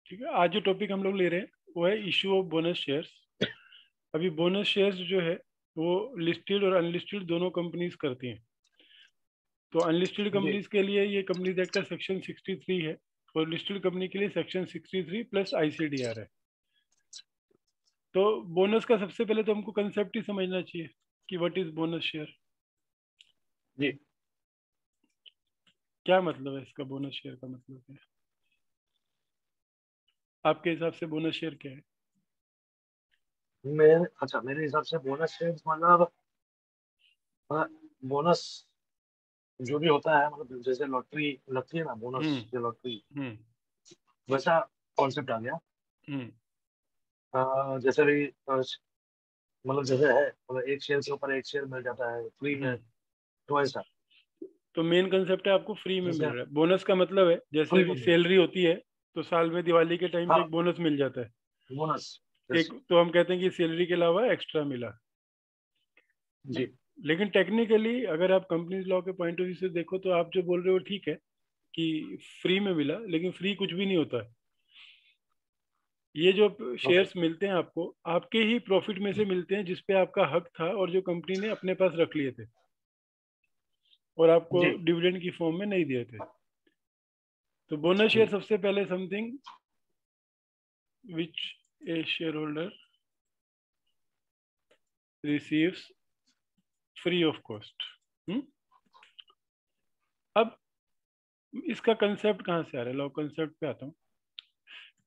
ठीक है, आज जो टॉपिक हम लोग ले रहे हैं वो है इशू ऑफ बोनस शेयर्स। अभी बोनस शेयर्स जो है वो लिस्टेड और अनलिस्टेड दोनों कंपनीज करती हैं। तो अनलिस्टेड जी कंपनीज के लिए ये कंपनीज एक्ट का सेक्शन 63 है, और लिस्टेड कंपनी के लिए सेक्शन 63 प्लस आईसीडीआर है। तो बोनस का सबसे पहले तो हमको कंसेप्ट ही समझना चाहिए कि व्हाट इज बोनस शेयर। जी। क्या मतलब है इसका, बोनस शेयर का मतलब क्या है आपके हिसाब से? बोनस शेयर क्या है? मेरे हिसाब से बोनस शेयर्स मतलब बोनस जो भी होता है, मतलब जैसे लॉटरी लगती है ना, बोनस हम्म। या लॉटरी, हम्म। वैसा कॉन्सेप्ट आ गया। हम्म। जैसे भी मतलब जैसे है, मतलब एक शेयर के ऊपर एक शेयर मिल जाता है फ्री में, हम्म। तो ऐसा। तो मेन कंसेप्ट है आपको फ्री में मिल जैसे रहा है। बोनस का मतलब है जैसे फ्री अभी में। सैलरी होती है तो साल में दिवाली के टाइम पे हाँ, एक बोनस मिल जाता है। बोनस। एक यस। तो हम कहते हैं कि सैलरी के अलावा एक्स्ट्रा मिला। जी लेकिन टेक्निकली अगर आप कंपनीज लॉ के पॉइंट ऑफ व्यू से देखो तो आप जो बोल रहे हो ठीक है कि फ्री में मिला, लेकिन फ्री कुछ भी नहीं होता है। ये जो ओके। शेयर्स मिलते हैं आपको आपके ही प्रॉफिट में से मिलते हैं, जिसपे आपका हक था और जो कंपनी ने अपने पास रख लिए थे और आपको जी डिविडेंड की फॉर्म में नहीं दिए थे। तो बोनस शेयर सबसे पहले something which A share holder receives free of cost. अब इसका कंसेप्ट कहाँ से आ रहा है? लॉ कंसेप्ट पे आता हूँ।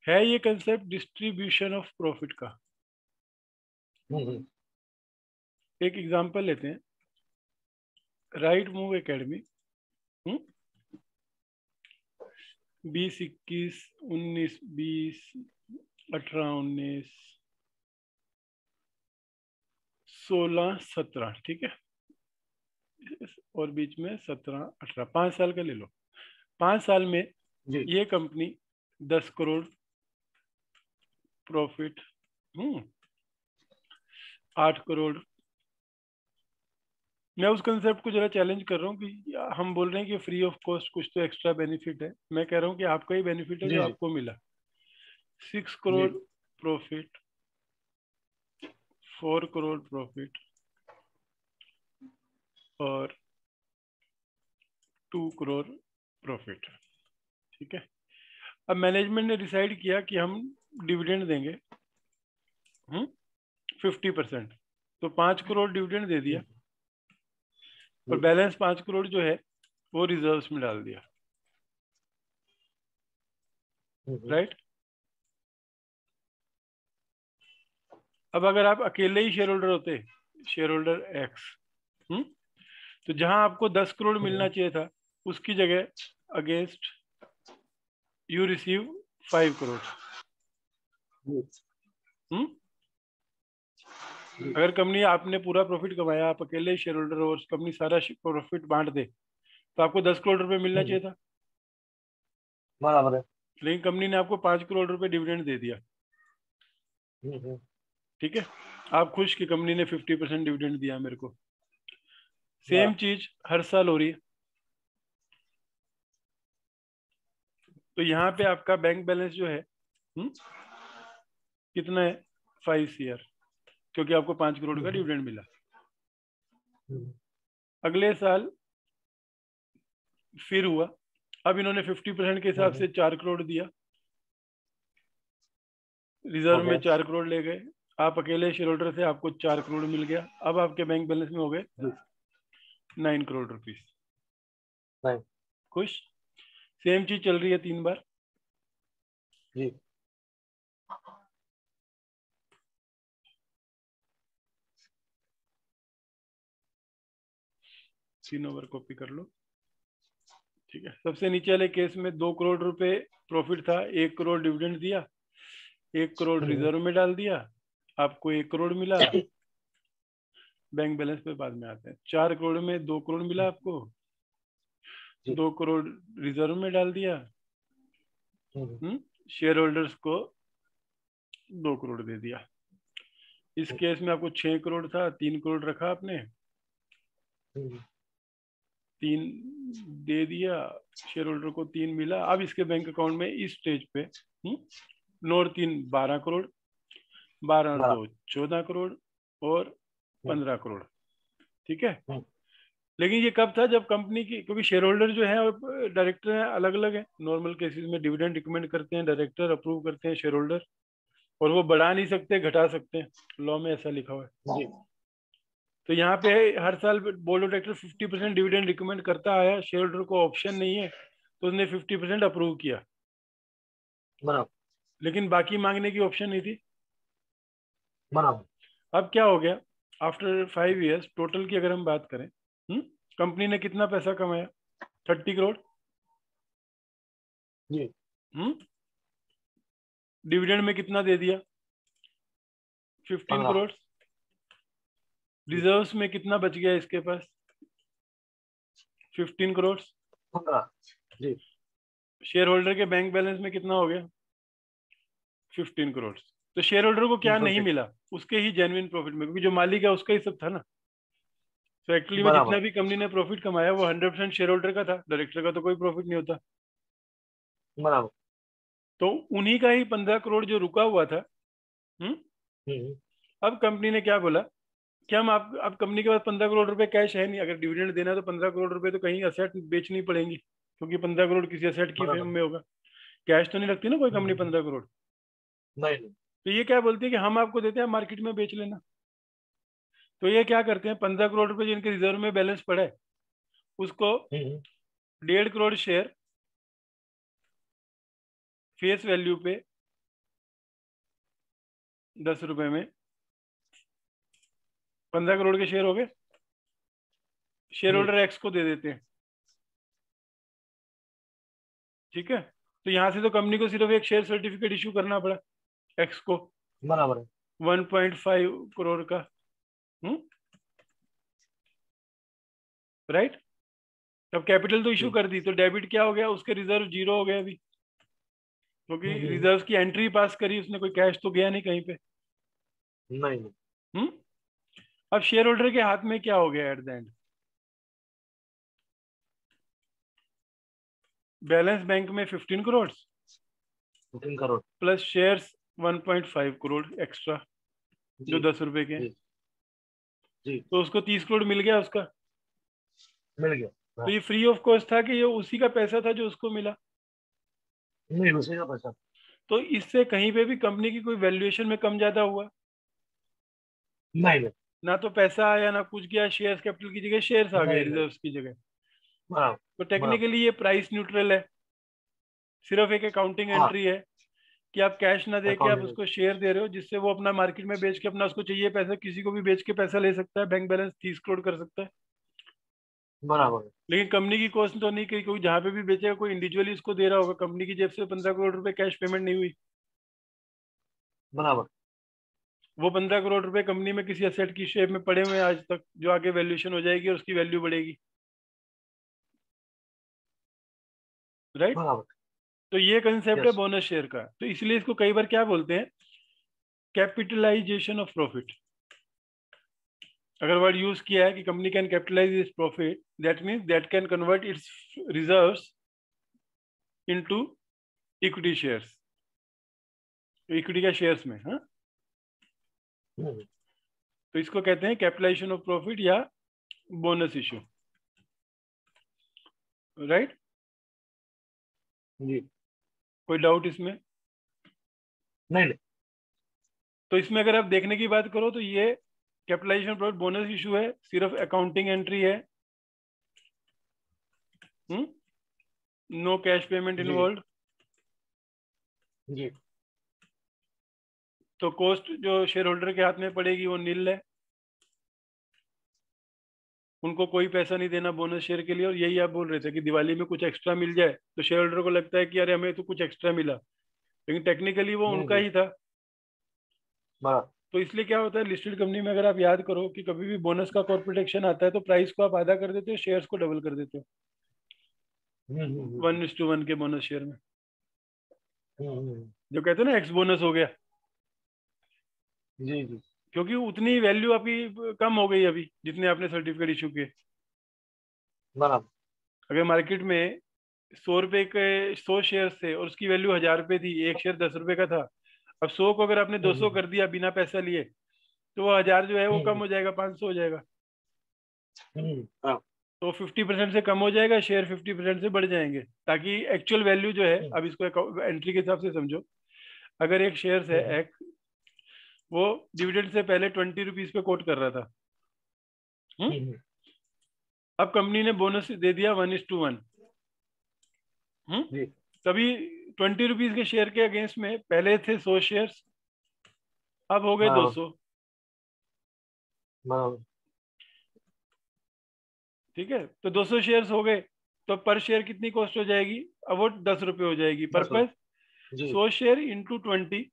है ये कंसेप्ट डिस्ट्रीब्यूशन ऑफ प्रॉफिट का। हम्म। एक एग्जांपल लेते हैं, राइट मूव एकेडमी 20, 21, 19, 20, 18, 19, 16, 17, ठीक है, और बीच में 17, 18, 5 साल का ले लो। 5 साल में जी ये कंपनी 10 करोड़ प्रॉफिट, 8 करोड़। मैं उस कंसेप्ट को जरा चैलेंज कर रहा हूँ कि हम बोल रहे हैं कि फ्री ऑफ कॉस्ट कुछ तो एक्स्ट्रा बेनिफिट है। मैं कह रहा हूँ कि आपका ही बेनिफिट है जी जो जी आपको मिला। 6 करोड़ जी प्रॉफिट, 4 करोड़ प्रॉफिट और 2 करोड़ प्रॉफिट, ठीक है। अब मैनेजमेंट ने डिसाइड किया कि हम डिविडेंड देंगे 50%। तो 5 करोड़ डिविडेंड दे दिया और जी बैलेंस 5 करोड़ जो है वो रिजर्व्स में डाल दिया, हम्म। राइट। अब अगर आप अकेले ही शेयर होल्डर होते, शेयर होल्डर एक्स, तो जहां आपको 10 करोड़ मिलना हम्म। चाहिए था उसकी जगह अगेंस्ट यू रिसीव 5 करोड़। हम्म जी अगर कंपनी आपने पूरा प्रॉफिट कमाया, आप अकेले शेयर होल्डर हो और कंपनी सारा प्रॉफिट बांट दे तो आपको 10 करोड़ रुपए मिलना हम्म। चाहिए था। बराबर है। लेकिन कंपनी ने आपको 5 करोड़ रुपए डिविडेंड दे दिया, हम्म। ठीक है। आप खुश कि कंपनी ने 50% डिविडेंड दिया मेरे को। सेम हाँ चीज हर साल हो रही है। तो यहाँ पे आपका बैंक बैलेंस जो है कितना है? 5 CR, क्योंकि आपको 5 करोड़ का हम्म। डिविडेंड मिला। हम्म। अगले साल फिर हुआ, अब इन्होंने 50% के हिसाब से 4 करोड़ दिया, रिजर्व में ओके। 4 करोड़ ले गए। आप अकेले शेयर होल्डर थे, आपको 4 करोड़ मिल गया। अब आपके बैंक बैलेंस में हो गए जी 9 करोड़ रुपीज। नहीं। खुश? सेम चीज चल रही है 3 बार। जी 3 ओवर कॉपी कर लो, ठीक है। सबसे नीचे वाले केस में 2 करोड़ रुपए प्रॉफिट था, 1 करोड़ डिविडेंड दिया, 1 करोड़ हम्म। रिजर्व में डाल दिया, आपको 1 करोड़ मिला। बैंक बैलेंस पे बाद में आते हैं। 4 करोड़ में 2 करोड़ मिला आपको, जी 2 करोड़ रिजर्व में डाल दिया। हम्म। शेयर होल्डर्स को 2 करोड़ दे दिया। इस केस में आपको 6 करोड़ था, 3 करोड़ रखा आपने, हम्म। 3 दे दिया शेयर होल्डर को, 3 मिला। अब इसके बैंक अकाउंट में इस स्टेज पे 9 और 3 12 करोड़, 12 और 2 14 करोड़ और 15 करोड़। ठीक है। लेकिन ये कब था, जब कंपनी की, क्योंकि शेयर होल्डर जो है और डायरेक्टर है अलग अलग है। नॉर्मल केसेस में डिविडेंड रिकमेंड करते हैं डायरेक्टर, अप्रूव करते हैं शेयर होल्डर, और वो बढ़ा नहीं सकते घटा सकते हैं, लॉ में ऐसा लिखा हुआ है। तो यहाँ पे हर साल board of director 50% dividend recommend करता आया, शेयर होल्डर को ऑप्शन नहीं है तो उसने 50% अप्रूव किया, लेकिन बाकी मांगने की ऑप्शन नहीं थी। अब क्या हो गया, आफ्टर 5 years टोटल की अगर हम बात करें, कंपनी ने कितना पैसा कमाया, 30 करोड़। डिविडेंड में कितना दे दिया, 15 करोड़। रिजर्व्स में कितना बच गया इसके पास, 15 करोड़। शेयर होल्डर के बैंक बैलेंस में कितना हो गया, 15 करोड़। तो शेयर होल्डर को क्या नहीं मिला, उसके ही जेन्युइन प्रॉफिट में, क्योंकि जो मालिक है उसका ही सब था ना। तो एक्चुअली में जितना भी कंपनी ने प्रॉफिट कमाया वो 100% शेयर होल्डर का था, डायरेक्टर का तो कोई प्रॉफिट नहीं होता। बराबर। तो उन्हीं का ही 15 करोड़ जो रुका हुआ था। अब कंपनी ने क्या बोला कि हम आप, अब कंपनी के पास 15 करोड़ रुपए कैश है नहीं, अगर डिविडेंड देना है तो 15 करोड़ रुपए तो कहीं असेट बेचनी पड़ेंगी, क्योंकि 15 करोड़ किसी असेट की फर्म में होगा। कैश तो नहीं रखती ना कोई कंपनी 15 करोड़। नहीं। तो ये क्या बोलती है कि हम आपको देते हैं, मार्केट में बेच लेना। तो ये क्या करते हैं, 15 करोड़ रुपए जिनके रिजर्व में बैलेंस पड़ा है उसको 1.5 करोड़ शेयर फेस वैल्यू पे 10 रुपए में, 15 करोड़ के शेयर हो गए, शेयर होल्डर एक्स को दे देते हैं। ठीक है। तो यहां से तो कंपनी को सिर्फ एक शेयर सर्टिफिकेट इशू करना पड़ा एक्स को, बराबर है, 1.5 करोड़ का। राइट। अब कैपिटल तो इशू कर दी, तो डेबिट क्या हो गया, उसके रिजर्व जीरो हो गए अभी, क्योंकि रिजर्व की एंट्री पास करी उसने, कोई कैश तो गया नहीं कहीं पे। नहीं। अब शेयर होल्डर के हाथ में क्या हो गया at the end, balance bank में 15 crore 15 crore plus shares 1.5 crore extra, जो 10 रुपए के। जी। तो उसको 30 करोड़ मिल गया उसका। मिल गया। तो ये फ्री ऑफ कॉस्ट था कि ये उसी का पैसा था जो उसको मिला? नहीं, उसी का पैसा। तो इससे कहीं पे भी कंपनी की कोई वैल्यूएशन में कम ज्यादा हुआ? नहीं। ना तो पैसा आया ना कुछ गया, शेयर्स कैपिटल की जगह शेयर्स आ गए, नहीं। रिजर्व्स की जगह। बराबर। तो टेक्निकली ये प्राइस न्यूट्रल है, सिर्फ एक अकाउंटिंग एंट्री है कि आप कैश ना दे के आप उसको शेयर दे रहे हो, जिससे वो अपना मार्केट में बेच के अपना, उसको चाहिए पैसा, किसी को भी बेच के पैसा ले सकता है, बैंक बैलेंस 30 करोड़ कर सकता है। बराबर। लेकिन कंपनी की कॉस्ट तो नहीं करी, क्योंकि जहां पे भी बेचेगा कोई इंडिविजुअली इसको दे रहा होगा, कंपनी की जेब से 15 करोड़ रुपए कैश पेमेंट नहीं हुई। बराबर। वो 15 करोड़ रुपए कंपनी में किसी असेट की शेप में पड़े हुए हैं आज तक, जो आगे वैल्यूएशन हो जाएगी और उसकी वैल्यू बढ़ेगी। राइट। तो ये कंसेप्ट है बोनस शेयर का। तो इसलिए इसको कई बार क्या बोलते हैं, कैपिटलाइजेशन ऑफ प्रॉफिट। अगर वर्ड यूज किया है कि company can capitalise its profit, that means that can convert its reserves into equity shares, equity का शेयर्स में। हाँ, तो इसको कहते हैं कैपिटलाइजेशन ऑफ प्रॉफिट या बोनस इशू। राइट। जी। कोई डाउट इसमें? नहीं। तो इसमें अगर आप देखने की बात करो तो ये capitalisation of profit bonus issue है, सिर्फ अकाउंटिंग एंट्री है। No cash payment involve. जी। तो कॉस्ट जो शेयर होल्डर के हाथ में पड़ेगी वो नील है, उनको कोई पैसा नहीं देना बोनस शेयर के लिए। और यही आप बोल रहे थे कि दिवाली में कुछ एक्स्ट्रा मिल जाए तो शेयर होल्डर को लगता है कि अरे हमें तो कुछ एक्स्ट्रा मिला, लेकिन टेक्निकली वो उनका ही था। तो इसलिए क्या होता है, लिस्टेड कंपनी में अगर आप याद करो कि कभी भी बोनस का कॉर्पोरेट एक्शन आता है तो प्राइस को आप आधा कर देते हो, शेयर्स को डबल कर देते हो, 1:1 के बोनस शेयर में। जो कहते हैं ना एक्स बोनस हो गया, जी जी। क्योंकि उतनी वैल्यू आपकी कम हो गई अभी जितने आपने सर्टिफिकेट इशू किए। बराबर। अगर मार्केट में 100 रुपए के 100 शेयर थे और उसकी वैल्यू 1000 रुपए थी, एक शेयर 10 रुपए का था। अब 100 को अगर आपने 200 हम्म, कर दिया बिना पैसा लिए, तो वो 1000 जो है वो कम हम्म, हो जाएगा, 500 हो जाएगा। हाँ, तो 50% से कम हो जाएगा, शेयर 50% से बढ़ जाएंगे, ताकि एक्चुअल वैल्यू जो है, हम्म, अब इसको एंट्री के हिसाब से समझो। अगर एक शेयर है हम्म, एक्स, वो डिविडेंड से पहले 20 रुपीज पे कोट कर रहा था। हम्म? हम्म, अब कंपनी ने बोनस दे दिया 1:1। जी, तभी 20 रुपीज के शेयर के अगेंस्ट में पहले थे 100 शेयर, अब हो गए बराबर, 200। बराबर, ठीक है, तो 200 शेयर्स हो गए, तो पर शेयर कितनी कॉस्ट हो जाएगी? अब वो 10 रुपए हो जाएगी पर 10 रुपये, जी, 100 share into 20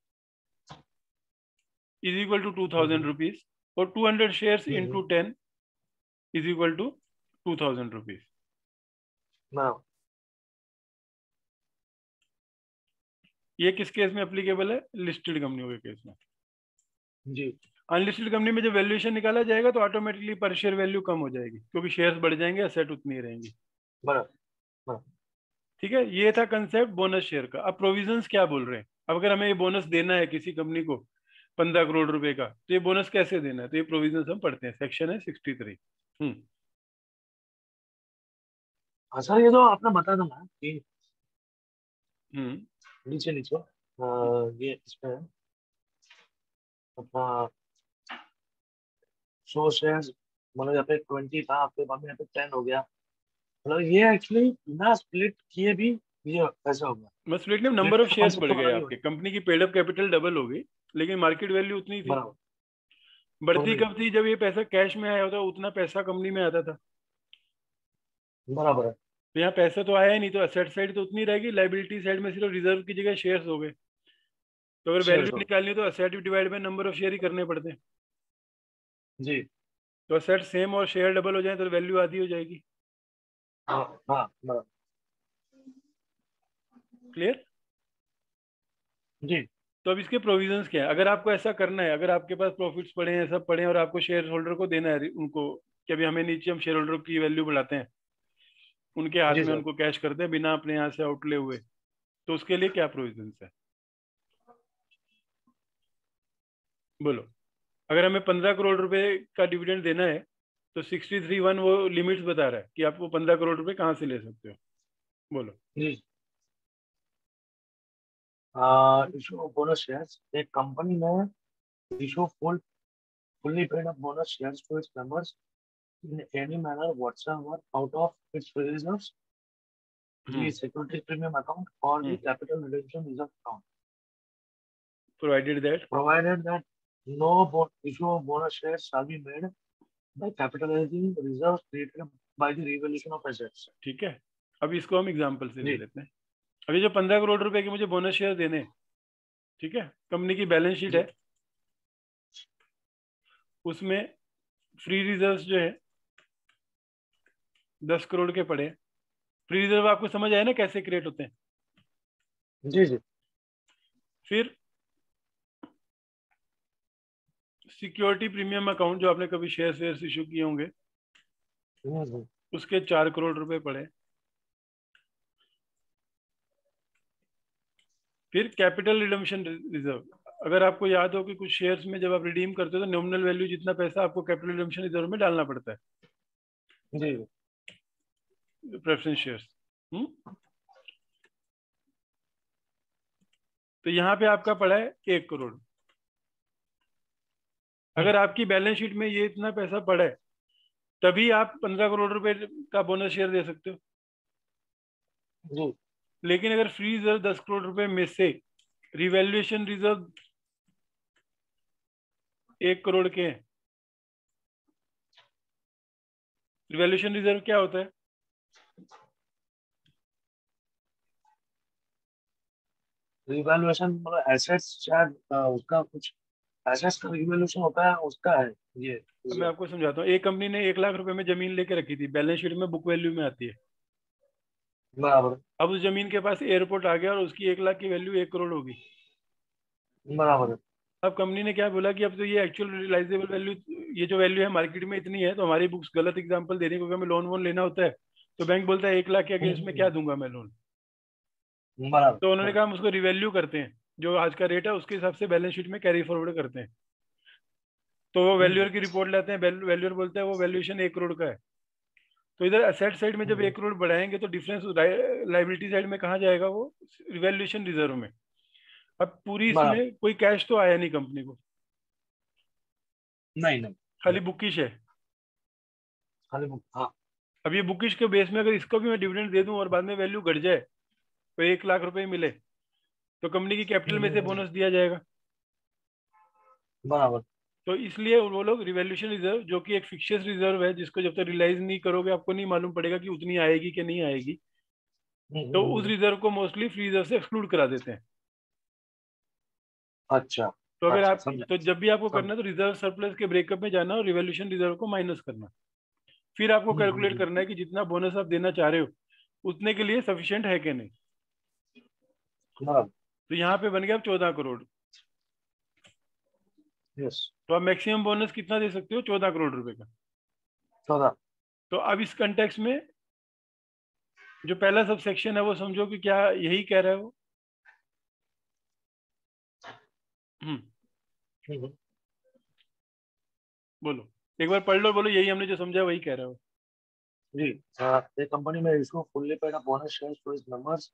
is equal to two thousand hmm, rupees और 200 share hmm, into 10 is equal to 2000 rupees. बराबर, ये किस केस में अप्लीकेबल है? लिस्टेड कंपनियों के केस में। जी, अनलिस्टेड कंपनी में जब वैल्यूएशन निकाला जाएगा तो ऑटोमेटिकली पर शेयर वैल्यू कम हो जाएगी, क्योंकि शेयर्स बढ़ जाएंगे, असेट उतनी ही रहेंगी। बराबर, बराबर, ठीक है, ये था कंसेप्ट बोनस शेयर का। अब प्रोविजंस क्या बोल रहे हैं? अब अगर हमें ये बोनस देना है किसी कंपनी को 15 करोड़ रुपए का, तो ये बोनस कैसे देना है? तो ये प्रोविजंस हम पढ़ते हैं, सेक्शन है 63। हम्म। हाँ सर, ये जो आपने बताया था ना कि हम्म। नीचे नीचे ये इसमें अपना 100 शेयर, मतलब यहाँ पे 20 था, आपके बाद में यहाँ पे 10 हो गया। मतलब ये एक्चुअली बिना स्प्लिट किए भी ये ऐसा होगा। बस स्प्लिट में स्प्लिट नंबर ऑफ का शेयर्स कॉन्सेप्ट बढ़ तो गए अलग ही आपके, होता कंपनी की पेड अप कैपिटल डबल हो गई, लेकिन मार्केट वैल्यू उतनी है। थी। बराबर, तो बढ़ती नहीं, कब थी? जब ये पैसा कैश में आया होता, उतना पैसा कंपनी में आता था। बराबर है, तो यहाँ पैसा तो आया ही नहीं, तो असेट साइड तो उतनी रहेगी, लाइबिलिटी साइड में सिर्फ रिजर्व की जगह शेयर्स हो गए। तो अगर शेयर वैल्यू तो, निकालनी है तो asset divide by number of share ही करने पड़ते हैं। जी, तो असेट सेम और शेयर डबल हो जाए तो वैल्यू आधी हो जाएगी। हाँ, हाँ, बराबर, क्लियर? जी, तो अब इसके प्रोविजंस क्या है? अगर आपको ऐसा करना है, अगर आपके पास प्रॉफिट्स पड़े हैं, सब पड़े हैं, और आपको शेयर होल्डर को देना है उनको, कि अभी हमें नीचे हम शेयर होल्डर की वैल्यू बढ़ाते हैं, उनके हाथ जी में सर, उनको कैश करते हैं बिना अपने यहाँ से आउटले हुए, तो उसके लिए क्या प्रोविजंस है? बोलो। अगर हमें 15 करोड़ रुपए का डिविडेंड देना है, तो 63(1) वो लिमिट्स बता रहा है कि आपको 15 करोड़ रुपए कहाँ से ले सकते हो। बोलो। जी, इशू बोनस शेयर्स, एक कंपनी में issue fully paid up bonus shares to its members in any manner whatsoever out of its reserves, the hmm. security premium account or the hmm. capital redemption reserve account, provided that. provided that no issue of bonus shares shall be made by capitalizing reserves created by the revaluation of assets. ठीक है, अब इसको हम example से ले जी, लेते हैं। अभी जो 15 करोड़ रुपए के मुझे बोनस शेयर देने हैं, ठीक है, कंपनी की बैलेंस शीट जी, है, उसमें फ्री रिजर्व जो है 10 करोड़ के पड़े हैं। फ्री रिजर्व आपको समझ आया ना कैसे क्रिएट होते हैं? जी, जी, फिर सिक्योरिटी प्रीमियम अकाउंट, जो आपने कभी शेयर शेयर इशू किए होंगे, हम्म, उसके 4 करोड़ रुपए पड़े। फिर कैपिटल रिडम्पशन रिजर्व, अगर आपको याद हो कि कुछ शेयर्स में जब आप रिडीम करते हो तो नॉमिनल वैल्यू जितना पैसा आपको कैपिटल रिडम्पशन रिजर्व में डालना पड़ता है, जी, प्रेफरेंस शेयर्स। तो यहाँ पे आपका पड़ा है 1 करोड़। हम्म, अगर आपकी बैलेंस शीट में ये इतना पैसा पड़ा है, तभी आप 15 करोड़ रुपए का बोनस शेयर दे सकते हो। जी, लेकिन अगर फ्री रिजर्व 10 करोड़ रुपए में से रिवैल्यूएशन रिजर्व 1 करोड़ के हैं। रिवैल्यूएशन रिजर्व क्या होता है? रिवैल्यूएशन मतलब एसेट्स शायद उसका कुछ एसेट्स का रिवैल्यूएशन होता है, उसका है ये अब मैं reserve। आपको समझाता हूँ। एक कंपनी ने 1 लाख रुपए में जमीन लेके रखी थी, बैलेंस शीट में बुक वैल्यू में आती है। बराबर, अब उस जमीन के पास एयरपोर्ट आ गया और उसकी 1 लाख की वैल्यू 1 करोड़ होगी। बराबर है, अब कंपनी ने क्या बोला कि अब तो ये एक्चुअल रियलाइजेबल वैल्यू, ये जो वैल्यू है मार्केट में इतनी है, तो हमारी बुक्स गलत एग्जांपल दे रही है, क्योंकि हमें लोन वोन लेना होता है, तो बैंक बोलता है 1 लाख के अगेंस्ट में क्या दूंगा मैं लोन। बराबर। तो उन्होंने कहा हम उसको रिवैल्यू करते हैं, जो आज का रेट है उसके हिसाब से बैलेंस शीट में कैरी फॉरवर्ड करते हैं। तो वो वैल्यूअर की रिपोर्ट लाते हैं, वैल्यूअर बोलता है वो वैल्यूएशन 1 करोड़ का है। तो इधर असेट साइड में जब 1 करोड़ बढ़ाएंगे तो डिफरेंस लाइबिलिटी साइड में कहाँ जाएगा, वो रिवैल्यूएशन रिजर्व में। अब पूरी बराबर। इसमें कोई कैश तो आया नहीं कंपनी को, नहीं नहीं। खाली बुकिश है। खाली हाँ। अब ये बुकिश के बेस में अगर इसको भी मैं डिविडेंड दे दूं और बाद में वैल्यू घट जाए तो 1 लाख रुपए मिले, तो कंपनी की कैपिटल में से बोनस दिया जाएगा। बराबर। तो इसलिए वो लोग रिवैल्यूएशन रिजर्व, जो कि एक फिक्शियस रिजर्व है जिसको जब तक रियलाइज नहीं करोगे आपको नहीं मालूम पड़ेगा कि उतनी आएगी कि नहीं आएगी, तो उस रिजर्व को मोस्टली फ्री रिजर्व से एक्सक्लूड करा देते हैं। अच्छा तो अगर अच्छा, आप, समझा तो जब भी आपको करना समझा। है तो रिजर्व सरप्लस के ब्रेकअप में जाना और रिवैल्यूएशन रिजर्व को माइनस करना, फिर आपको कैलकुलेट करना है कि जितना बोनस आप देना चाह रहे हो उतने के लिए सफिशिएंट है कि नहीं। बराबर। तो यहाँ पे बन गया अब 14 करोड़। यस। तो आप मैक्सिमम बोनस कितना दे सकते हो, 14 करोड़ रुपए का। 14। तो अब इस कंटेक्स्ट में जो पहला सब सेक्शन है वो समझो कि क्या यही कह रहा है वो। हम्म, बोलो एक बार पढ़ लो, बोलो यही हमने जो समझा वही कह रहा है वो। जी। the company may issue fully paid up bonus shares to its members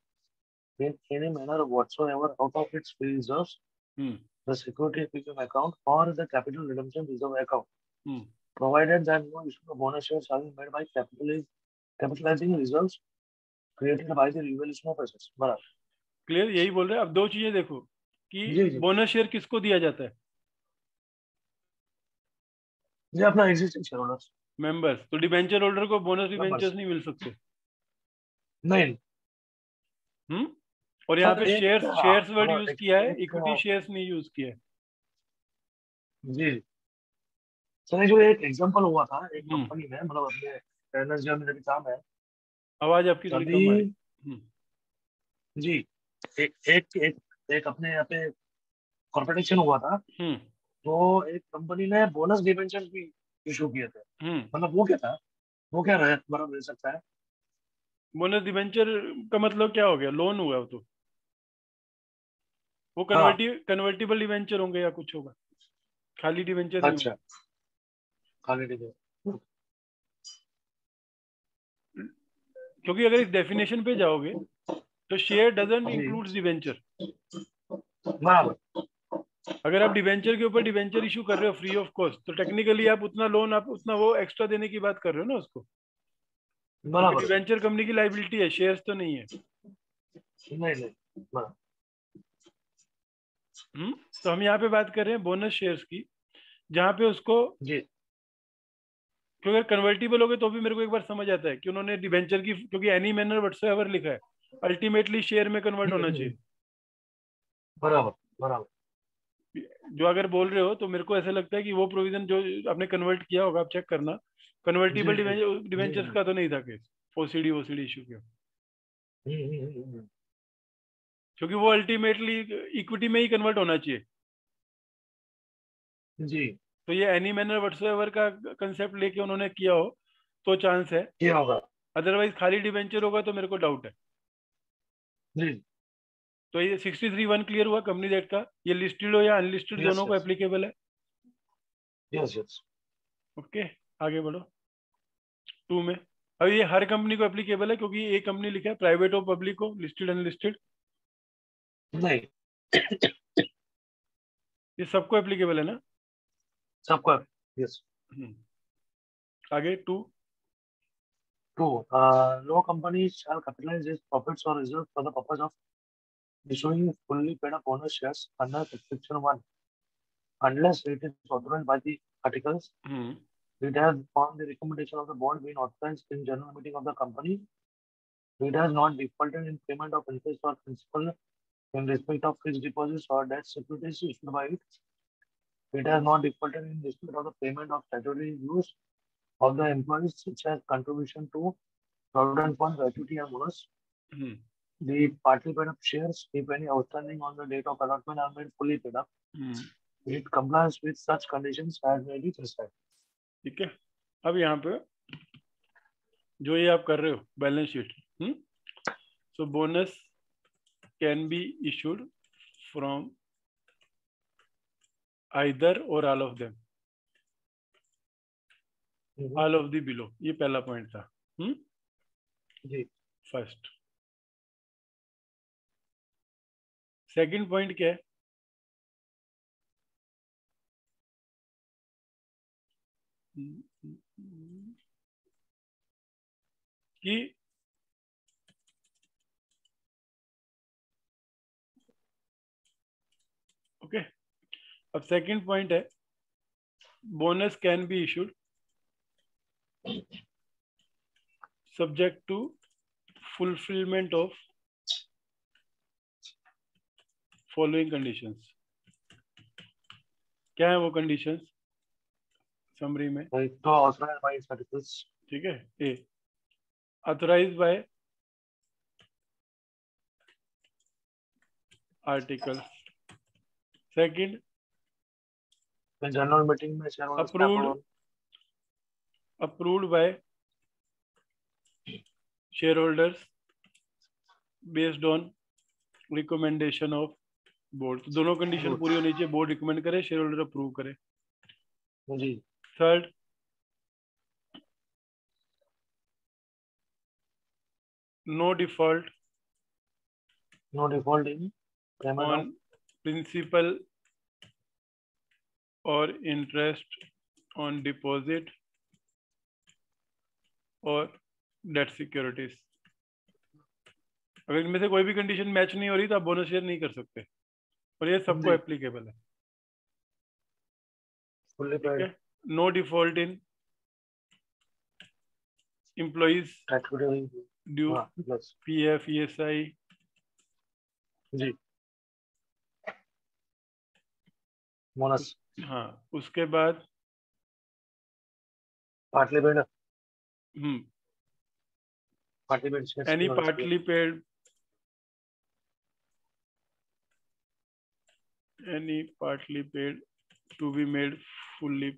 in any manner whatsoever out of its free reserves, hmm the security equity account, or the capital redemption reserve account, hmm provided that no issue of bonus shares shall be made by capitalizing reserves created by the revaluation of assets. बराबर। Clear, यही बोल रहे हैं। अब दो चीजें देखो कि जी जी। बोनस शेयर किसको दिया जाता है, ये अपना एग्जिस्टिंग शेयर होल्डर्स। मेंबर्स। तो डिबेंचर होल्डर को बोनस डिबेंचर्स मेंबर्स। नहीं मिल सकते। नहीं। हम्म, और यहाँ सर पे एक शेयर्स, शेयर्स वर्ड मतलब यूज एक, किया है, एक इक्विटी शेयर्स नहीं यूज किया है। जी। सर जो एक एग्जांपल हुआ था एक हम्म, कंपनी में, मतलब अपने एनर्जी में भी काम है आवाज आपकी थोड़ी तभी। कम आ रही। जी। एक अपने यहाँ पे कॉर्पोरेशन हुआ था, हम्म तो एक कंपनी ने बोनस डिबेंचर भी इशू किए थे। हम्म मतलब वो क्या था, वो क्या रह बराबर रह सकता है। बोनस डिबेंचर का मतलब क्या हो गया, लोन हुआ वो तो, वो हाँ। कन्वर्टिबल डिबेंचर होंगे या कुछ होगा, खाली डिबेंचर नहीं अच्छा। होंगे। खाली डिबेंचर। क्योंकि अगर इस डेफिनेशन पे जाओगे तो शेयर डजंट जी। Includes debenture. बराबर। अगर आप डिबेंचर के ऊपर डिबेंचर इशू कर रहे हो फ्री ऑफ कॉस्ट, तो टेक्निकली आप उतना लोन, आप उतना वो एक्स्ट्रा देने की बात कर रहे हो ना उसको, क्योंकि बराबर। डिबेंचर कंपनी की लाइबिलिटी है, शेयर्स तो नहीं है। नहीं नहीं। बराबर। तो हम यहाँ पे बात कर रहे हैं बोनस शेयर्स की, जहाँ पे उसको, जी। क्योंकि अगर कन्वर्टिबल हो गए तो भी मेरे को एक बार समझ आता है कि उन्होंने डिबेंचर की, क्योंकि एनी मैनर व्हाटसोएवर लिखा है, अल्टीमेटली शेयर में कन्वर्ट होना चाहिए। बराबर। बराबर। जो अगर बोल रहे हो तो मेरे को ऐसा लगता है कि वो प्रोविजन जो आपने कन्वर्ट किया होगा, आप चेक करना, जी कन्वर्टिबल जी जी डिबेंचर्स जी। का तो नहीं था केस, ओसीडी ओसीडी इशू किया, हम्म। क्योंकि वो अल्टीमेटली इक्विटी में ही कन्वर्ट होना चाहिए। जी। तो ये एनी मैनर व्हाटसोएवर का कंसेप्ट लेके उन्होंने किया हो तो चांस है, क्या होगा। अदरवाइज खाली डिबेंचर होगा तो मेरे को डाउट है। जी। तो ये 63(1) क्लियर हुआ कंपनी डेट का, ये लिस्टेड हो या अनलिस्टेड यस दोनों को यस। एप्लीकेबल है। Yes yes. ओके, आगे बढ़ो। टू में, अब ये हर कंपनी को एप्लीकेबल है क्योंकि एक कंपनी लिखा है प्राइवेट और पब्लिक को, लिस्टेड अनलिस्टेड, नहीं। ये सबको एप्लीकेबल है ना। सबका। यस। हम्म, आगे to. Two, no company shall capitalize its profits or reserves for the purpose of issuing fully paid up bonus shares under Section 1, unless it is authorized by the articles. Hmm It has, on the recommendation of the board, been authorized in general meeting of the company. It has not defaulted in payment of interest or principal in respect of fixed deposits or debt securities issued by it. It has not defaulted in respect of the payment of statutory dues of the employees, such as contribution to provident fund, gratuity, and bonus. Hmm The partly paid up shares, if any outstanding on the date of allotment, are made fully paid up. Hmm, It complies with such conditions as may be prescribed. ठीक है। अब यहाँ पे जो ये आप कर रहे हो balance sheet, so bonus can be issued from either or all of them, all of the below, ये पहला पॉइंट था। जी फर्स्ट। सेकंड पॉइंट क्या है? कि ओके, अब सेकंड पॉइंट है bonus can be issued subject to fulfilment of following conditions. क्या है वो कंडीशंस समरी में? तो ऑथराइज्ड बाय आर्टिकल्स, ठीक है, a authorised by article. Second, general meeting में शेयरहोल्डर्स का approved by shareholders based on recommendation of board. तो दोनों कंडीशन पूरी होनी चाहिए, बोर्ड रिकमेंड करे, शेयर होल्डर अप्रूव करे। जी। Third, no default in payment on of principal or interest on deposit or debt securities. अगर इनमें से कोई भी कंडीशन मैच नहीं हो रही तो आप बोनस शेयर नहीं कर सकते, और ये सबको एप्लीकेबल है। ठीक है, no default in employees due PF ESI. जी बोनस। हाँ, उसके बाद partly paid any partly paid to be made fully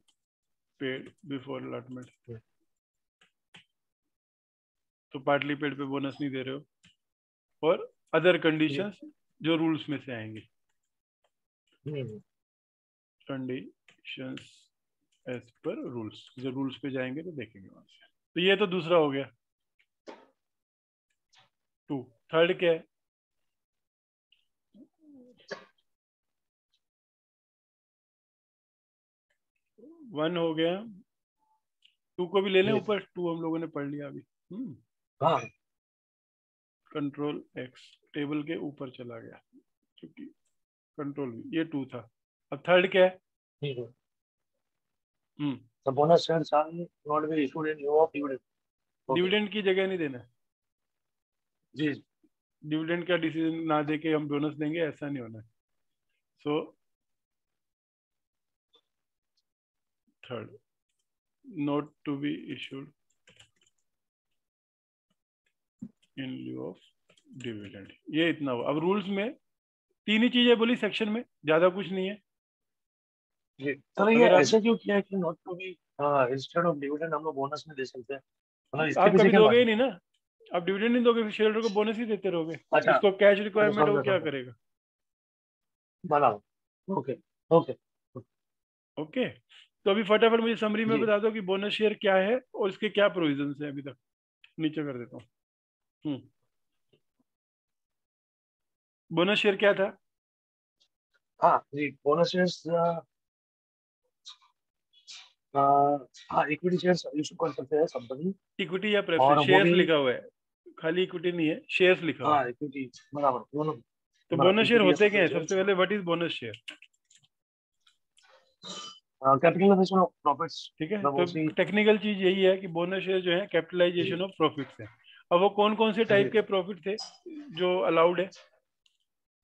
paid before allotment। तो पार्टली पेड पे बोनस नहीं दे रहे हो, और अदर कंडीशंस जो रूल्स में से आएंगे, कंडीशंस एज पर रूल्स, जो रूल्स पे जाएंगे तो देखेंगे वहां से। तो ये तो दूसरा हो गया 2। थर्ड क्या है? वन हो गया, 2 को भी ले लें ऊपर, 2 हम लोगों ने पढ़ लिया अभी। कंट्रोल एक्स टेबल के ऊपर चला गया, क्योंकि कंट्रोल ये 2 था। अब थर्ड क्या है? The bonus shares shall not be issued in lieu of dividend। Dividend की जगह नहीं देना जी। डिविडेंड का डिसीजन ना दे के हम बोनस देंगे, ऐसा नहीं होना है। So third, not to be issued in lieu of dividend. ये इतना हुआ। अब रूल्स में 3 ही चीजें बोली सेक्शन में, ज्यादा कुछ नहीं है। जी सर, ये ऐसे क्यों किया है कि not to be instead of dividend हम लोग बोनस में दे सकते हैं? मतलब इसके आप पीछे कभी क्या दोगे ही लॉजिक? नहीं ना, आप डिविडेंड नहीं दोगे, शेयर होल्डर को बोनस ही देते रहोगे। अच्छा, जिसको कैश रिक्वायरमेंट है वो क्या समझा। करेगा? बनाओ। ओके ओके ओके, तो अभी फटाफट मुझे समरी में जी। बता दो कि बोनस शेयर क्या है और इसके क्या प्रोविजंस हैं अभी तक। नीचे कर देता हूँ। बोनस शेयर क्या था? हाँ जी, बोनस शेयर्स हाँ इक्विटी शेयर्स इशू कर सकते हैं कंपनी। इक्विटी या और प्रेफरेंस? वो शेयर्स भी लिखा हुआ है, खाली इक्विटी नहीं है, शेयर्स लिखा हुआ है। हाँ इक्विटी बराबर दोनों। तो बोनस शेयर इक्विटी या होते क्या है? प्रेफरेंस सबसे पहले what is bonus share? Capitalisation of profits. ठीक है, मतलब तो उसी टेक्निकल चीज यही है कि बोनस शेयर जो है कैपिटलाइजेशन ऑफ प्रॉफिट्स है। अब वो कौन कौन से टाइप के प्रॉफिट थे जो अलाउड है,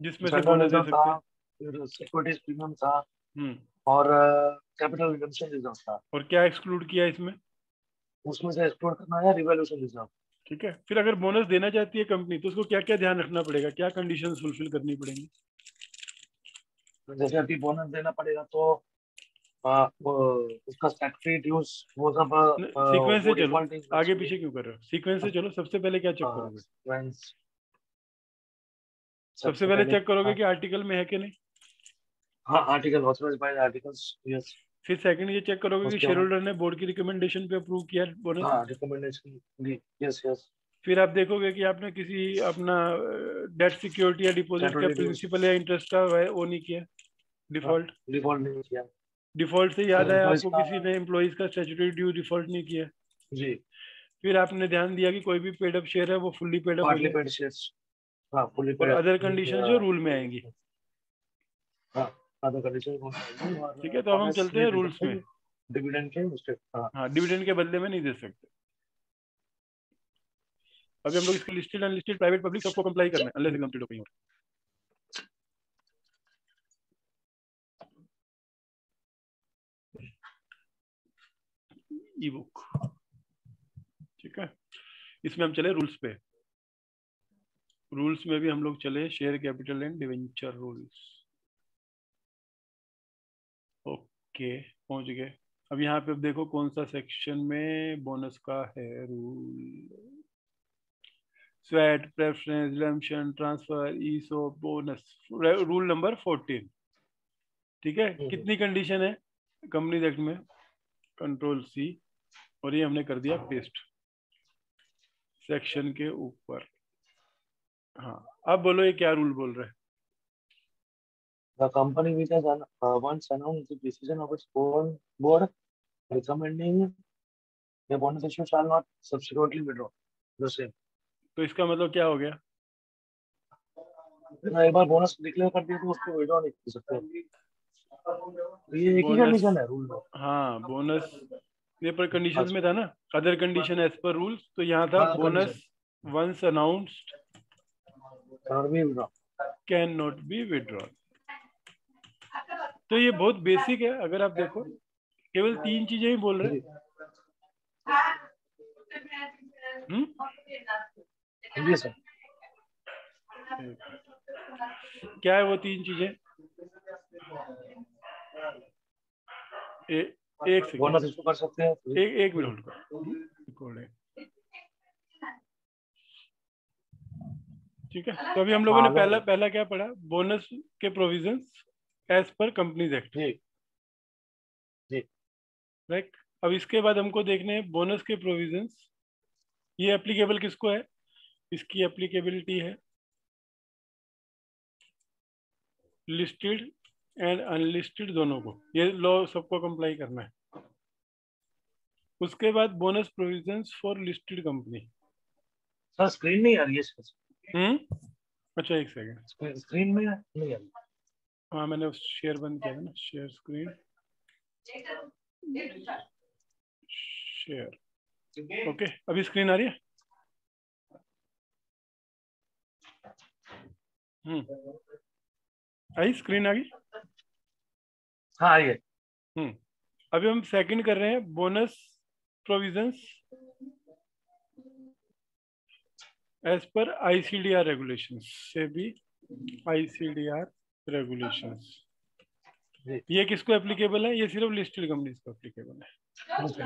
जिसमें से जनरल बोनस दे रिजर्व था, सकते हैं? फिर सिक्योरिटीज प्रीमियम था, हम्म और कैपिटल रिडम्पशन रिजर्व था। और क्या एक्सक्लूड किया इसमें? उसमें से एक्सक्लूड करना है रिवॉल्यूशन रिजर्व। ठीक है, फिर अगर बोनस देना चाहती है कंपनी तो उसको क्या क्या ध्यान रखना पड़ेगा, क्या कंडीशन फुलफिल करनी पड़ेंगी? जैसे अभी बोनस देना पड़ेगा तो उसका स्टैट्यूटरी ड्यूज वो सब सीक्वेंस वो से चलो, डिफॉल्ट आगे पीछे क्यों कर रहे हो? सीक्वेंस से चलो, सबसे पहले क्या चेक करोगे? सीक्वेंस सबसे सबसे पहले पहले चेक करोगे कि आर्टिकल में है कि नहीं। हाँ article authorised by articles yes. फिर सेकंड ये चेक करोगे कि उसके शेयर बाद होल्डर ने बोर्ड की रिकमेंडेशन पे अप्रूव किया बोनस। हाँ रिकमेंडेशन दी यस यस। फिर आप देखोगे कि आपने किसी अपना डेट सिक्योरिटी या डिपॉजिट का स्टैट्यूटरी ड्यूज प्रिंसिपल या इंटरेस्ट का वो नहीं किया, डिफॉल्ट। डिफॉल्ट नहीं किया। डिफॉल्ट से याद फिर आया एम्प्लॉइज आपको, का किसी ने एम्प्लॉइज का स्टैट्यूटरी ड्यू डिफॉल्ट नहीं किया। जी फिर आपने ध्यान दिया कि कोई भी पेड अप शेयर है वो फुल्ली पेड अप हो पार्टली गया। पेड शेयर्स हाँ फुली और पेड अदर कंडीशन जो रूल में आएंगी। हाँ अदर कंडीशन और ठीक है, तो अब हम बोनस चलते ये हैं दे रूल्स सकते में। हैं डिविडेंड के उसके हाँ। हाँ, डिविडेंड के बदले में नहीं दे सकते। अभी हम लोग इसके लिस्टेड अनलिस्टेड प्राइवेट पब्लिक सबको कंप्लाई करना है, अनलेस कंप्लीट हो गई हो। ई बुक, ठीक है। इसमें हम चले रूल्स पे। रूल्स में भी हम लोग चले share capital and debenture rules. Okay, पहुंच गए। अब यहाँ पे अब देखो कौन सा सेक्शन में बोनस का है rule. Sweat, preference, redemption, transfer, ESO, bonus. Rule number 14। ठीक है, कितनी कंडीशन है कंपनीज एक्ट में? कंट्रोल सी, और ये हमने कर दिया पेस्ट सेक्शन के ऊपर। हाँ, अब बोलो ये क्या रूल बोल रहे हैं? The company which has once announced the decision of its own board recommending the bonus issue shall not subsequently withdraw the same. तो इसका मतलब क्या हो गया? एक बार बोनस डिक्लेयर कर दिया तो उसको विड्रॉ नहीं कर सकते। तो ये एक ही बोनस, कंडीशन है रूल में। हाँ बोनस ये पर कंडीशंस में अच्छा था ना, other condition as per rules, तो यहाँ था हाँ condition bonus once announced can be withdraw. Can not be withdrawn. तो ये बहुत बेसिक है, अगर आप देखो केवल तीन चीजें ही बोल रहे हैं। जी हम्म, जी सर। क्या है वो तीन चीजें? ए, एक सेकेंड, बोनस इशू कर सकते हैं एक मिनट होल्ड करो, रिकॉर्ड है। ठीक है, तो अभी हम लोगों ने हाँ पहला लो पहला क्या पढ़ा? बोनस के provisions as per companies act, जी जी राइट। अब इसके बाद हमको देखने हैं बोनस के प्रोविजंस, ये एप्लीकेबल किसको है? इसकी एप्लीकेबिलिटी है लिस्टेड एंड अनलिस्टेड दोनों को, ये लॉ सबको कंप्लाई करना है। उसके बाद bonus provisions for listed company. Sir screen नहीं आ रही है सर। अच्छा एक सेकेंड, स्क्रीन में नहीं आ रही। हाँ मैंने शेयर बंद किया था ना, शेयर स्क्रीन, शेयर। ओके, अभी स्क्रीन आ रही है? आई, स्क्रीन आ गई। हाँ आइए। हम्म, अभी हम सेकंड कर रहे हैं bonus provisions as per ICDR regulations से भी, आईसीडीआर रेगुलेशंस। जी ये किसको एप्लीकेबल है? ये सिर्फ लिस्टेड कंपनीज को एप्लीकेबल है। ओके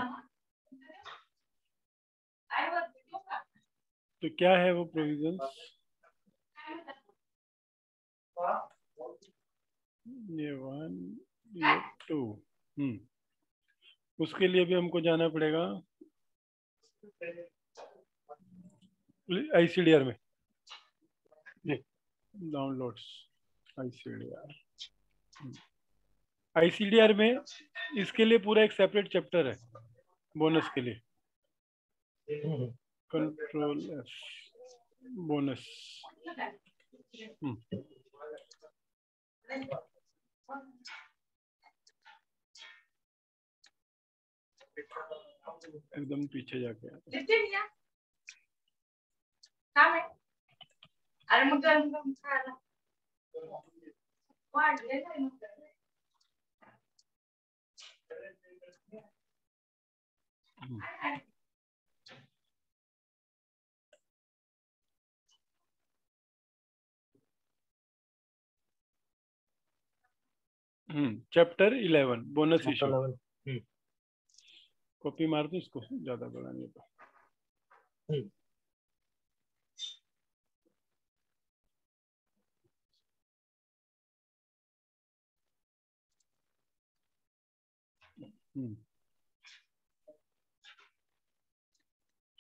तो क्या है वो प्रोविजंस? ये वन, ये टू। उसके लिए भी हमको जाना पड़ेगा आईसीडीआर में, जी डाउनलोड्स आईसीडीआर। आईसीडीआर में इसके लिए पूरा एक सेपरेट चैप्टर है बोनस के लिए। Control F, bonus. एकदम पीछे जाके chapter 11 bonus chapter issue. 11। Copy मार दो इसको, ज्यादा बड़ा नहीं होता।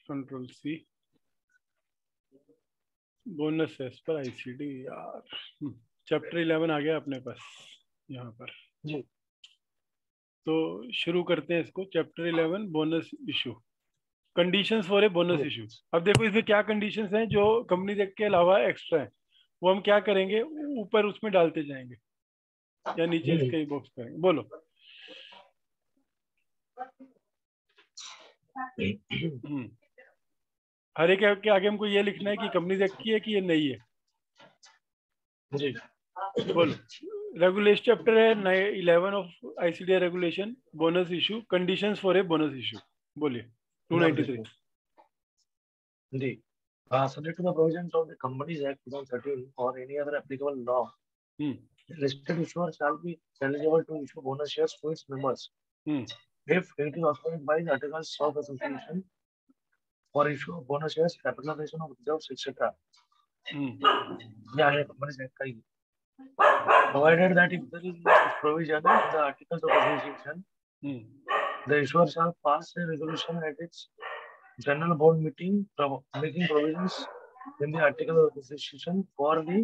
Control C, bonus as per ICD यार। चैप्टर 11 आ गया अपने पास यहाँ पर जी। तो शुरू करते हैं इसको। Chapter 11 bonus issue, conditions for a bonus issue. अब देखो इसमें क्या कंडीशंस हैं जो कंपनी एक्ट के अलावा एक्स्ट्रा है, वो हम क्या करेंगे, ऊपर उसमें डालते जाएंगे या नीचे इसके ही बॉक्स करेंगे। बोलो। हर एक के आगे हमको ये लिखना है कि कंपनी एक्ट की है कि ये नहीं है। जी। बोलो। रेगुलेशन चैप्टर है 11 of ICD regulation, bonus issue, conditions for a bonus issue. बोलिए 293। जी। Subject to the provisions of the Companies Act 2013 or any other applicable law, listed issuer shall be eligible to issue bonus shares to its members if it is authorized by the Articles of Association for issue of bonus shares, capitalization of reserves, etc. Yeah, Companies Act का ही। Provided that if there is no such provision in the Articles of Association, the issuer shall pass a resolution at its general board meeting making provisions in the Articles of Association for the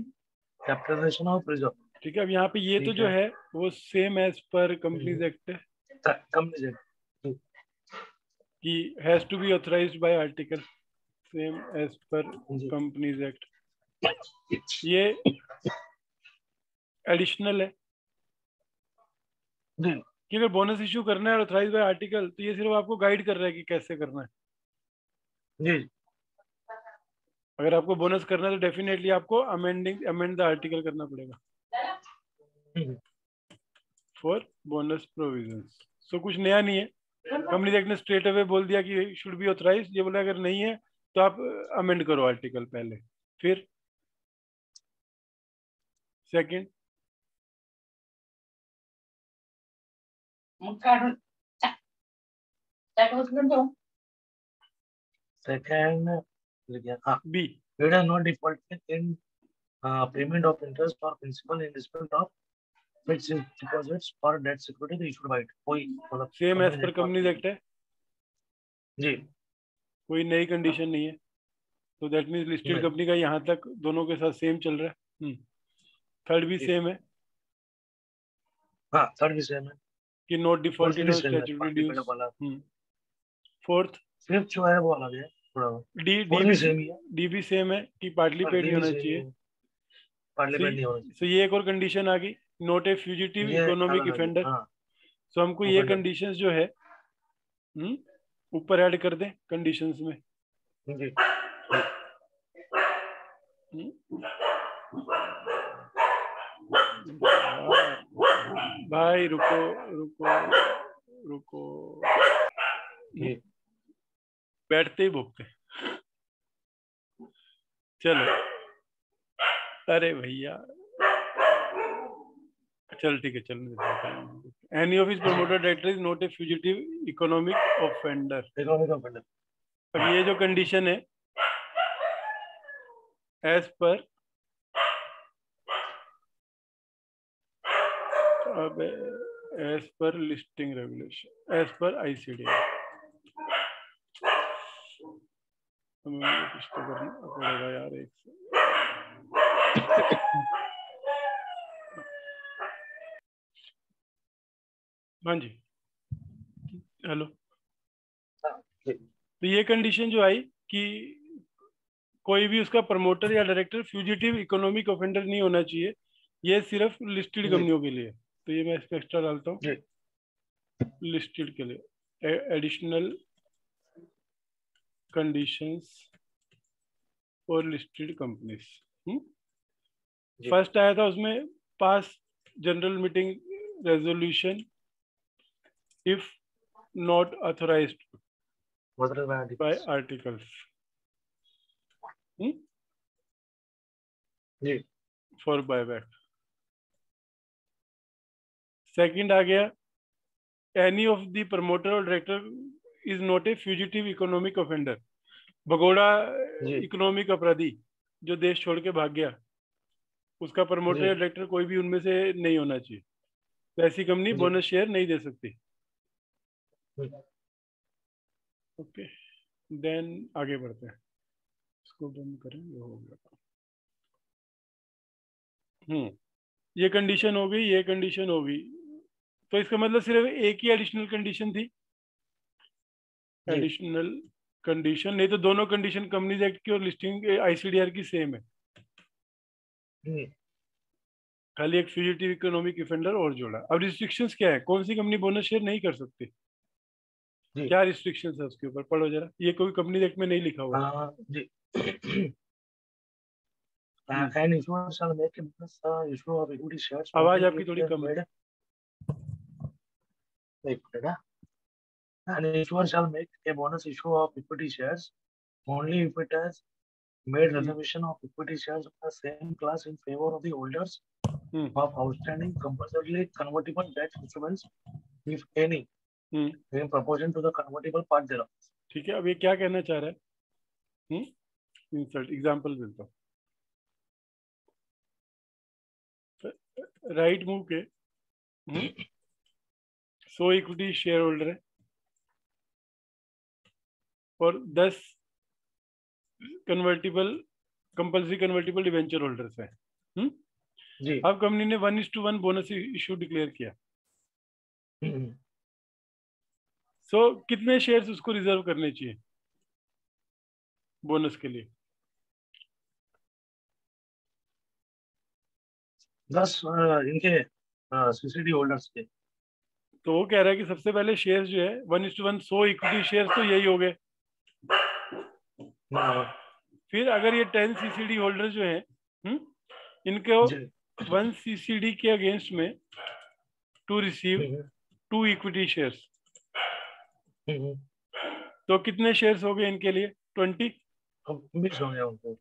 capitalization of reserve. ठीक है। अब यहाँ पे ये तो जो है वो same as per companies act है Companies Act कि has to be authorised by article, same as per companies act. ये एडिशनल है कि अगर बोनस इशू करना है ऑथराइज्ड बाय आर्टिकल, तो ये सिर्फ आपको गाइड कर रहा है कि कैसे करना है। जी। अगर आपको बोनस करना है तो डेफिनेटली आपको अमेंड द आर्टिकल करना पड़ेगा फॉर बोनस प्रोविजंस। सो कुछ नया नहीं है, कंपनी एक्ट ने स्ट्रेट अवे बोल दिया कि शुड बी ऑथराइज्ड। ये बोला अगर नहीं है तो आप अमेंड करो आर्टिकल पहले, फिर second B, it has not defaulted in payment of interest or principal in respect of fixed deposits or debt security issued by it. कोई मतलब same as per company act है जी, कोई नई कंडीशन नहीं है। तो दैट मींस लिस्टेड कंपनी का यहाँ तक दोनों के साथ सेम चल रहा है। थर्ड भी सेम है, हाँ थर्ड भी सेम है कि not defaulted on statutory dues. Fourth fifth जो है वो अलग है थोड़ा। डी भी सेम है कि पार्टली पेड नहीं होना चाहिए। सो ये एक और कंडीशन आ गई, नोट ए फ्यूजिटिव इकोनॉमिक ऑफेंडर। सो हमको ये कंडीशंस जो है ऊपर ऐड कर दें कंडीशंस में। भाई रुको रुको रुको, बैठते ही भूखते। चलो अरे भैया चल ठीक है, चल। Any of his promoter director is not a fugitive economic offender. अब ये जो कंडीशन है एज पर, अब as per listing regulation, as per ICD कुछ तो करना पड़ेगा यार एक से। हाँ जी, हेलो। तो ये कंडीशन जो आई कि कोई भी उसका प्रमोटर या डायरेक्टर फ्यूजिटिव इकोनॉमिक ऑफेंडर नहीं होना चाहिए, ये सिर्फ लिस्टेड कंपनियों के लिए। तो ये मैं इस पे एक्स्ट्रा डालता हूँ लिस्टेड के लिए, additional conditions for listed companies. First आया था उसमें pass general meeting resolution if not authorised by articles for buyback. Second आ गया, any of the promoter or director is not a fugitive economic offender, भगोड़ा जी economic अपराधी जो देश छोड़ के भाग गया, उसका प्रमोटर या जी डायरेक्टर कोई भी उनमें से नहीं होना चाहिए, तो ऐसी कंपनी जी बोनस शेयर नहीं दे सकती। जी ओके, देन आगे बढ़ते हैं, इसको बंद करें, ये हो गया। ये कंडीशन हो गई, ये कंडीशन हो गई, तो इसका मतलब सिर्फ एक ही एडिशनल कंडीशन थी, जी एडिशनल कंडीशन, नहीं तो दोनों कंडीशन कंपनीज एक्ट की और लिस्टिंग आईसीडीआर की सेम है, जी खाली एक फ्यूजिटिव इकोनॉमिक ऑफेंडर और जोड़ा। अब रिस्ट्रिक्शंस क्या है, कौन सी कंपनी बोनस शेयर नहीं कर सकती, जी क्या रिस्ट्रिक्शंस है उसके ऊपर पढ़ो जरा, ये कोई कंपनी एक्ट में नहीं लिखा हुआ। जी हम्म, an issuer shall make a bonus issue of equity shares आवाज only आपकी if थोड़ी they कम है। made एक मिनट ना an issuer shall make a bonus issue of equity shares only if it has made hmm, reservation of equity shares of the same class in favor of the holders hmm, of outstanding compulsorily convertible debt instruments, if any, hmm, in proportion to the convertible part thereof. ठीक है, अब ये क्या कहना चाह रहा है, insert example देता हूँ, राइट मूव के 100 इक्विटी शेयर होल्डर है और 10 convertible compulsory convertible debenture holders है। जी अब कंपनी ने 1:1 बोनस इशू डिक्लेयर किया, सो कितने शेयर्स उसको रिजर्व करने चाहिए बोनस के लिए? 10 इनके सीसीडी होल्डर्स के। तो वो कह रहा है कि सबसे पहले शेयर्स जो है 1:1 100 इक्विटी शेयर्स तो यही हो गए, बराबर। फिर अगर ये 10 सीसीडी होल्डर जो है इनको जी 1 सीसीडी के अगेंस्ट में to receive hmm, 2 equity shares, hmm, तो कितने शेयर्स हो गए इनके लिए? 20, अब मिस हो गया उनको।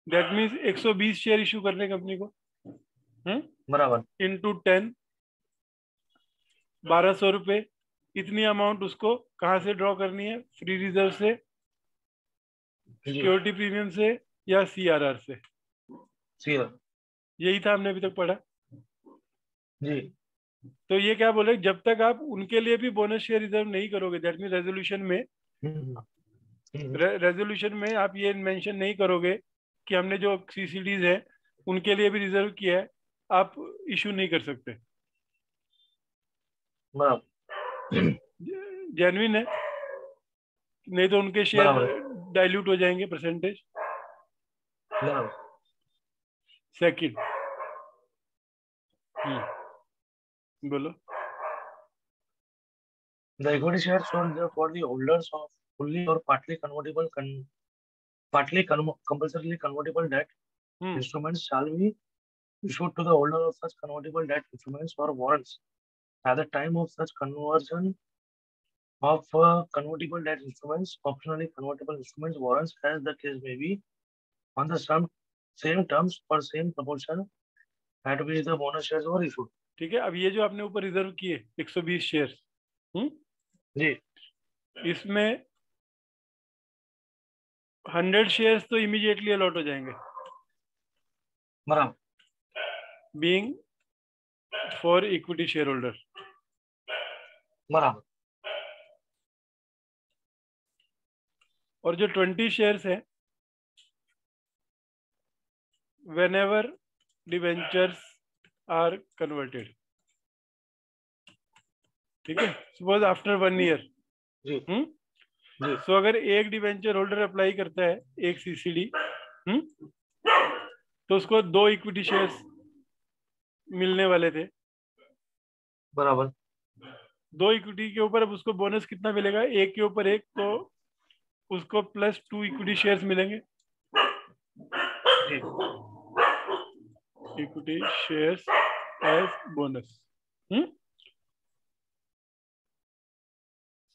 दैट मीन्स 120 शेयर इशू करने कंपनी को बराबर। इनटू 10, 1200 रुपये, इतनी अमाउंट उसको कहाँ से ड्रॉ करनी है, फ्री रिजर्व से, जी सिक्योरिटी प्रीमियम से, या सीआरआर से? सीधा। यही था हमने अभी तक पढ़ा। जी तो ये क्या बोले, जब तक आप उनके लिए भी बोनस शेयर रिजर्व नहीं करोगे, दैट मीन रेजोल्यूशन में, हम्म, हम्म, रेजोल्यूशन में आप ये मेंशन नहीं करोगे कि हमने जो सीसीडीज है उनके लिए भी रिजर्व किया है, आप इशू नहीं कर सकते। बराबर। जेन्युइन है, नहीं तो उनके शेयर बराबर है। डाइल्यूट हो जाएंगे परसेंटेज। बराबर। सेकंड, बोलो। The equity shares are reserved for the holders of fully or partly compulsorily convertible debt hmm, instruments shall be issued to the holder of such convertible debt instruments or warrants at the time of such conversion of convertible debt instruments, optionally convertible instruments, warrants, as the case may be, on the same terms or same proportion at which the bonus shares were issued. ठीक है, अब ये जो आपने ऊपर reserve किए 120 share, जी इसमें 100 shares तो इमीडिएटली अलॉट हो जाएंगे, बराबर। Being for equity share holder, बराबर। और जो 20 शेयर्स है, whenever debentures are converted, ठीक है, सपोज आफ्टर 1 ईयर, जी जी सो अगर एक डिवेंचर होल्डर अप्लाई करता है एक सीसीडी, तो उसको 2 इक्विटी शेयर्स मिलने वाले थे, बराबर। 2 इक्विटी के ऊपर अब उसको बोनस कितना मिलेगा, एक के ऊपर एक, तो उसको प्लस 2 इक्विटी शेयर्स मिलेंगे, जी इक्विटी शेयर्स एज बोनस।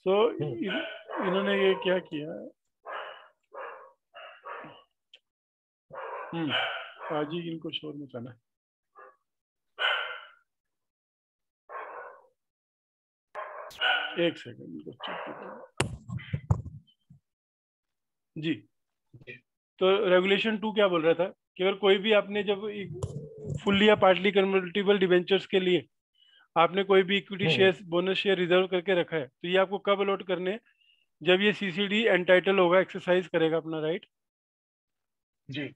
सो इन्होंने ये क्या किया, आज ही इनको शोर मचाना है। एक सेकंड जी। तो रेगुलेशन 2 क्या बोल रहा था कि अगर कोई भी आपने जब फुल्ली या पार्टली कन्वर्टिबल डिबेंचर्स के लिए आपने कोई भी equity share bonus share reserve करके रखा है, तो ये आपको कब अलॉट करने हैं? जब ये सीसीडी एंटाइटल होगा, एक्सरसाइज करेगा अपना राइट जी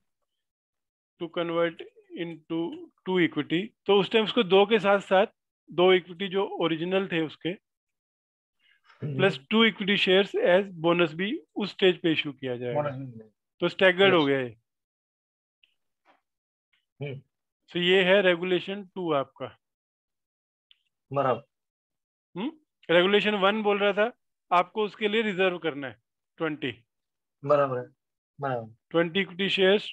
to convert into two equity, तो उस टाइम उसको दो के साथ साथ दो इक्विटी जो ओरिजिनल थे उसके plus two equity shares as bonus भी उस स्टेज पे इशू किया जाएगा। तो स्टैगर्ड हो गया ये। तो ये है रेगुलेशन 2 आपका। बराबर। रेगुलेशन 1 बोल रहा था आपको उसके लिए रिजर्व करना है 20 बराबर है, बराबर। 20 equity shares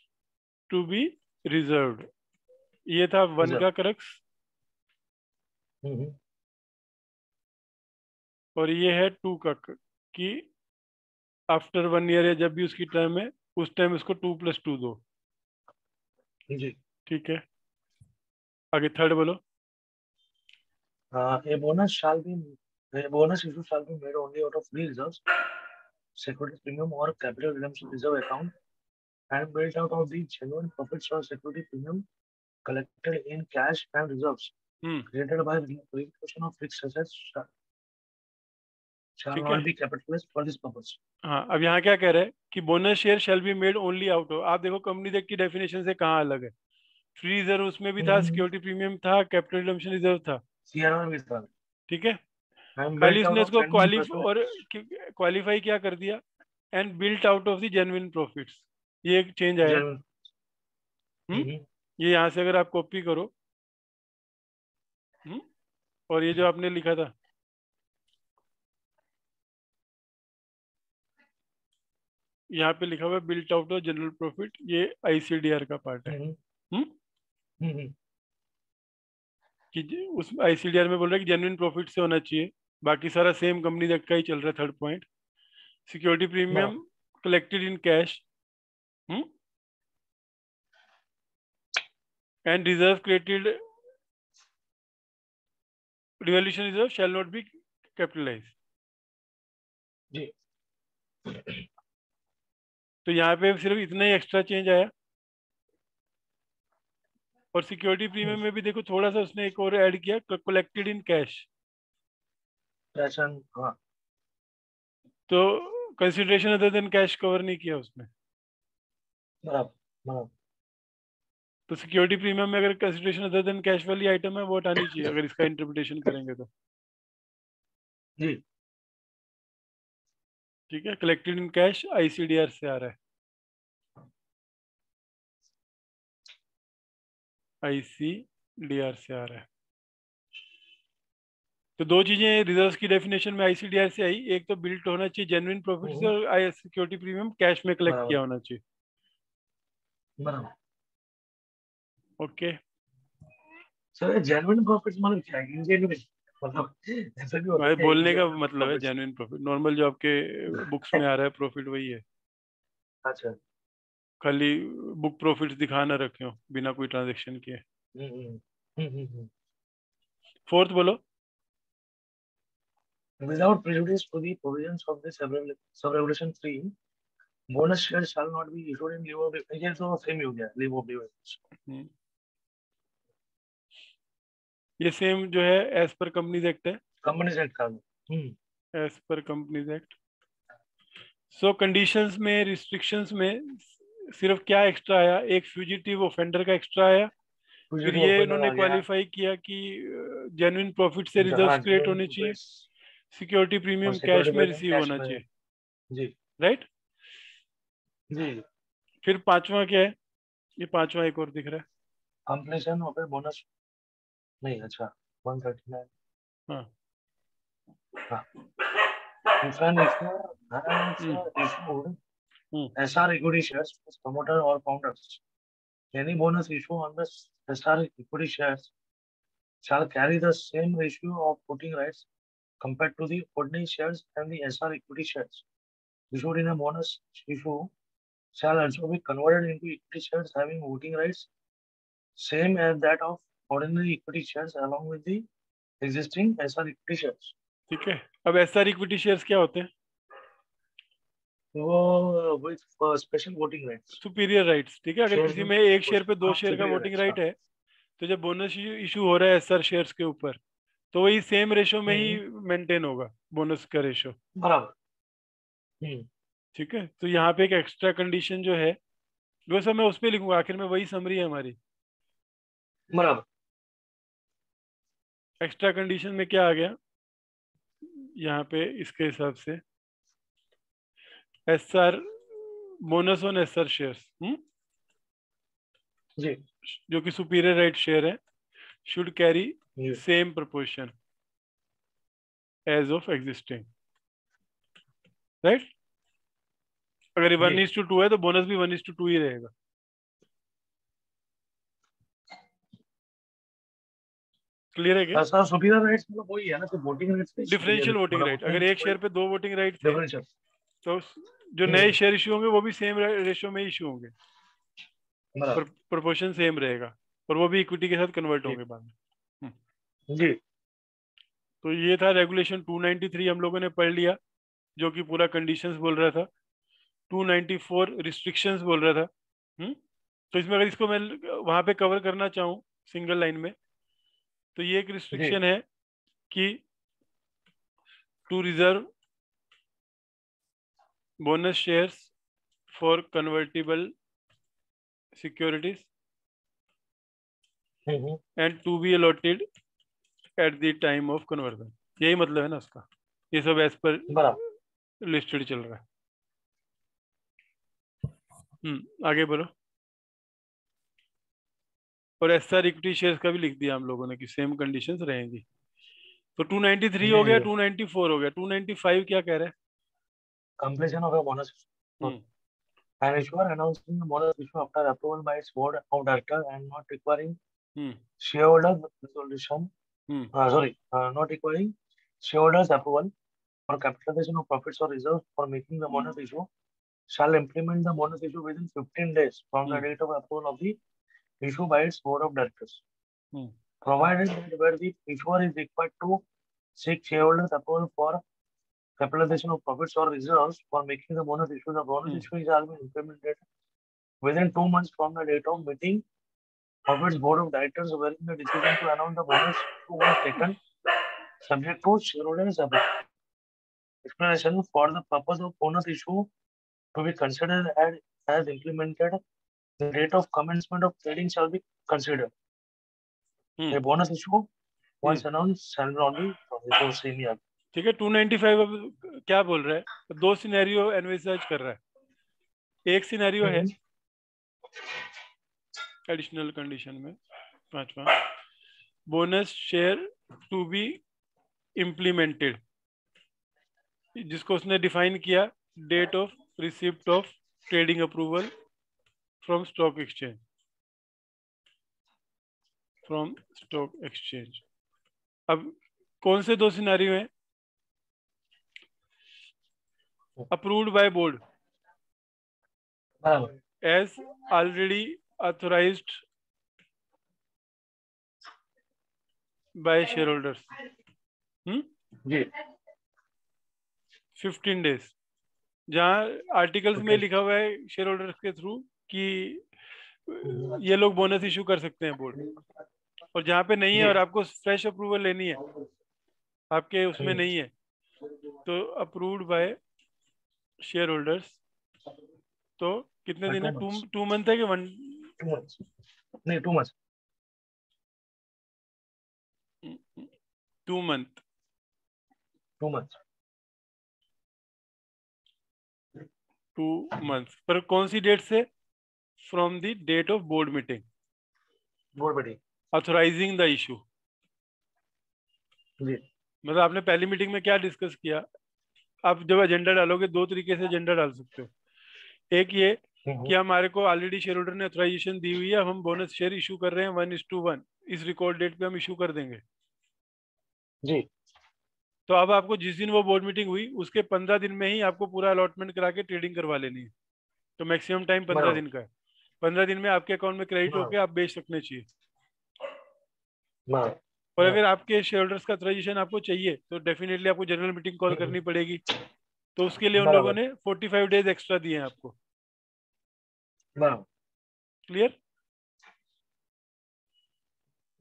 to be reserved. ये था 1 का क्रक्स। और ये है 2 का कि आफ्टर 1 ईयर या जब भी उसकी टर्म है उस टाइम इसको 2+2 दो। जी ठीक है, आगे थर्ड बोलो। A bonus shall be a bonus issue shall be made only out of free reserves, security premium or capital redemption reserve account, and built out of the genuine profits or security premium collected in cash and reserves created by relocation of fixed assets shall ठीक है, not be capitalized for this purpose. हाँ अब यहाँ क्या कह रहा है कि bonus share shall be made only out of, आप देखो कंपनी एक्ट की डेफिनेशन से कहाँ अलग है। फ्री रिजर्व उसमें भी था, सिक्योरिटी प्रीमियम था, कैपिटल रिडम्पशन रिजर्व था। CRR with that. ठीक है, And खाली built out उसने of इसको genuine profits. क्वालिफाई क्या कर दिया, and built out of the genuine profits. ये एक चेंज आया। ये यहाँ से अगर आप कॉपी करो और ये जो आपने लिखा था यहाँ पे लिखा हुआ है built out of general profit, ये आईसीडीआर का पार्ट है। कि उस आईसीडीआर में बोल रहा है कि जेन्युइन प्रॉफिट से होना चाहिए, बाकी सारा सेम कंपनी एक्ट का ही चल रहा है। Third point, security premium collected in cash and reserve created revolution reserve shall not be capitalise. तो यहाँ पे सिर्फ इतना ही एक्स्ट्रा चेंज आया। और सिक्योरिटी प्रीमियम में भी देखो थोड़ा सा उसने एक और ऐड किया, कलेक्टेड इन कैश। तो consideration other than cash cover नहीं किया उसने। तो सिक्योरिटी प्रीमियम में अगर कंसिडरेशन अदर देन कैश वाली आइटम है वो हटानी चाहिए अगर इसका इंटरप्रिटेशन करेंगे तो। जी ठीक है, कलेक्टेड इन कैश आईसीडीआर से आ रहा है, आईसीडीआर से आ रहा है। तो दो चीजें रिजर्व्स की डेफिनेशन में आईसीडीआर से आई, एक तो बिल्ट होना चाहिए जेन्युइन प्रॉफिट से, और सिक्योरिटी प्रीमियम कैश में कलेक्ट किया होना चाहिए। ओके सर, जेन्युइन प्रॉफिट्स मतलब क्या है? इनजेन्युइन मतलब ऐसा भी होता है? बोलने का मतलब है जेन्युइन प्रॉफिट, नॉर्मल जो आपके बुक्स में आ रहा है प्रॉफिट वही है। अच्छा, खाली बुक प्रॉफिट्स दिखा ना रखे हो बिना कोई ट्रांजेक्शन किए। फोर्थ बोलो। Without prejudice to the provisions of the sub-regulation 3, bonus shares shall not be issued in lieu of ये तो सेम ही हो गया, lieu of dividends. ये सेम जो है एज पर कंपनीज एक्ट है, कंपनीज एक्ट का। As per companies act. So conditions में, रिस्ट्रिक्शंस में सिर्फ क्या एक्स्ट्रा आया, एक फ्यूजिटिव ऑफेंडर का एक्स्ट्रा आया। फिर ये इन्होंने क्वालिफाई किया कि जेन्युइन प्रॉफिट से रिजर्व्स क्रिएट होने चाहिए, सिक्योरिटी प्रीमियम कैश में रिसीव होना चाहिए। जी राइट जी। फिर पांचवा क्या है, ये पांचवा एक और दिख रहा है, कंप्लीशन ऑफ ए बोनस नहीं। अच्छा 139। हाँ हाँ, if an issuer has issued SR equity shares as promoter or founders, any bonus issue on the SR equity shares shall carry the same ratio of voting rights compared to the ordinary shares, and the SR equity shares issued in a bonus issue shall also be converted into equity shares having voting rights same as that of ordinary equity shares along with the existing SR equity shares. ठीक है। अब SR equity shares क्या होते हैं? वो with special voting rights. Superior rights, ठीक है। अगर शेयर किसी में में एक शेयर पे 2 हाँ शेयर का सुपीरियर वोटिंग राइट्स राइट हाँ। है, तो जब बोनस इशू हो रहा है एसआर शेयर्स के ऊपर, तो वही सेम रेशो में ही हम्म, मेंटेन होगा बोनस का रेशो। बराबर। हम्म, ठीक है, तो यहाँ पे एक एक्स्ट्रा कंडीशन जो है वो सब मैं उस पर लिखूंगा, आखिर में वही समरी है हमारी। बराबर। एक्स्ट्रा कंडीशन में क्या आ गया यहाँ पे इसके हिसाब से, SR bonus on SR shares, जी जो कि सुपीरियर राइट शेयर है, शुड कैरी जी same proportion as of existing, right. अगर जी। 1:2 है तो बोनस भी 1:2 ही रहेगा। क्लियर है क्या? सर सुपीरियर राइट्स मतलब वही है ना, तो वोटिंग राइट्स पे सुपीरियर डिफरेंशियल वोटिंग मतलब राइट, उसमें अगर एक कोई शेयर पे 2 वोटिंग राइट थे, डिफरेंशियल। तो जो नए शेयर इशू होंगे वो भी सेम रेशो में इशू होंगे, पर बराबर। प्रोपोर्शन सेम रहेगा, और वो भी इक्विटी के साथ कन्वर्ट जी होंगे बाद में। हम्म, जी तो ये था रेगुलेशन 293, हम लोगों ने पढ़ लिया, जो कि पूरा कंडीशंस बोल रहा था। 294 रिस्ट्रिक्शंस बोल रहा था। तो इसमें अगर इसको मैं वहां पे कवर करना चाहूँ सिंगल लाइन में, तो ये एक जी। रिस्ट्रिक्शन है कि to reserve bonus shares for convertible securities hmm, and to be allotted at the time of conversion, यही मतलब है ना उसका। ये सब एज पर बराबर। लिस्टेड चल रहा है। आगे बोलो। और एसआर इक्विटी शेयर्स का भी लिख दिया हम लोगों ने कि सेम कंडीशंस रहेंगी। तो 293 जी हो गया, जी। 294 हो गया, 295 क्या कह रहा है? Completion of a bonus hmm an issuer announcing the bonus issue after approval by its board of directors and not requiring hmm shareholder resolution. Hmm Not requiring shareholders approval for capitalization of profits or reserves for making the bonus issue shall implement the bonus issue within 15 days from the hmm date of approval of the issue by its board of directors, hmm provided that where the issuer is required to seek shareholders approval for capitalization of profits or reserves for making the bonus issue, the bonus hmm issue shall be implemented within 2 months from the date of meeting of its board of directors, wherein the decision to announce the bonus issue was taken subject to shareholders' explanation for the purpose of bonus issue to be considered as implemented. The date of commencement of trading shall be considered. Hmm A bonus issue hmm once announced shall not be तो same ही आ ठीक है। 295 अब क्या बोल रहा है? दो scenario एनविसर्च कर रहा है। एक सिनेरियो है गया। एडिशनल कंडीशन में, पांचवा, bonus share to be implemented, जिसको उसने डिफाइन किया date of receipt of trading approval from stock exchange, from stock exchange. अब कौन से दो सिनेरियो हैं? अप्रूव्ड बाय बोर्ड बराबर। As already authorised by share holders. 15 days, जहाँ आर्टिकल्स में जी। लिखा हुआ है शेयर होल्डर्स के थ्रू कि ये लोग बोनस इशू कर सकते हैं बोर्ड, और जहाँ पे नहीं है जी। और आपको फ्रेश अप्रूवल लेनी है, आपके उसमें हम्म, नहीं है, तो अप्रूव्ड बाय शेयर होल्डर्स, तो कितने दिन है? To two months. 2 मंथ है कि 1? 2 मंथ्स नहीं 2 मंथ्स। 2 मंथ। 2 मंथ्स। 2 मंथ पर कौन सी डेट से? From the date of board meeting बहुत बढ़िया। Authorising the issue. जी। मतलब आपने पहली मीटिंग में क्या डिस्कस किया? आप जब एजेंडा डालोगे, दो तरीके से एजेंडा डाल सकते हो। एक ये हम्म, कि हमारे को ऑलरेडी शेयर होल्डर ने ऑथराइजेशन दी हुई है, अब हम बोनस शेयर इशू कर रहे हैं 1:1, इस रिकॉर्ड डेट पे हम इशू कर देंगे। जी। तो अब आपको जिस दिन वो बोर्ड मीटिंग हुई उसके 15 दिन में ही आपको पूरा अलॉटमेंट करा के ट्रेडिंग करवा लेनी है। तो मैक्सिमम टाइम 15 दिन बराबर। का है। 15 दिन में आपके अकाउंट में क्रेडिट होके बराबर। आप बेच सकने चाहिए। बराबर। और अगर आपके शेयर होल्डर्स का ऑथराइजेशन आपको चाहिए तो डेफिनेटली आपको जनरल मीटिंग कॉल करनी पड़ेगी, तो उसके लिए उन लोगों ने 45 डेज एक्स्ट्रा दिए हैं आपको। क्लियर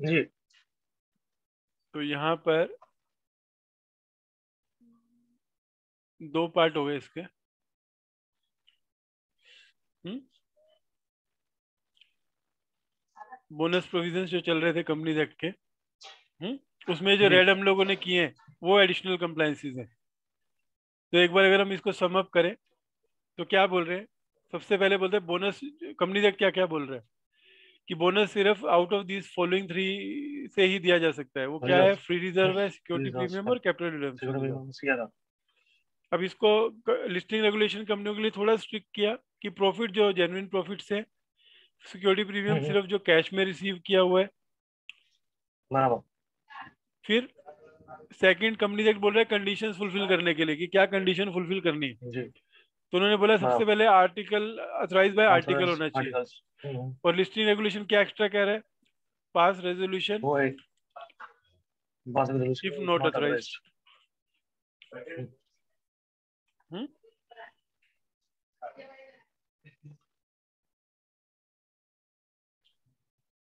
जी। तो यहाँ पर 2 पार्ट हो गए इसके। बोनस प्रोविजंस जो चल रहे थे कंपनीज एक्ट के, उसमें जो जी। रेड हम लोगों ने किए हैं वो एडिशनल कंप्लायंसेस हैं। तो एक बार अगर हम इसको सम अप करें तो क्या बोल रहे हैं, सबसे पहले बोलते हैं बोनस, कंपनीज एक्ट क्या क्या बोल रहे हैं कि बोनस सिर्फ आउट ऑफ दिस फॉलोइंग 3 से ही दिया जा सकता है। वो क्या है, फ्री रिजर्व है, सिक्योरिटी प्रीमियम और कैपिटल रिडम्पशन। अब इसको लिस्टिंग रेगुलेशन कंपनियों के लिए थोड़ा स्ट्रिक्ट किया कि प्रॉफिट जो जेन्युइन प्रॉफिट से, सिक्योरिटी प्रीमियम सिर्फ जो कैश में रिसीव किया हुआ है। फिर सेकंड कंपनी एक्ट बोल रहा है कंडीशंस फुलफिल करने के लिए कि क्या कंडीशन फुलफिल करनी है। जी। तो उन्होंने बोला सबसे पहले आर्टिकल अथराइज बाय आर्टिकल होना चाहिए। और लिस्टिंग रेगुलेशन क्या एक्स्ट्रा कह रहा है, पास रेजोल्यूशन इफ नॉट अथराइज्ड।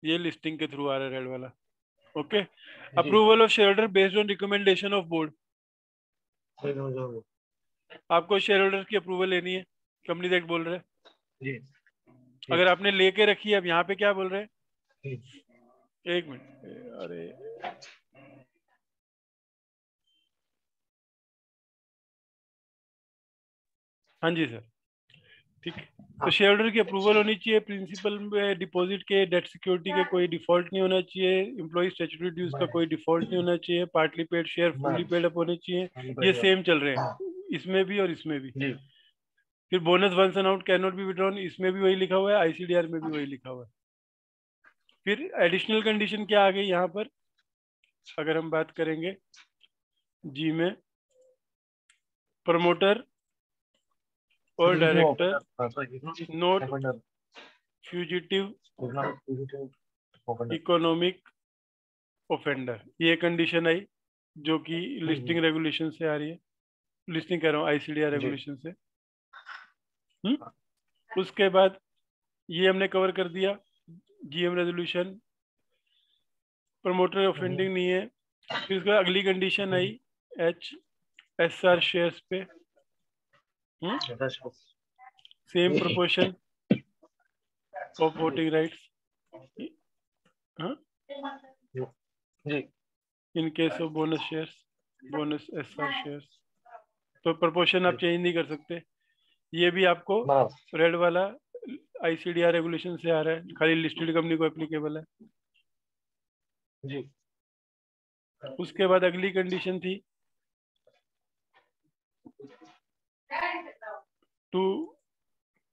ये लिस्टिंग के थ्रू आ रहा है रेड वाला। Okay, approval of share holder based on recommendation of board. आपको शेयर होल्डर की अप्रूवल लेनी है, कंपनी एक्ट बोल रहे हैं। जी। अगर आपने लेके रखी है, अब यहाँ पे क्या बोल रहे हैं, एक मिनट, अरे हाँ जी सर, ठीक है। तो शेयर होल्डर की अप्रूवल होनी चाहिए, प्रिंसिपल में डिपॉजिट के, डेट सिक्योरिटी के कोई डिफॉल्ट नहीं होना चाहिए, एम्प्लॉय स्टैट्यूटरी ड्यूज का कोई डिफॉल्ट नहीं होना चाहिए, partly paid share fully paid up होने चाहिए। ये सेम चल रहे हैं इसमें भी और इसमें भी। फिर bonus once and out can not be withdrawn, इसमें भी वही लिखा हुआ है, आईसीडीआर में भी वही लिखा हुआ है। फिर एडिशनल कंडीशन क्या आ गई यहाँ पर, अगर हम बात करेंगे जी में, promoter or director note fugitive economic offender, ये कंडीशन आई जो कि लिस्टिंग रेगुलेशन से आ रही है, लिस्टिंग कह रहा हूँ आईसीडीआर रेगुलेशन से। उसके बाद ये हमने कवर कर दिया, जीएम रेजोल्यूशन, प्रमोटर ऑफेंडिंग नहीं है। फिर उसके बाद अगली कंडीशन आई एच एस आर शेयर्स पे same proportion of voting rights in case of bonus shares, bonus S R shares. तो प्रोपोर्शन आप चेंज नहीं कर सकते। ये भी आपको रेड वाला आईसीडीआर रेगुलेशन से आ रहा है, खाली लिस्टेड कंपनी को एप्लीकेबल है जी। उसके बाद अगली कंडीशन थी to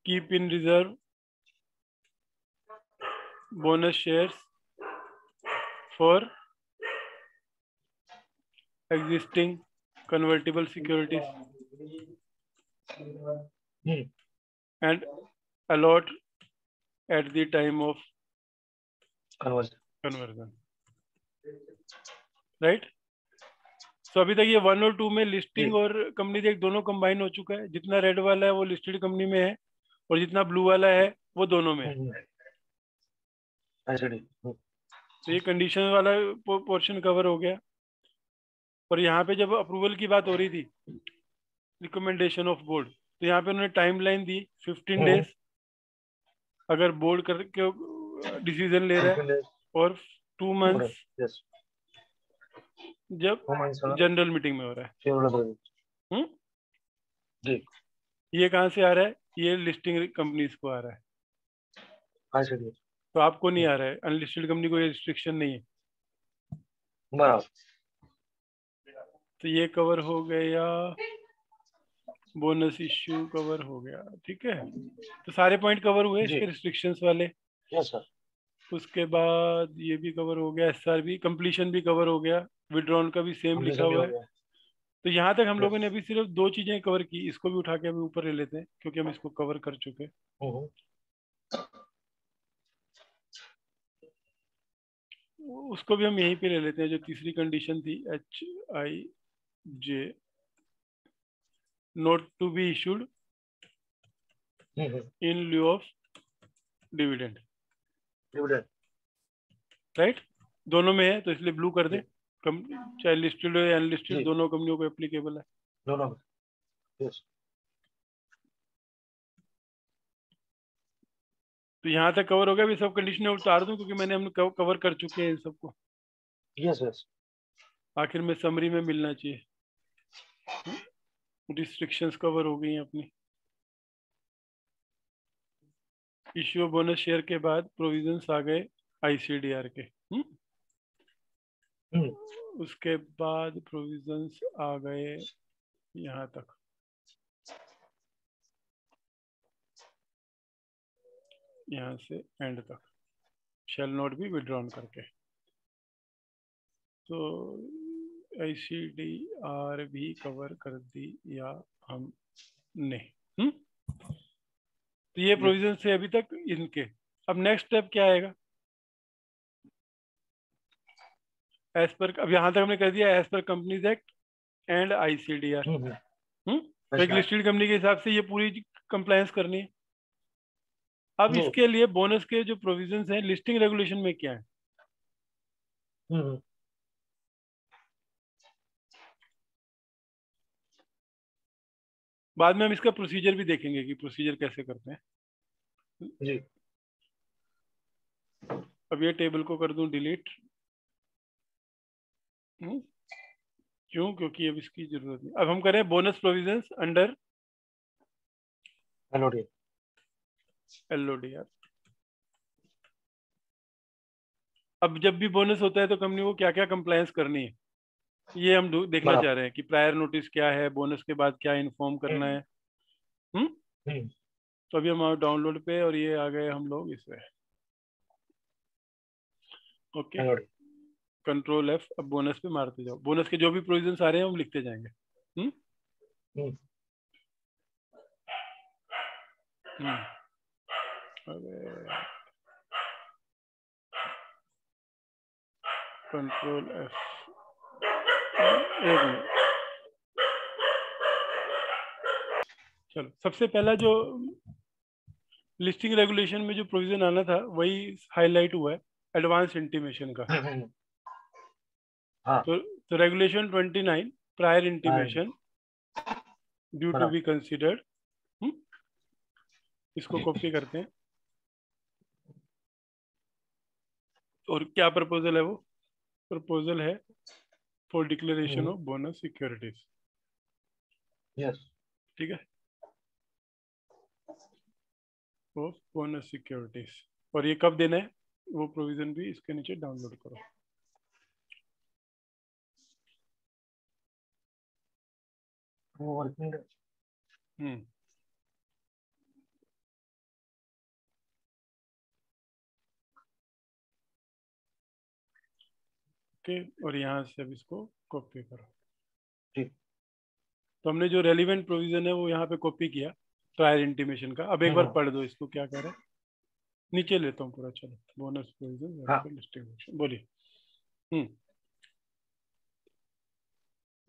keep in reserve bonus shares for existing convertible securities and allot at the time of conversion, right? तो अभी तक ये 1 और 2 में लिस्टिंग और कंपनी एक दोनों कंबाइन हो चुका है। जितना रेड वाला है वो लिस्टेड कंपनी में है और जितना ब्लू वाला है वो दोनों में है। तो ये कंडीशन वाला पोर्शन कवर हो गया। और यहाँ पे जब अप्रूवल की बात हो रही थी, रिकमेंडेशन ऑफ बोर्ड, तो यहाँ पे उन्होंने टाइमलाइन दी 15 डेज अगर बोर्ड करके डिसीजन ले रहा है, और 2 मंथ्स जब जनरल मीटिंग में हो रहा है। जी। ये कहाँ से आ रहा है, ये लिस्टिंग कंपनीज को आ रहा है, तो आपको नहीं आ रहा है। अनलिस्टेड कंपनी को ये रिस्ट्रिक्शन नहीं है। तो ये कवर हो गया, बोनस इश्यू कवर हो गया, ठीक है। तो सारे पॉइंट कवर हुए इसके रिस्ट्रिक्शंस वाले। Yes sir. उसके बाद ये भी कवर हो गया, एसआर भी, कंप्लीशन भी कवर हो गया, विड्रॉल का भी सेम लिखा हुआ है। तो यहाँ तक हम लोगों ने अभी सिर्फ 2 चीजें कवर की, इसको भी उठा के अभी ऊपर ले लेते हैं क्योंकि हम इसको कवर कर चुके हैं। उसको भी हम यहीं पे ले लेते हैं, जो तीसरी कंडीशन थी HIJ not to be issued in lieu of dividend, dividend, right? दोनों में है तो इसलिए ब्लू कर दे, चाहे लिस्टेड हो या अनलिस्टेड, जी। दोनों कंपनियों को एप्लीकेबल है। दोनों, यस। तो यहाँ तक कवर हो गया, अभी सब कंडीशन उतार दूं क्योंकि मैंने हम कवर कर चुके हैं इन सबको, यस यस। आखिर में समरी में मिलना चाहिए। रिस्ट्रिक्शंस कवर हो गई हैं अपनी। इश्यू बोनस शेयर के बाद प्रोविजंस आ गए ICDR के। उसके बाद प्रोविजंस आ गए यहाँ तक, यहाँ से एंड तक, शैल नॉट बी विड्रॉन करके। तो ICDR भी कवर कर दिया हमने। तो ये प्रोविजन से अभी तक इनके। अब नेक्स्ट स्टेप क्या आएगा? एज पर, अब यहाँ तक हमने कर दिया as per companies act and ICDR। तो एक लिस्टेड कंपनी के हिसाब से ये पूरी कंप्लायंस करनी है। अब इसके लिए बोनस के जो प्रोविजंस हैं लिस्टिंग रेगुलेशन में क्या है? बाद में हम इसका प्रोसीजर भी देखेंगे कि प्रोसीजर कैसे करते हैं जी। अब ये टेबल को कर दूं डिलीट। क्यों? क्योंकि अब इसकी जरूरत नहीं। अब हम करें बोनस प्रोविजंस अंडर LODR। अब जब भी बोनस होता है तो कंपनी को क्या क्या कंप्लायंस करनी है ये हम देखना चाह रहे हैं कि प्रायर नोटिस क्या है, बोनस के बाद क्या इन्फॉर्म करना है। तो अभी हम आओ डाउनलोड पे और ये आ गए हम लोग इसमें। Okay, control F। अब बोनस पे मारते जाओ, बोनस के जो भी प्रोविजंस आ रहे हैं हम लिखते जाएंगे। Control F। एक मिनट, चलो सबसे पहला जो लिस्टिंग रेगुलेशन में जो प्रोविजन आना था वही हाईलाइट हुआ है, एडवांस इंटीमेशन का। तो regulation 29 prior intimation due to be considered, इसको कॉपी करते हैं। और क्या प्रपोजल है? वो प्रपोजल है for declaration of bonus securities. Yes, ठीक है, ऑफ बोनस सिक्योरिटीज। और ये कब देना है वो प्रोविजन भी इसके नीचे डाउनलोड करो। ओके, और यहाँ से अब इसको कॉपी करो। तो हमने जो रेलिवेंट प्रोविजन है वो यहाँ पे कॉपी किया प्रायर इंटीमेशन का। अब एक बार पढ़ दो इसको, क्या कह रहे हैं। नीचे लेता हूँ पूरा, चलो। बोनस प्रोविजन डिस्ट्रीब्यूशन बोलिए।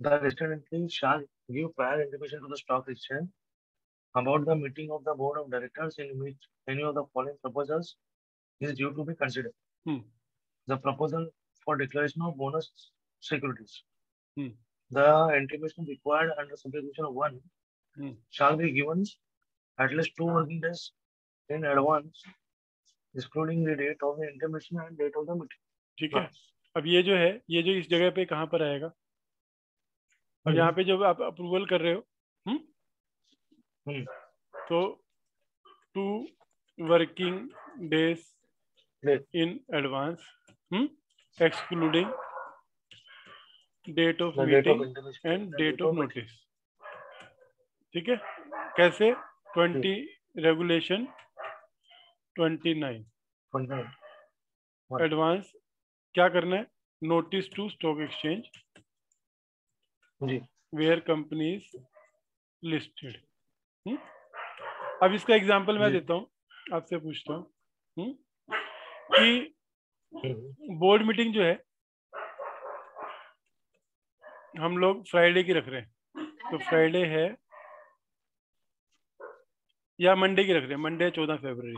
The listed entity shall give prior intimation to the stock exchange about the meeting of the board of directors in which any of the following proposals is due to be considered. The proposal for declaration of bonus securities. The intimation required under subsection 1 shall be given at least 2 working days in advance, excluding the date of the intimation and date of the meeting. ठीक है। अब ये जो है, ये जो इस जगह पे कहाँ पर आएगा? अब यहाँ पे जब आप अप्रूवल कर रहे हो तो 2 working days in advance, excluding date of meeting and date of notice. ठीक है, कैसे? 20 रेगुलेशन 29 एडवांस क्या करना है? Notice to stock exchange where company is listed. अब इसका एग्जांपल मैं देता हूं, आपसे पूछता हूं कि बोर्ड मीटिंग जो है हम लोग फ्राइडे की रख रहे हैं, तो फ्राइडे है या मंडे की रख रहे हैं, मंडे 14 फरवरी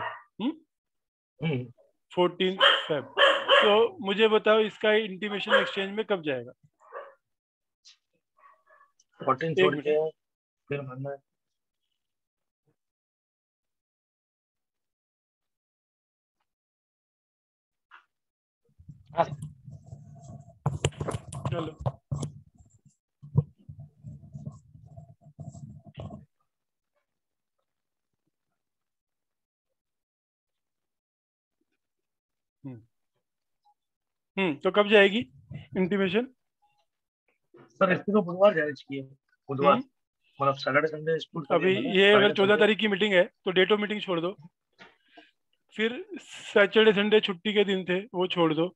14 फेब। तो मुझे बताओ इसका इंटीमेशन एक्सचेंज में कब जाएगा? 14 एक छोड़ मिनट, के फिर भरना है। हाँ, चलो तो कब जाएगी इंटीमेशन? सर इसको तो बुधवार जारी चाहिए, बुधवार, हम्म मतलब सैटरडे संडे स्कूल अभी करिए ना, ये अगर फ्राइडे 14 संडे। तारीख की मीटिंग है तो डेट ऑफ मीटिंग छोड़ दो, फिर सैटरडे संडे छुट्टी के दिन थे वो छोड़ दो,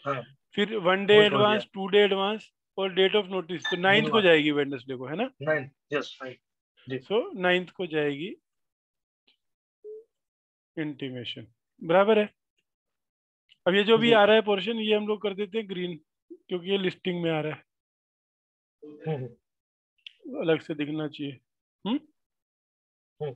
हाँ, फिर 1 डे वो छोड़ दिया। एडवांस, 2 डे एडवांस और डेट ऑफ नोटिस, तो 9th को बुधवार जाएगी वेडनेसडे को, है ना? 9, यस राइट जी। सो 9th को जाएगी इंटीमेशन, बराबर है। अब ये जो भी जी। आ रहा है पोर्शन ये हम लोग कर देते हैं ग्रीन, क्योंकि ये लिस्टिंग में आ रहा है, हम्म, अलग से दिखना चाहिए। हम्म हम्म,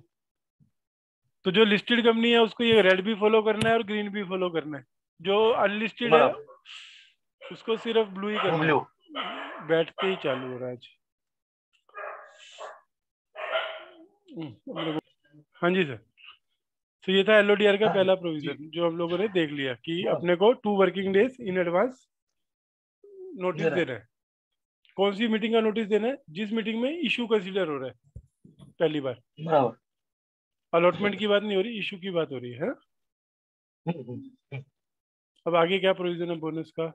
तो जो लिस्टेड कंपनी है उसको ये रेड भी फॉलो करना है और ग्रीन भी फॉलो करना है, जो अनलिस्टेड है बराबर, उसको सिर्फ ब्लू ही वो करना ब्लू। है। बैठते ही चालू हो रहा है आज। हम लोग, हाँ जी सर। तो ये था एलओडीआर का हाँ पहला जी, प्रोविजन जो हम लोगों ने देख लिया कि बराबर अपने को 2 working days in advance they notice रहा है। देना है। कौन सी मीटिंग का नोटिस देना है? जिस मीटिंग में इशू कंसीडर हो रहा है पहली बार, बराबर। अलॉटमेंट की बात नहीं हो रही, इशू की बात हो रही है। हम्म, हम्म, हम्म। अब आगे क्या प्रोविजन है बोनस का?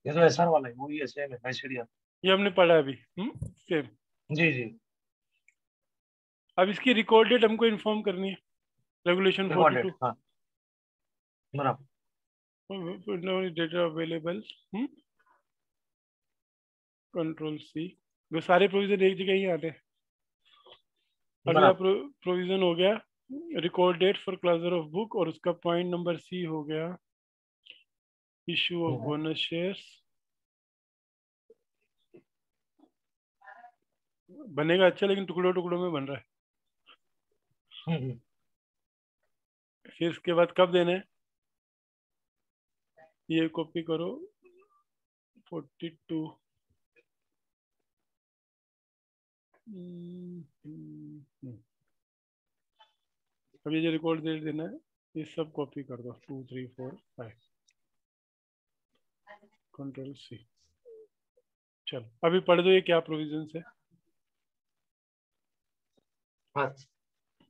ये तो एसआर वाला है, वो ही सेम है आइसीडीआर। ये हमने पढ़ा अभी, सेम। जी जी। अब इसकी रिकॉर्ड डेट हमको इन्फॉर्म करनी है, रेगुलेशन रिकॉर्डेड 42, हाँ, बराबर डेटा अवेलेबल, कंट्रोल सी। वो सारे प्रोविजन एक जगह ही आते हैं। अगला बराबर। प्रोविजन हो गया record date for closure of book, और उसका पॉइंट नंबर सी हो गया issue of hmm, bonus shares. बनेगा अच्छा, लेकिन टुकड़ों टुकड़ों में बन रहा है। हम्म, फिर इसके बाद कब देना है, ये कॉपी करो 42। अब ये जो रिकॉर्ड डेट देना है ये सब कॉपी कर दो, 2 3 4 5, कंट्रोल सी। चलो अभी पढ़ दो ये क्या प्रोविजन है। हाँ।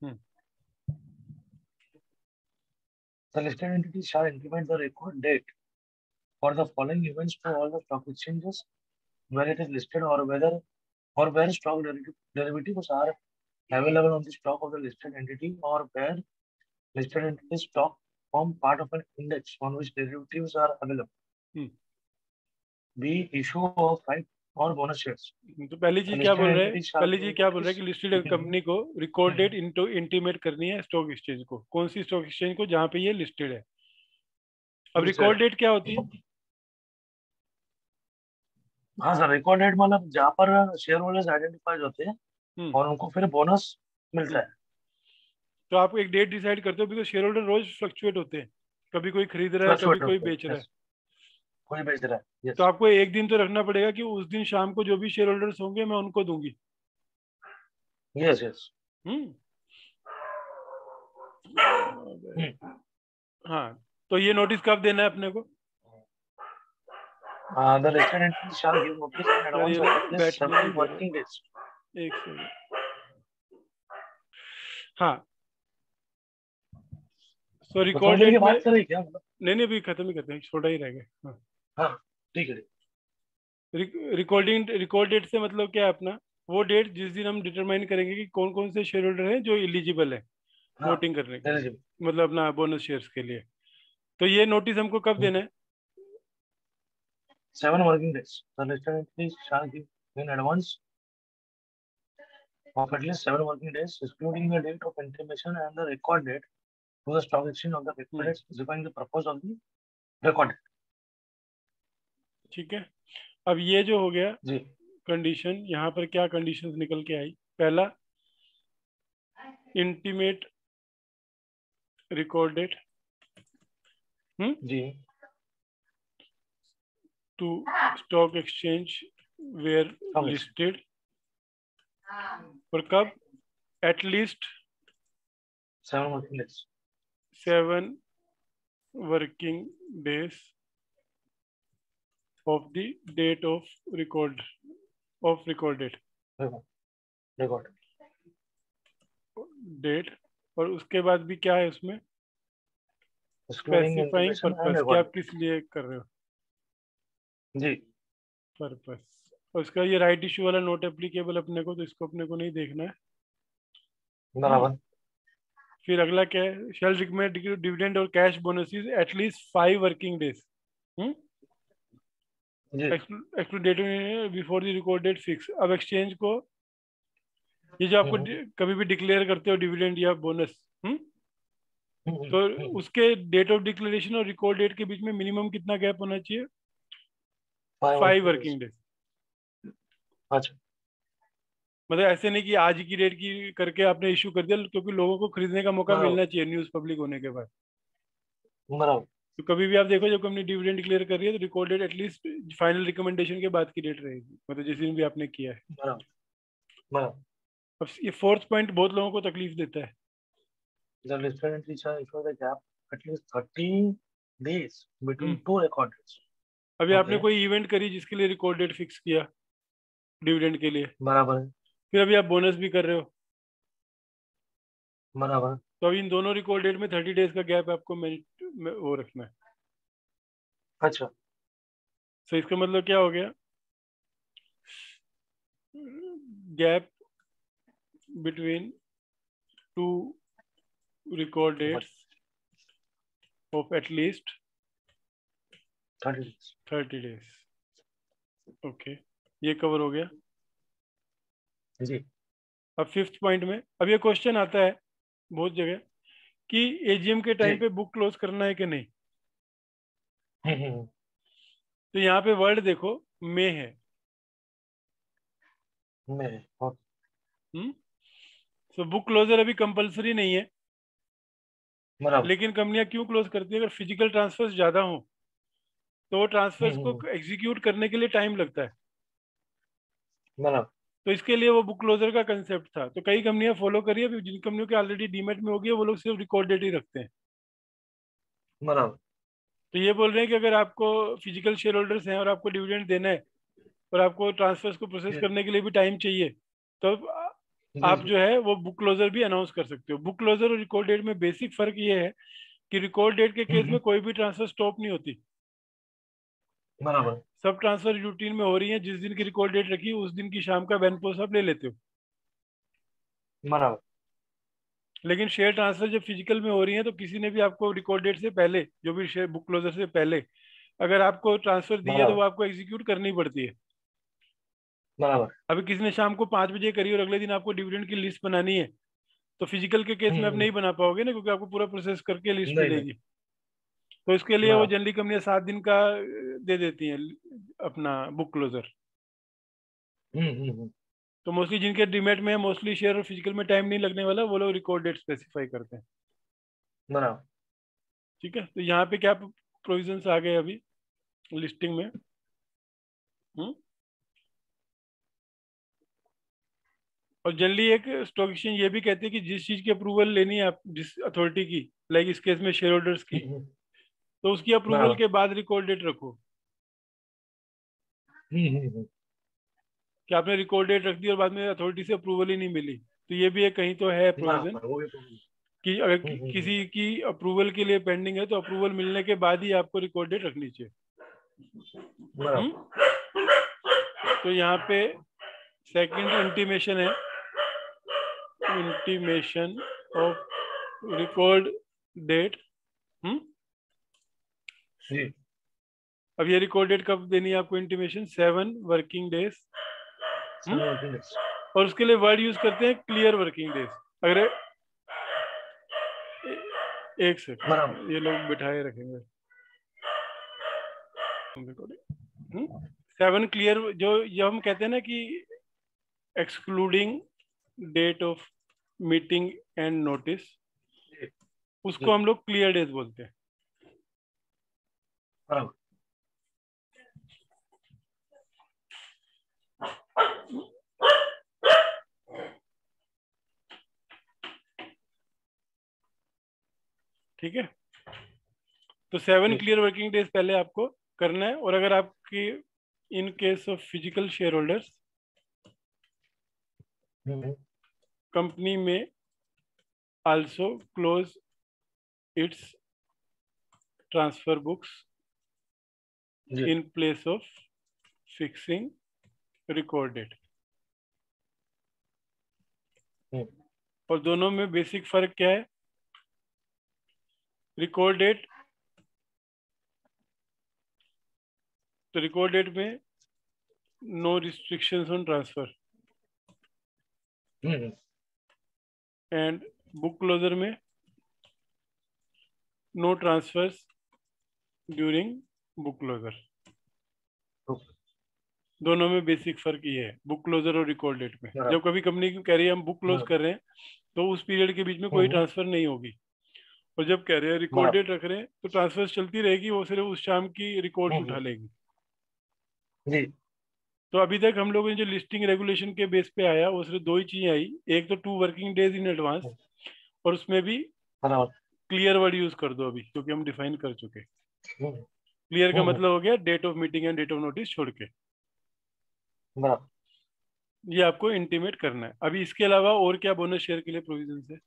हम्म The listed entity shall implement the record date for the following events for all the stock exchanges where it is listed, or whether or where stock derivatives are available on the stock of the listed entity, or where listed entity stock form part of an index on which derivatives are available. Hmm B. Issue of right or bonus shares. तो पहली The चीज क्या listed बोल रहे हैं, entity shall पहली be चीज in क्या बोल रहा है notice. कि लिस्टेड कंपनी को रिकॉर्ड डेट इंटीमेट करनी है स्टॉक एक्सचेंज को। कौन सी स्टॉक एक्सचेंज को? जहाँ पे ये लिस्टेड है। अब Listed रिकॉर्ड है। डेट क्या होती है? हाँ सर, रिकॉर्ड डेट मतलब जहाँ पर शेयर होल्डर्स आइडेंटिफाइड होते हैं हम्म और उनको फिर बोनस मिलता हम्म है। तो आप एक डेट डिसाइड करते हो, बिकॉज शेयर होल्डर रोज फ्लक्चुएट होते हैं, कभी कोई खरीद रहा है कभी फ्लक्चुएट कोई होते हैं, बेच रहा है। यस, कोई बेच रहा है, तो यस। आपको एक दिन तो रखना पड़ेगा कि उस दिन शाम को जो भी शेयर होल्डर्स होंगे मैं उनको दूंगी। Yes yes. Hmm hmm. हाँ, तो ये नोटिस कब देना है अपने को? The listed entity shall give notice in यार advance ये of लोग at least बैठने नहीं 7 दे working रहे, days. एक सेकंड। हाँ, सो तो थोड़ी रिकॉर्ड देर डेट के में, बाद करें क्या मतलब? नहीं अभी खत्म ही करते हैं, छोटा ही रह गया। हाँ, हाँ ठीक है। रिकॉर्ड डेट से मतलब क्या है अपना? वो डेट जिस दिन हम डिटरमाइन करेंगे कि कौन कौन से शेयर होल्डर हैं जो एलिजिबल है हाँ, वोटिंग करने के लिए, एलिजिबल। मतलब अपना बोनस शेयर्स के लिए। तो ये नोटिस हमको कब देना है? 7 working days. The listed entity shall give in advance of at least 7 working days, excluding the date of intimation and the record date to the stock exchange of the record date specifying the purpose of the record date. ठीक है, अब ये जो हो गया जी condition, यहाँ पर क्या कंडीशंस निकल के आई? पहला, इंटीमेट रिकॉर्ड डेट जी to stock exchange where listed, और कब? At least 7 working days. 7 working days of the date of record date Record date, और उसके बाद भी क्या है उसमें? excluding specifying intimation and purpose, record क्या date. आप किस लिए कर रहे हो? जी पर्पस। और उसका ये राइट इशू वाला नोट एप्लीकेबल अपने को, तो इसको अपने को नहीं देखना है। बराबर। फिर अगला क्या है? शैल रिकमेंड डिविडेंड और cash bonuses at least 5 working days excluded before the record date fix. अब एक्सचेंज को, ये जो आपको कभी भी डिक्लेयर करते हो डिविडेंड या बोनस, तो उसके डेट ऑफ डिक्लेरेशन और रिकॉर्ड डेट के बीच में मिनिमम कितना गैप होना चाहिए? 5 वर्किंग डेज। अच्छा, मतलब ऐसे नहीं कि आज की डेट की करके आपने इशू कर दिया, क्योंकि लोगों को खरीदने का मौका मिलना चाहिए न्यूज पब्लिक होने के बाद। बराबर। तो कभी भी आप देखो जब कंपनी डिविडेंड डिक्लेयर कर रही है तो record date at least final recommendation के बाद की डेट रहेगी, मतलब जिस दिन भी आपने किया है। बराबर बराबर। अब ये फोर्थ पॉइंट बहुत लोगों को तकलीफ देता है। The listed entry shall ensure the gap at least 30 days between two record dates. अभी आपने कोई इवेंट करी जिसके लिए रिकॉर्ड डेट फिक्स किया डिविडेंड के लिए, बराबर। फिर अभी आप बोनस भी कर रहे हो, बराबर। तो अभी इन दोनों रिकॉर्ड डेट में 30 डेज का गैप आपको वो रखना है। अच्छा, तो इसका मतलब क्या हो गया? Gap between two record dates of at least 30 days. Okay, ये कवर हो गया जी। अब फिफ्थ पॉइंट में, अब ये क्वेश्चन आता है बहुत जगह कि एजीएम के टाइम पे बुक क्लोज करना है कि नहीं। तो यहाँ पे वर्ड देखो, मे है। तो बुक क्लोजर अभी कंपलसरी नहीं है, लेकिन कंपनियां क्यों क्लोज करती है? अगर फिजिकल ट्रांसफर्स ज्यादा हो तो ट्रांसफर्स को एग्जीक्यूट करने के लिए टाइम लगता है, तो इसके लिए वो बुक क्लोजर का कंसेप्ट था। तो कई कंपनियां फॉलो करी है, जिन कंपनियों के ऑलरेडी डीमेट में हो गया वो लोग सिर्फ रिकॉर्ड डेट ही रखते हैं। तो ये बोल रहे हैं कि अगर आपको फिजिकल शेयर होल्डर्स हैं और आपको डिविडेंड देना है और आपको ट्रांसफर्स को प्रोसेस करने के लिए भी टाइम चाहिए, तो आप जो है वो बुक क्लोजर भी अनाउंस कर सकते हो। बुक क्लोजर और रिकॉर्ड डेट में बेसिक फर्क ये है कि रिकॉर्ड डेट के केस में कोई भी ट्रांसफर स्टॉप नहीं होती, बराबर। सब ट्रांसफर रूटीन में हो रही है। जिस दिन की रिकॉर्ड डेट रखी उस दिन की शाम का बेनिफिट आप ले लेते हो। बराबर। लेकिन शेयर ट्रांसफर जब फिजिकल में हो रही है तो किसी ने भी आपको रिकॉर्ड डेट से पहले, जो भी शेयर बुक क्लोजर से पहले अगर आपको ट्रांसफर दी है तो वो आपको एग्जीक्यूट करनी पड़ती है। बराबर। अभी किसी ने शाम को 5 बजे करी और अगले दिन आपको डिविडेंड की लिस्ट बनानी है, तो फिजिकल के केस में आप नहीं बना पाओगे ना, क्योंकि आपको पूरा प्रोसेस करके लिस्ट मिलेगी। तो इसके लिए वो जनरली कंपनियां 7 दिन का दे देती हैं अपना बुक क्लोजर। तो मोस्टली जिनके डीमेट में मोस्टली शेयर और फिजिकल में टाइम नहीं लगने वाला, वो लोग रिकॉर्ड डेट स्पेसिफाई करते हैं। बराबर। ठीक है, तो यहाँ पे क्या प्रोविजंस आ गए अभी लिस्टिंग में? और जनरली एक स्टॉक एक्सचेंज ये भी कहते हैं कि जिस चीज की अप्रूवल लेनी है आप, जिस अथॉरिटी की, लाइक इस केस में शेयर होल्डर्स की, तो उसकी अप्रूवल के बाद रिकॉर्ड डेट रखो। कि आपने रिकॉर्ड डेट रख दी और बाद में अथॉरिटी से अप्रूवल ही नहीं मिली, तो ये भी एक कहीं तो है प्रोविजन कि अगर किसी की अप्रूवल के लिए पेंडिंग है तो अप्रूवल मिलने के बाद ही आपको रिकॉर्ड डेट रखनी चाहिए। तो यहाँ पे सेकंड इंटीमेशन है, इंटीमेशन ऑफ रिकॉर्ड डेट। अब ये रिकॉर्ड डेट कब देनी है आपको? इंटीमेशन 7 वर्किंग डेज और उसके लिए वर्ड यूज करते हैं क्लियर वर्किंग डेज। अगर एक सेकंड ये लोग बिठाए रखेंगे 7 क्लियर, जो हम कहते हैं ना कि excluding date of meeting and notice, उसको हम लोग क्लियर डेज बोलते हैं। ठीक है, तो 7 क्लियर वर्किंग डेज पहले आपको करना है। और अगर आपकी in case of physical shareholders company में also close its transfer books in place of fixing record date. और दोनों में बेसिक फर्क क्या है? रिकॉर्ड डेट, तो रिकॉर्ड डेट में no restrictions on transfer, and book closure में no transfers during book closure. दोनों में बेसिक फर्क ये है बुक क्लोजर और रिकॉर्ड डेट में। जब कभी कंपनी कह रही है हम बुक क्लोज कर रहे हैं तो उस पीरियड के बीच में कोई ट्रांसफर नहीं होगी, और जब कह रहे हैं रिकॉर्ड डेट रख रहे हैं तो ट्रांसफर चलती रहेगी, वो सिर्फ उस शाम की रिकॉर्ड उठा लेगी। तो अभी तक हम लोगों ने जो लिस्टिंग रेगुलेशन के बेस पे आया वो सिर्फ 2 ही चीजें आई, एक तो 2 वर्किंग डेज इन एडवांस, और उसमें भी क्लियर वर्ड यूज कर दो अभी, क्योंकि हम डिफाइन कर चुके। क्लियर का मतलब हो गया date of meeting and date of notice छोड़ के, ये आपको इंटीमेट करना है। अभी इसके अलावा और क्या बोनस शेयर के लिए प्रोविजन है?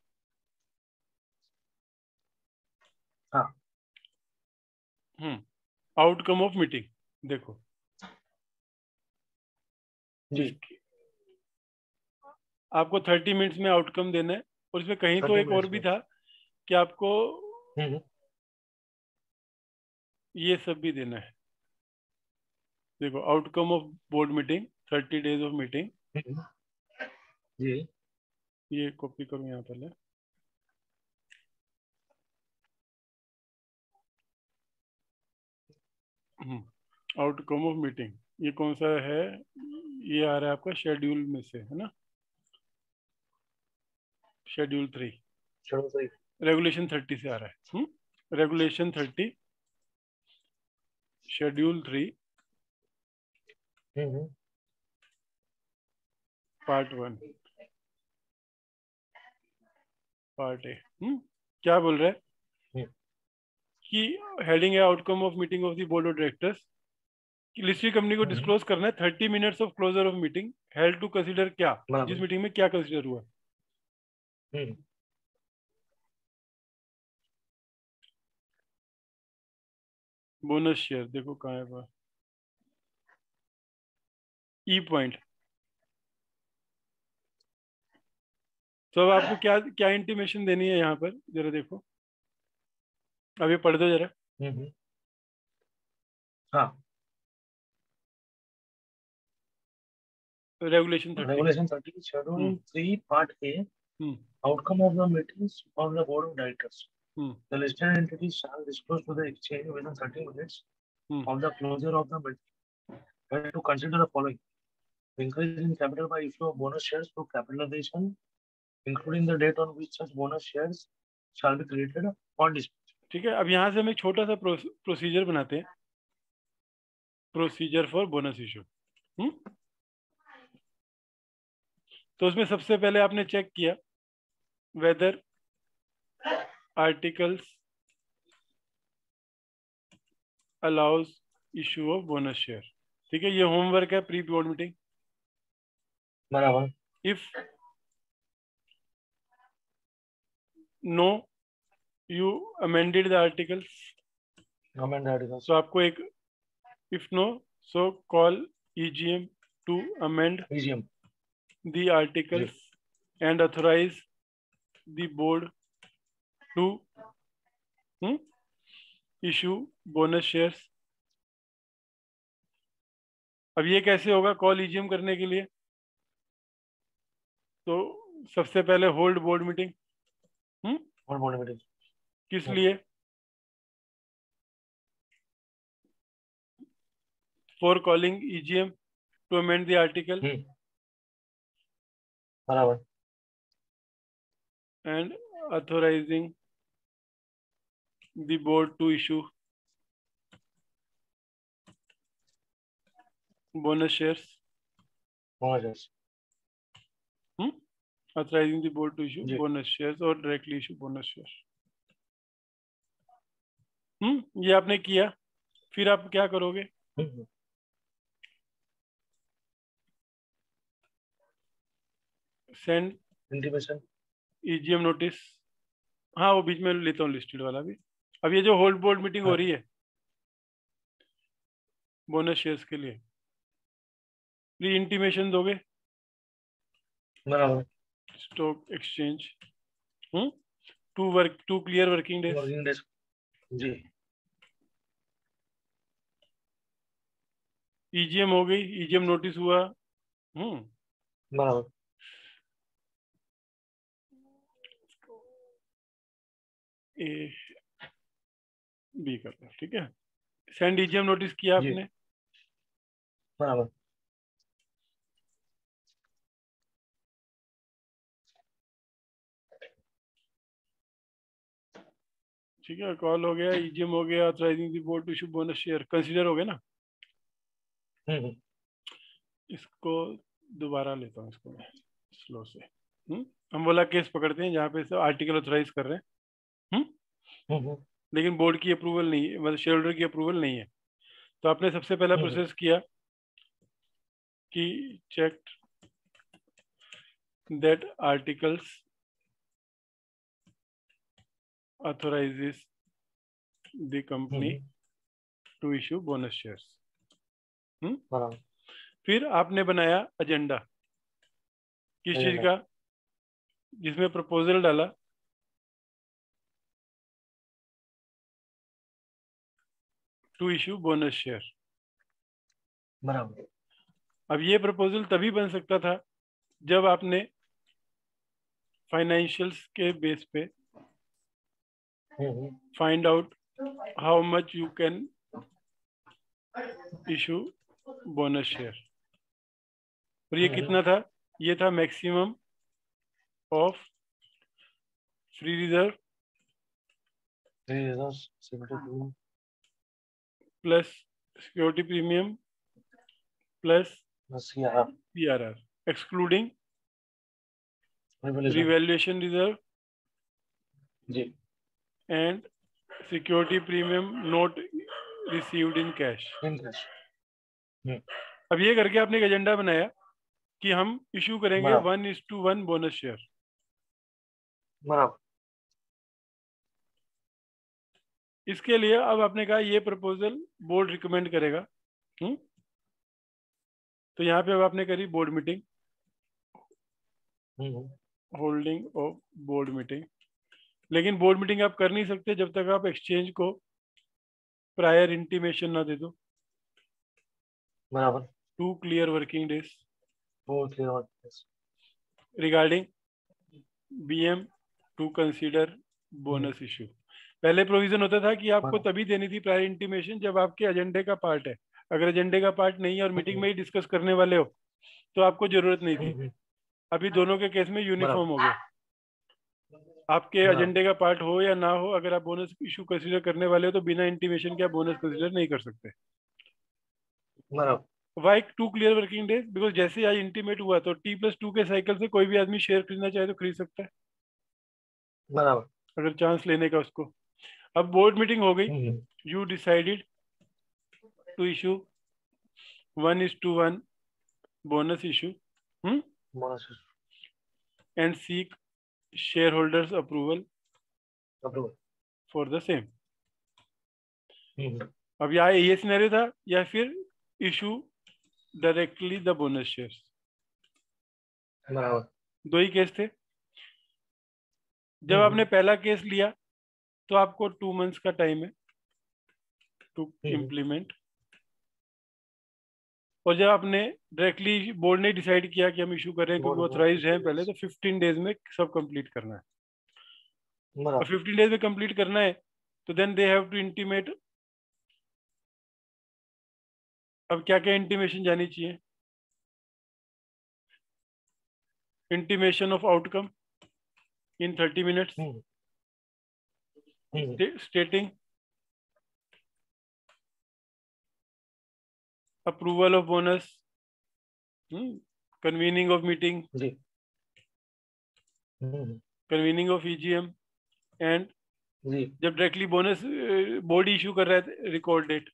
आउटकम ऑफ मीटिंग, देखो आपको 30 मिनट्स में आउटकम देना है, और इसमें कहीं तो एक और भी था कि आपको ये सब भी देना है। देखो outcome of board meeting 30 days of meeting, ये कॉपी करूं यहाँ पहले। आउटकम ऑफ मीटिंग ये कौन सा है? ये आ रहा है आपका शेड्यूल में से, है ना, शेड्यूल 3 रेगुलेशन 30 से आ रहा है। Regulation 30 schedule 3 part 1 part A. क्या बोल रहा है कि हेडिंग है outcome of meeting of the board of directors, listed company को डिस्क्लोज करना है 30 minutes of closure of meeting held to consider, क्या जिस मीटिंग में क्या कंसीडर हुआ। बोनस शेयर देखो कहाँ है, ई पॉइंट। तो अब आपको क्या क्या इंटीमेशन देनी है यहाँ पर, जरा देखो, अब ये पढ़ दो जरा। हाँ, regulation 30 schedule 3 part A, outcome of the meetings of the board of directors. The listed entities shall disclose to the exchange within 30 minutes of the closure of the meeting and to consider the following: increase in capital by issue of bonus shares to capitalization, including the date on which such bonus shares shall be created on dispatch. ठीक है, अब यहाँ से हम एक छोटा सा procedure बनाते हैं, प्रोसीजर फॉर बोनस इशू। तो उसमें सबसे पहले आपने चेक किया whether articles allows issue of bonus share. ठीक है, ये होमवर्क है प्री बोर्ड मीटिंग। बराबर। If no you amended the articles, तो आपको एक if no so call EGM to amend the articles and authorize the board to issue bonus shares। अब ये कैसे होगा कॉल EGM करने के लिए? तो सबसे पहले होल्ड बोर्ड मीटिंग। और बोर्ड मीटिंग किस लिए? For calling EGM to amend the article बराबर and authorizing the board to issue bonus shares. Authorizing the board to issue जी bonus shares or directly issue bonus shares. ये आपने किया, फिर आप क्या करोगे? Send intimation EGM notice. हाँ वो बीच में लेता हूँ लिस्टेड वाला भी। अब ये जो होल्ड बोर्ड मीटिंग हो रही है बोनस शेयर्स के लिए, प्री इंटीमेशन दोगे बराबर stock exchange two clear working days. Working days जी EGM हो गई, EGM नोटिस हुआ। बराबर ए बी कर लो, ठीक है। सेंड EGM नोटिस किया जी आपने, बराबर ठीक है। कॉल हो गया, EGM हो गया, authorising the board to issue bonus share consider हो गया ना। इसको दोबारा लेता हूँ, इसको मैं स्लो से। हम बोला केस पकड़ते हैं जहाँ पे सब आर्टिकल ऑथराइज कर रहे हैं, लेकिन बोर्ड की अप्रूवल नहीं है, मतलब शेयर होल्डर की अप्रूवल नहीं है। तो आपने सबसे पहला प्रोसेस किया कि check that articles authorizes the company to issue bonus shares। बराबर फिर आपने बनाया एजेंडा, किस चीज का? जिसमें प्रपोजल डाला टू इशू बोनस शेयर। बराबर अब ये प्रपोजल तभी बन सकता था जब आपने फाइनेंशियल्स के बेस पे find out how much you can issue bonus share. और ये कितना था? ये था maximum of free reserve plus security premium plus CRR excluding revaluation reserve जी and security premium not received in cash. अब ये करके आपने एक एजेंडा बनाया कि हम इशू करेंगे 1:1 बोनस शेयर। बराबर इसके लिए अब आपने कहा ये प्रपोजल बोर्ड रिकमेंड करेगा। तो यहाँ पे अब आपने करी board meeting, holding of board meeting. लेकिन बोर्ड मीटिंग आप कर नहीं सकते जब तक आप एक्सचेंज को प्रायर इंटीमेशन ना दे दो। बराबर 2 clear working days clear regarding BM to consider bonus issue. पहले प्रोविजन होता था कि आपको तभी देनी थी प्रायर इंटीमेशन जब आपके एजेंडे का पार्ट है। अगर एजेंडे का पार्ट नहीं है और मीटिंग में ही डिस्कस करने वाले हो तो आपको जरूरत नहीं थी। अभी दोनों के केस में यूनिफॉर्म हो गया। आपके एजेंडे का पार्ट हो या ना हो, अगर आप बोनस इशू कंसीडर करने वाले हो तो बिना इंटीमेशन के आप बोनस कंसीडर नहीं कर सकते। Why 2 clear working days? Because जैसे आज इंटीमेट हुआ तो T+2 के साइकिल से कोई भी आदमी शेयर खरीदना चाहे तो खरीद सकता है, बराबर अगर चांस लेने का उसको। अब बोर्ड मीटिंग हो गई, you decided to issue 1:1 bonus issue and seek shareholders approval for the same। अब यहाँ ये सिनेरियो था, या फिर issue directly the bonus shares. दो ही केस थे। जब आपने पहला केस लिया तो आपको 2 months का टाइम है टू इम्प्लीमेंट। और जब आपने डायरेक्टली बोर्ड ने डिसाइड किया कि हम इशू कर रहे हैं क्योंकि ऑथराइज्ड हैं पहले, तो 15 डेज में सब कंप्लीट करना है। और 15 डेज में कंप्लीट करना है तो then they have to intimate. अब क्या क्या इंटीमेशन जानी चाहिए? Intimation of outcome in 30 minutes, stating approval of bonus, convening of meeting, convening of EGM, and जब डायरेक्टली बोनस बोर्ड इशू कर रहा है रिकॉर्ड डेट।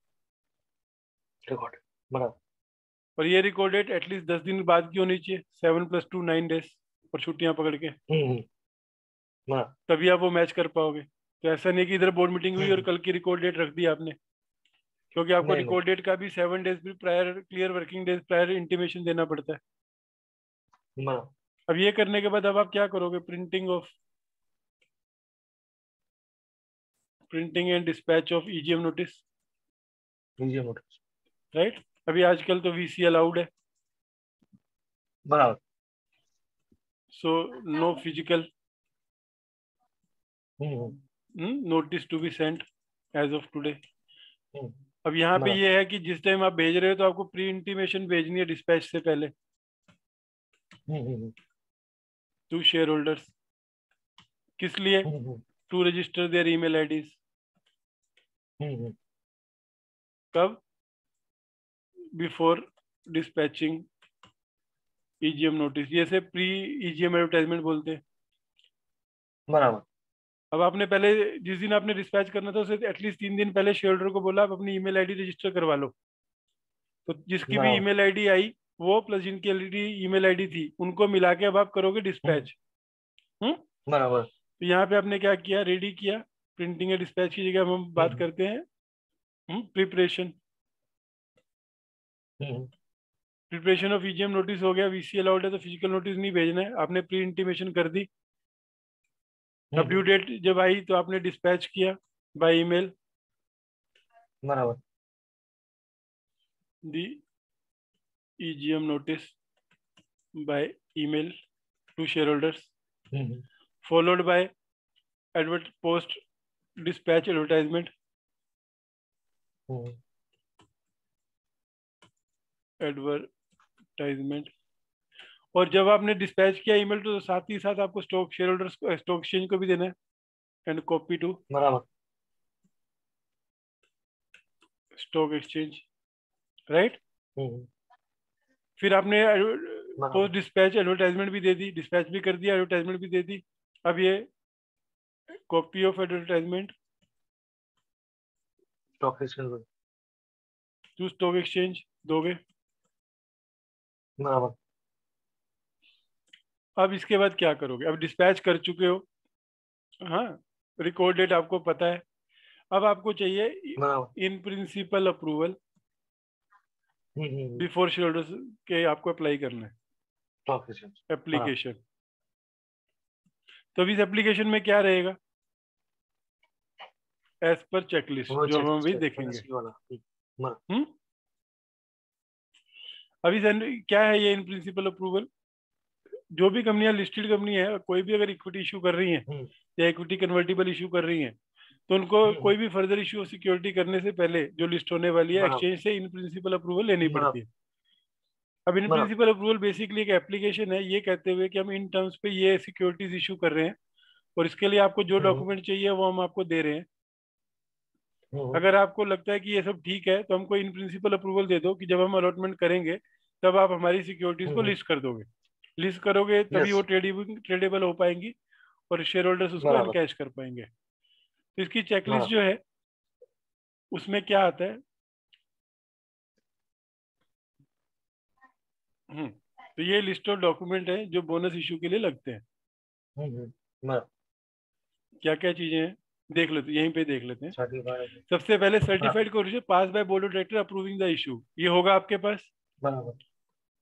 और ये रिकॉर्ड डेट एटलीस्ट 10 दिन बाद की होनी चाहिए, 7 + 2 9 डेज, और छुट्टियां पकड़ के तभी आप वो मैच कर पाओगे। तो ऐसा नहीं कि इधर बोर्ड मीटिंग हुई और कल की रिकॉर्ड डेट रख दी आपने, क्योंकि आपको रिकॉर्ड डेट का भी 7 डेज भी prior, clear working days prior intimation देना पड़ता है। अब ये करने के बाद अब आप क्या करोगे? Printing and dispatch of EGM notice, right? अभी आजकल तो VC अलाउड है, बराबर। So no physical notice to be sent as of today. अब यहाँ पे ये है कि जिस टाइम आप भेज रहे हो तो आपको प्री इंटीमेशन भेजनी है डिस्पैच से पहले टू शेयर होल्डर्स। किस लिए? To register their email IDs. कब? Before dispatching EGM notice. ये से प्री EGM एडवर्टाइजमेंट बोलते हैं। बराबर। अब आपने पहले जिस दिन आपने डिस्पैच करना था उसे एटलीस्ट 3 दिन पहले शेयर होल्डर को बोला आप अपनी ईमेल आईडी रजिस्टर करवा लो। तो जिसकी भी ईमेल आईडी आई वो प्लस जिनकी ऑलरेडी ईमेल आईडी थी उनको मिला के अब आप करोगे डिस्पैच। बराबर। तो यहाँ पे आपने क्या किया? रेडी किया। प्रिंटिंग या डिस्पैच की जगह हम बात करते हैं preparation. Preparation of EGM notice हो गया। VC अलाउड है तो फिजिकल नोटिस नहीं भेजना है, आपने प्री इंटीमेशन कर दी। अब ड्यू डेट जब आई तो आपने डिस्पैच किया बाय ईमेल। बराबर। दी EGM notice by email to shareholders, followed by post dispatch advertisement, और जब आपने डिस्पैच किया ईमेल तो साथ ही साथ आपको स्टॉक शेयर होल्डर्स को, स्टॉक एक्सचेंज को भी देना है, एंड कॉपी टू बराबर स्टॉक एक्सचेंज, राइट? फिर आपने पोस्ट डिस्पैच एडवर्टाइजमेंट भी दे दी, डिस्पैच भी कर दिया, एडवर्टाइजमेंट भी दे दी। अब ये copy of advertisement stock exchange to stock exchange दोगे। बराबर। अब इसके बाद क्या करोगे? अब डिस्पैच कर चुके हो, हाँ, रिकॉर्ड डेट आपको पता है। अब आपको चाहिए इन principle approval before share holders के, आपको अप्लाई करना है एप्लीकेशन। तो इस एप्लीकेशन में क्या रहेगा? एज पर चेकलिस्ट जो हम अभी देखेंगे। अभी क्या है ये इन प्रिंसिपल अप्रूवल? जो भी कंपनियां लिस्टेड कंपनी है, कोई भी अगर इक्विटी इशू कर रही हैं या इक्विटी कन्वर्टिबल इशू कर रही हैं तो उनको कोई भी फर्दर इशू ऑफ सिक्योरिटी करने से पहले जो लिस्ट होने वाली है एक्सचेंज से इन प्रिंसिपल अप्रूवल लेनी पड़ती है। अब इन प्रिंसिपल अप्रूवल बेसिकली एक एप्लीकेशन है, ये कहते हुए कि हम इन टर्म्स पे ये सिक्योरिटीज इशू कर रहे हैं और इसके लिए आपको जो डॉक्यूमेंट चाहिए वो हम आपको दे रहे हैं। अगर आपको लगता है कि ये सब ठीक है तो हमको इन प्रिंसिपल अप्रूवल दे दो कि जब हम अलॉटमेंट करेंगे तब आप हमारी सिक्योरिटीज को लिस्ट कर दोगे। लिस्ट करोगे तभी वो ट्रेडेबल हो पाएंगी और शेयर होल्डर्स उसको एनकैश कर पाएंगे। तो इसकी चेकलिस्ट जो है उसमें क्या आता है? तो ये लिस्ट ऑफ डॉक्यूमेंट है जो बोनस इशू के लिए लगते हैं। क्या क्या चीजें हैं देख लेते, यहीं पे देख लेते हैं। सबसे पहले certified coordination pass by board of director approving the issue, ये होगा आपके पास।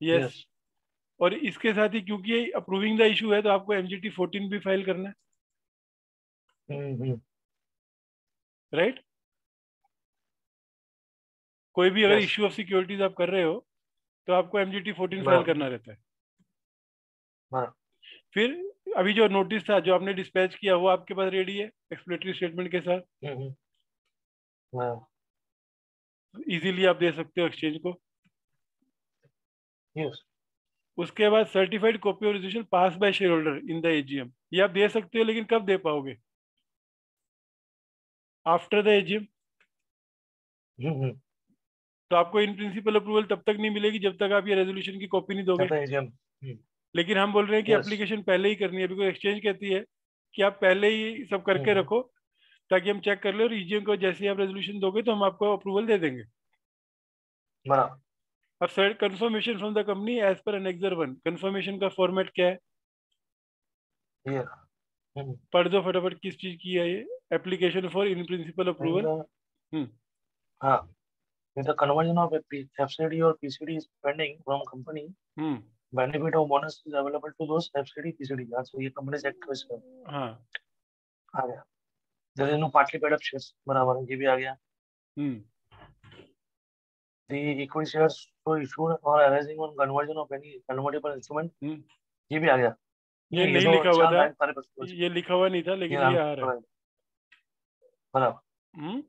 यस। और इसके साथ ही क्योंकि ये अप्रूविंग द इशू है तो आपको MGT 14 भी फाइल करना है, राइट? कोई भी अगर इशू ऑफ सिक्योरिटीज आप कर रहे हो तो आपको MGT 14 फाइल करना रहता है। हाँ, फिर अभी जो नोटिस था जो आपने डिस्पैच किया वो आपके पास रेडी है एक्सप्लेटरी स्टेटमेंट के साथ, हाँ, इजीली आप दे सकते हो एक्सचेंज को। yes, उसके बाद certified copy of resolution pass by share holder in the AGM, ये आप दे सकते हो, लेकिन कब दे पाओगे? After the AGM। तो आपको इन प्रिंसिपल अप्रूवल तब तक नहीं मिलेगी जब तक आप ये रेजोल्यूशन की कॉपी नहीं दोगे। AGM, लेकिन हम बोल रहे हैं कि yes, एप्लीकेशन पहले ही करनी है, बिकॉज एक्सचेंज कहती है कि आप पहले ही सब करके रखो ताकि हम चेक कर ले, और EGM को जैसे ही आप रेजोल्यूशन दोगे तो हम आपको अप्रूवल दे देंगे। बराबर, अब sir confirmation from the company as per annexure 1, confirmation का फॉर्मेट क्या है? ये, पढ़ दो फटाफट, किस चीज की है ये? Application for in principle approval. Hmm हाँ, the conversion of a FCD or PCD is pending from company. Hmm Benefit of bonus is available to those FCD, PCD. अच्छा, ये कंपनी से एक्ट है, हाँ आ गया। There is no partly paid up shares, बराबर, ये भी आ गया। हम्म The equity shares so issued or arising on conversion of any convertible instrument, हम्म ये भी आ गया। ये ये नहीं तो लिखा हुआ चार था, लाइन सारे बस, ये लिखा हुआ नहीं था, ये लेकिन नाम ये आ रहा है। बराबर। हम्म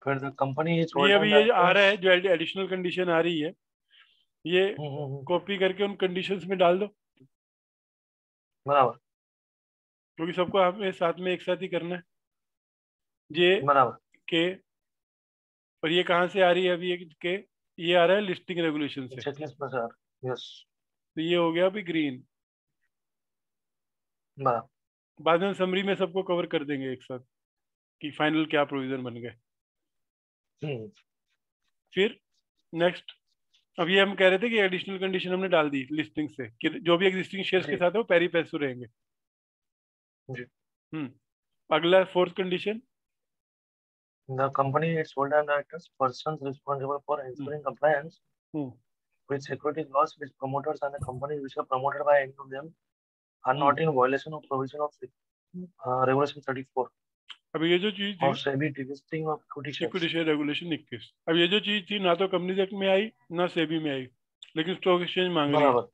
फिर the company is ये sold अभी and ये जो आ directors, रहा है, जो एडिशनल कंडीशन आ रही है, ये कॉपी करके उन कंडीशंस में डाल दो, बराबर, क्योंकि सबको हमें साथ में एक साथ ही करना है। जे बराबर, के, और ये कहाँ से आ रही है अभी? ये के, ये आ रहा है लिस्टिंग रेगुलेशन से। चेकलिस्ट में सर, यस, तो ये हो गया अभी ग्रीन। बराबर, बाद में समरी में सबको कवर कर देंगे एक साथ कि फाइनल क्या प्रोविजन बन गए। फिर नेक्स्ट, अब ये हम कह रहे थे कि एडिशनल कंडीशन हमने डाल दी लिस्टिंग से कि जो भी एग्जिस्टिंग शेयर्स के जी, साथ है वो पैरी पैसू रहेंगे। जी। अगला fourth condition. The company is sold and directors, persons responsible for ensuring compliance with securities laws, which promoters and the companies which are promoted by any of them are not in violation of provision of Regulation 34 अब ये जो चीज थी of SEBI delisting of equity equity shares. Share regulation 21, अब ये जो चीज थी ना तो कंपनी एक्ट में आई ना सेबी में आई, लेकिन स्टॉक एक्सचेंज मांग रही है। बराबर,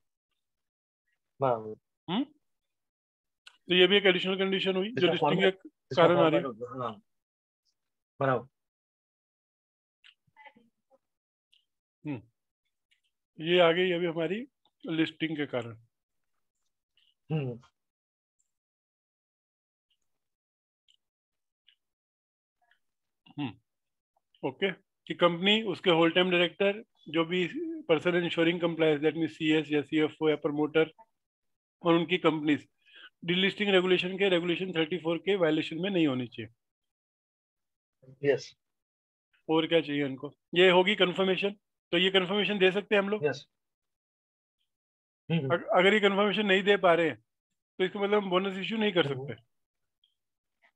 बराबर, हम्म तो ये भी एक एडिशनल कंडीशन हुई जो लिस्टिंग के इसका कारण आ रही फॉर्मेट है। हो गया, हाँ, बराबर, ये आ गई अभी हमारी लिस्टिंग के कारण। हम्म, ओके, कि कंपनी, उसके होल टाइम डायरेक्टर, जो भी person ensuring compliance, that mean CS या CFO या प्रमोटर, और उनकी कंपनीज डिलिस्टिंग रेगुलेशन के रेगुलेशन 34 के वायलेशन में नहीं होनी चाहिए। यस, और क्या चाहिए उनको? ये होगी कंफर्मेशन, तो ये कंफर्मेशन दे सकते हैं हम लोग। यस, अगर ये कंफर्मेशन नहीं दे पा रहे हैं तो इसका मतलब हम बोनस इश्यू नहीं कर सकते।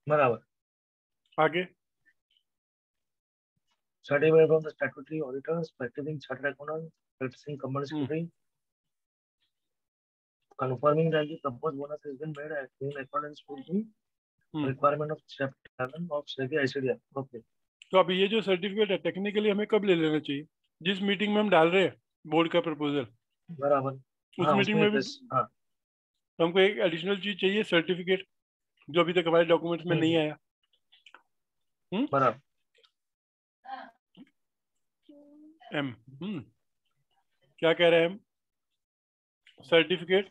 बराबर, आगे certified from the statutory auditors, practicing chartered accountant, practicing company secretary, confirming that the proposed bonus has been made in accordance with the requirement of Chapter 11 of SEBI ICDR. Okay. तो अभी ये जो certificate है technically हमें कब ले लेना चाहिए? जिस मीटिंग में हम डाल रहे हैं बोर्ड का प्रपोजल, बराबर, उस हाँ, मीटिंग उसमें में भी हाँ, तो हमको एक एडिशनल चीज चाहिए, सर्टिफिकेट, जो अभी तक हमारे डॉक्यूमेंट्स में नहीं आया। बराबर, एम क्या कह रहे हैं हम? सर्टिफिकेट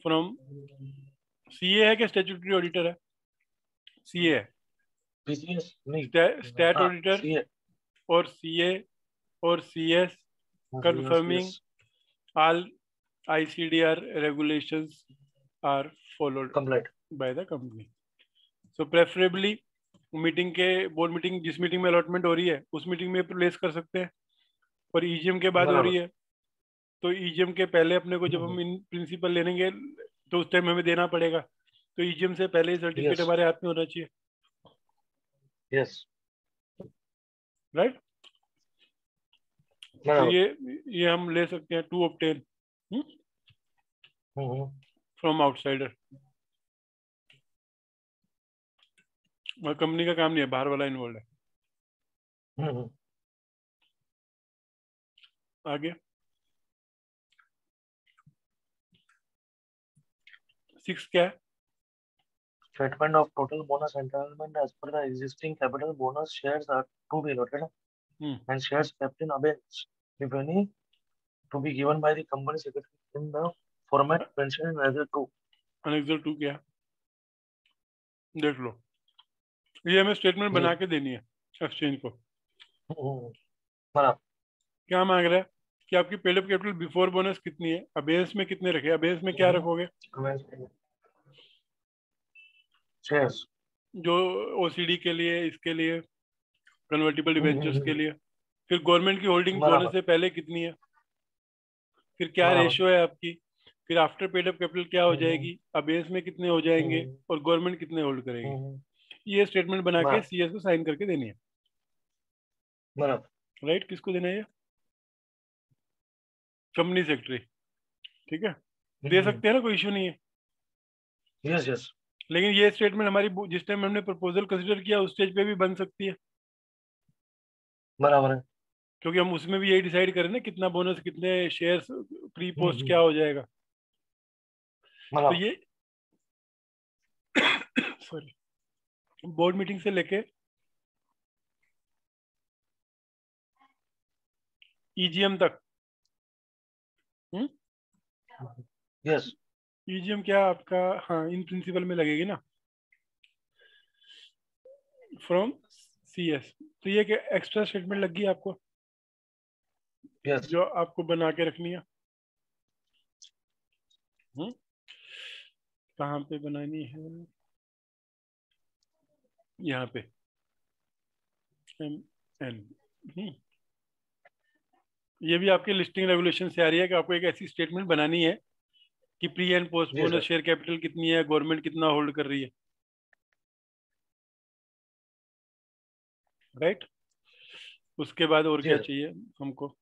फ्रॉम CA है क्या स्टैट्यूटरी ऑडिटर है? CA है, पीसीएस नहीं, स्टैट हाँ, ऑडिटर सीए, और CA और CS confirming all ICDR regulations are followed complete, by the company. So preferably meeting के, बोर्ड मीटिंग जिस मीटिंग में अलॉटमेंट हो रही है उस मीटिंग में प्लेस कर सकते हैं, और EGM के बाद हो रही बराबर, है तो EGM के पहले अपने को जब हम इन प्रिंसिपल लेंगे तो उस टाइम हमें देना पड़ेगा, तो EGM से पहले ही सर्टिफिकेट यस, हमारे हाथ में होना चाहिए, यस, राइट? तो बराबर, ये हम ले सकते हैं टू ऑब्टेन फ्रॉम आउटसाइडर, और कंपनी का काम नहीं है, बाहर वाला इन्वॉल्व है। आगे 6 क्या है? Statement of total bonus entitlement as per the existing capital bonus shares are to be allotted and shares kept in abeyance, if any, to be given by the company secretary in the format mentioned in Annex 2. Annex 2 क्या है? देख लो, ये हमें statement बना के देनी है exchange को। बराबर। क्या मांग रहा है कि आपकी paid up capital before bonus कितनी है, अबेयस में कितने रखे, अबेयस में क्या रखोगे? शेयर्स जो ओसीडी के लिए, इसके लिए, कन्वर्टिबल डिबेंचर्स के लिए। फिर गवर्नमेंट की होल्डिंग बोनस से पहले कितनी है, फिर क्या रेशियो है आपकी, फिर आफ्टर पेड अप कैपिटल क्या हो जाएगी, अबेयस में कितने हो जाएंगे, और गवर्नमेंट कितने होल्ड करेगी। ये स्टेटमेंट बना के सीएस को साइन करके देनी है। राइट, किसको देना है ये? Company secretary. ठीक है, दे सकते हैं ना, कोई इश्यू नहीं है। Yes yes. लेकिन ये स्टेटमेंट हमारी जिस टाइम हमने प्रपोजल कंसीडर किया उस स्टेज पे भी बन सकती है। बराबर है, क्योंकि हम उसमें भी यही डिसाइड करें ना कितना बोनस, कितने शेयर्स, प्री पोस्ट क्या हो जाएगा। तो ये सॉरी, बोर्ड मीटिंग से लेके ईजीएम तक। यस, ईजीएम क्या आपका, हाँ, इन प्रिंसिपल में लगेगी ना, फ्रॉम सीएस। तो ये क्या एक्स्ट्रा स्टेटमेंट लगी आपको, यस, जो आपको बना के रखनी है। कहाँ पे बनानी है? यहाँ पे एन। ये भी आपके लिस्टिंग रेगुलेशन से आ रही है कि आपको एक ऐसी स्टेटमेंट बनानी है कि प्री एंड पोस्ट जी बोनस सर। शेयर कैपिटल कितनी है, गवर्नमेंट कितना होल्ड कर रही है। राइट, उसके बाद और जी क्या सर। चाहिए हमको?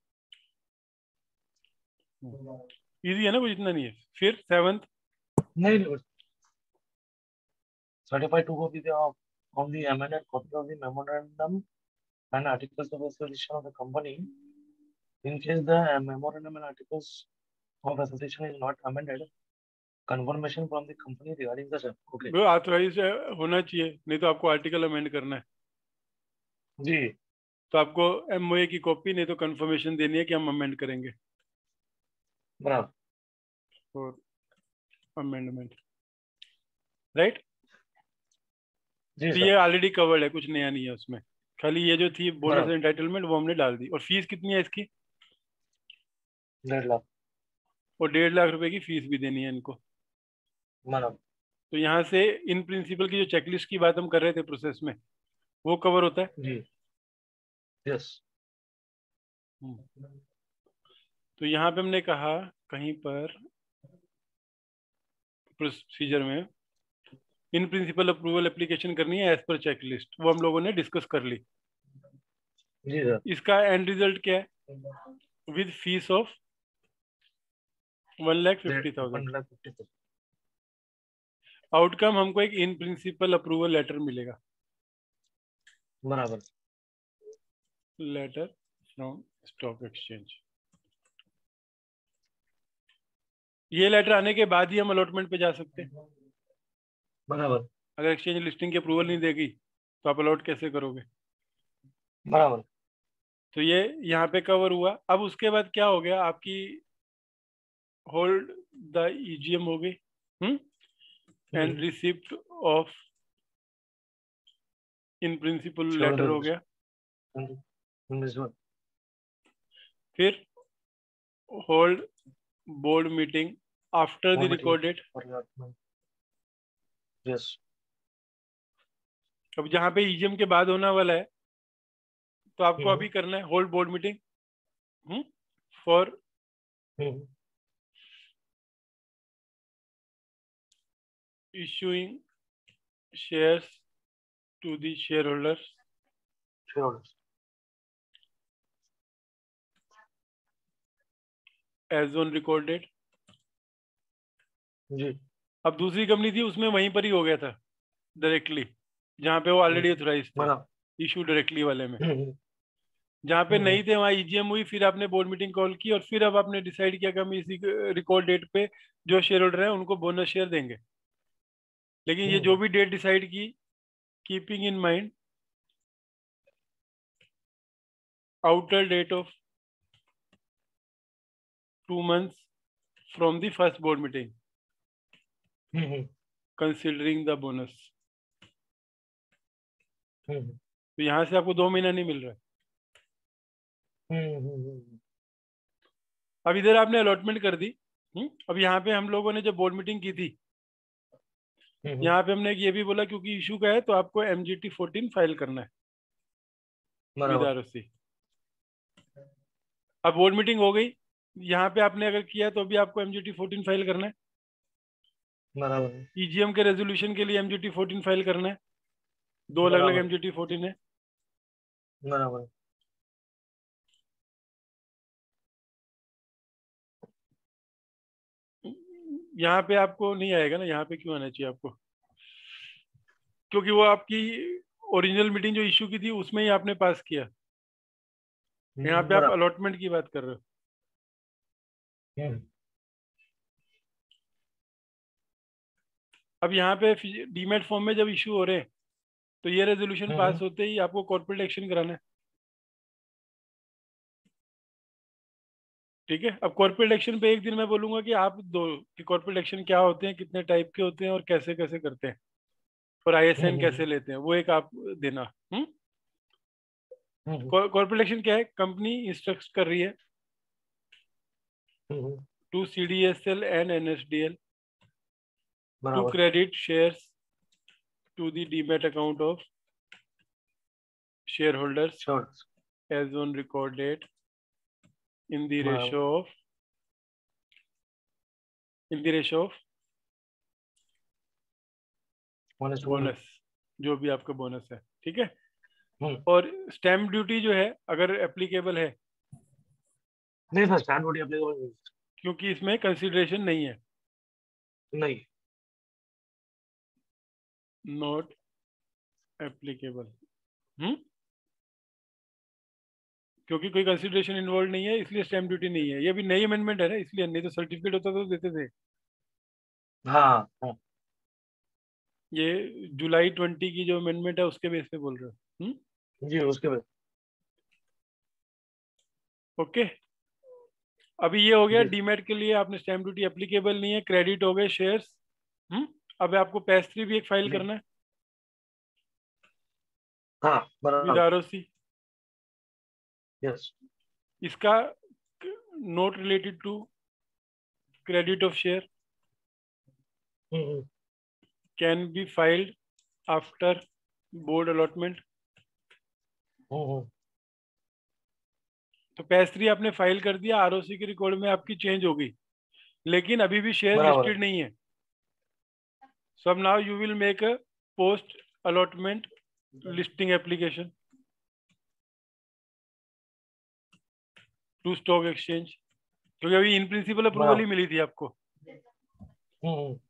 इजी है ना, कुछ इतना नहीं है। फिर 7th, नहीं, certify to copy of the amended copy of the memorandum and articles of association of the company. In case the memorandum and articles of association is not amended, confirmation from the company regarding the same. Okay. वो authorise होना चाहिए, नहीं तो आपको article amend करना है। जी। तो आपको एमओए की कॉपी, नहीं तो कंफर्मेशन देनी है कि हम अमेंड करेंगे। बराबर। और अमेंडमेंट, राइट। जी तो सर। ये ऑलरेडी कवर्ड है, कुछ नया नहीं है उसमें। खाली ये जो थी बोनस बराबर। एंटाइटलमेंट वो हमने डाल दी। और फीस कितनी है इसकी? 1.5 लाख। और 1.5 लाख रुपए की फीस भी देनी है इनको। बराबर। तो यहाँ से इन प्रिंसिपल की जो चेकलिस्ट की बात हम कर रहे थे प्रोसेस में, वो कवर होता है। जी। यस। तो यहाँ पे हमने कहा कहीं पर प्रोसीजर में इन प्रिंसिपल अप्रूवल एप्लीकेशन करनी है एज पर चेकलिस्ट, वो हम लोगों ने डिस्कस कर ली। जी सर। इसका एंड रिजल्ट क्या है? With fees of 1,50,000। 1,50,000। आउटकम हमको एक इन प्रिंसिपल अप्रूवल लेटर मिलेगा। बराबर। Letter from stock exchange. ये लेटर आने के बाद ही हम अलॉटमेंट पे जा सकते हैं। बराबर। अगर एक्सचेंज लिस्टिंग की अप्रूवल नहीं देगी तो आप अलॉट कैसे करोगे? बराबर। तो ये यहाँ पे कवर हुआ। अब उसके बाद क्या हो गया, आपकी होल्ड द ईजीएम हो गई, and receipt of in principle letter हो गया। फिर hold board meeting after the record date. Yes. अब जहाँ पे ईजीएम के बाद होना वाला है, तो आपको अभी करना है hold board meeting for issuing shares to the shareholders as on record date। जी। अब दूसरी कंपनी थी उसमें वहीं पर ही हो गया था डायरेक्टली, जहाँ पे वो ऑलरेडी ऑथराइज थे, इशू डायरेक्टली वाले में। जहाँ पे नहीं थे वहाँ ईजीएम हुई, फिर आपने बोर्ड मीटिंग कॉल की और फिर अब आपने डिसाइड किया कि हम इसी रिकॉर्ड डेट पे जो शेयर होल्डर है उनको बोनस शेयर देंगे। लेकिन ये जो भी डेट डिसाइड की, keeping in mind outer date of 2 months from the first board meeting, considering the bonus। तो यहाँ से आपको 2 महीना नहीं मिल रहा है। अब इधर आपने अलॉटमेंट कर दी। अब यहाँ पे हम लोगों ने जब बोर्ड मीटिंग की थी, यहाँ पे हमने ये भी बोला क्योंकि इशू का है तो आपको MGT 14 फाइल करना है विद ROC। अब बोर्ड मीटिंग हो गई, यहाँ पे आपने अगर किया तो भी आपको MGT 14 फाइल करना है। EGM के रेजोल्यूशन के लिए MGT 14 फाइल करना है। 2 अलग अलग MGT 14 है। बराबर। यहाँ पे आपको नहीं आएगा ना, यहाँ पे क्यों आना चाहिए आपको? क्योंकि वो आपकी ओरिजिनल मीटिंग जो इशू की थी उसमें ही आपने पास किया। यहाँ पे आप अलॉटमेंट की बात कर रहे हो। अब यहाँ पे डीमेट फॉर्म में जब इशू हो रहे हैं तो ये रेजोल्यूशन पास होते ही आपको कॉर्पोरेट एक्शन कराना है। ठीक है, अब कॉर्पोरेट एक्शन पे एक दिन मैं बोलूंगा कि आप दो कि कॉर्पोरेट एक्शन क्या होते हैं, कितने टाइप के होते हैं और कैसे कैसे करते हैं और ISN कैसे लेते हैं, वो एक आप देना। कॉर्पोरेट एक्शन क्या है? कंपनी इंस्ट्रक्ट कर रही है to CDSL and NSDL to credit shares to the demat account of shareholders as on record date in the ratio of bonus, जो भी आपका बोनस है। ठीक है, और स्टैम्प ड्यूटी जो है अगर एप्लीकेबल है, नहीं सर स्टैम्प ड्यूटी एप्लीकेबल नहीं, क्योंकि इसमें कंसिडरेशन नहीं है। नहीं, नॉट एप्लीकेबल। क्योंकि कोई कंसिडरेशन इन्वॉल्व नहीं है इसलिए स्टैम्प ड्यूटी नहीं है। ये भी नई अमेंडमेंट है ना, इसलिए, नहीं तो सर्टिफिकेट होता तो देते थे। हाँ ये जुलाई 20 की जो अमेंडमेंट है उसके बेस पे बोल रहे हो। जी उसके बाद। ओके, अभी ये हो गया डीमेट के लिए आपने स्टैम्प ड्यूटी एप्लीकेबल नहीं है, क्रेडिट हो गए शेयर्स। अब आपको PS3 भी एक फाइल करना है हाँ विद बराबर। ROC। यस। इसका note related to credit of share can be filed after board allotment. तो PS3 आपने फाइल कर दिया, ROC के रिकॉर्ड में आपकी चेंज हो गई, लेकिन अभी भी शेयर लिस्टेड नहीं है। सो अब now you will make a post allotment listing application to stock exchange, क्योंकि अभी इन प्रिंसिपल अप्रूवल ही मिली थी आपको।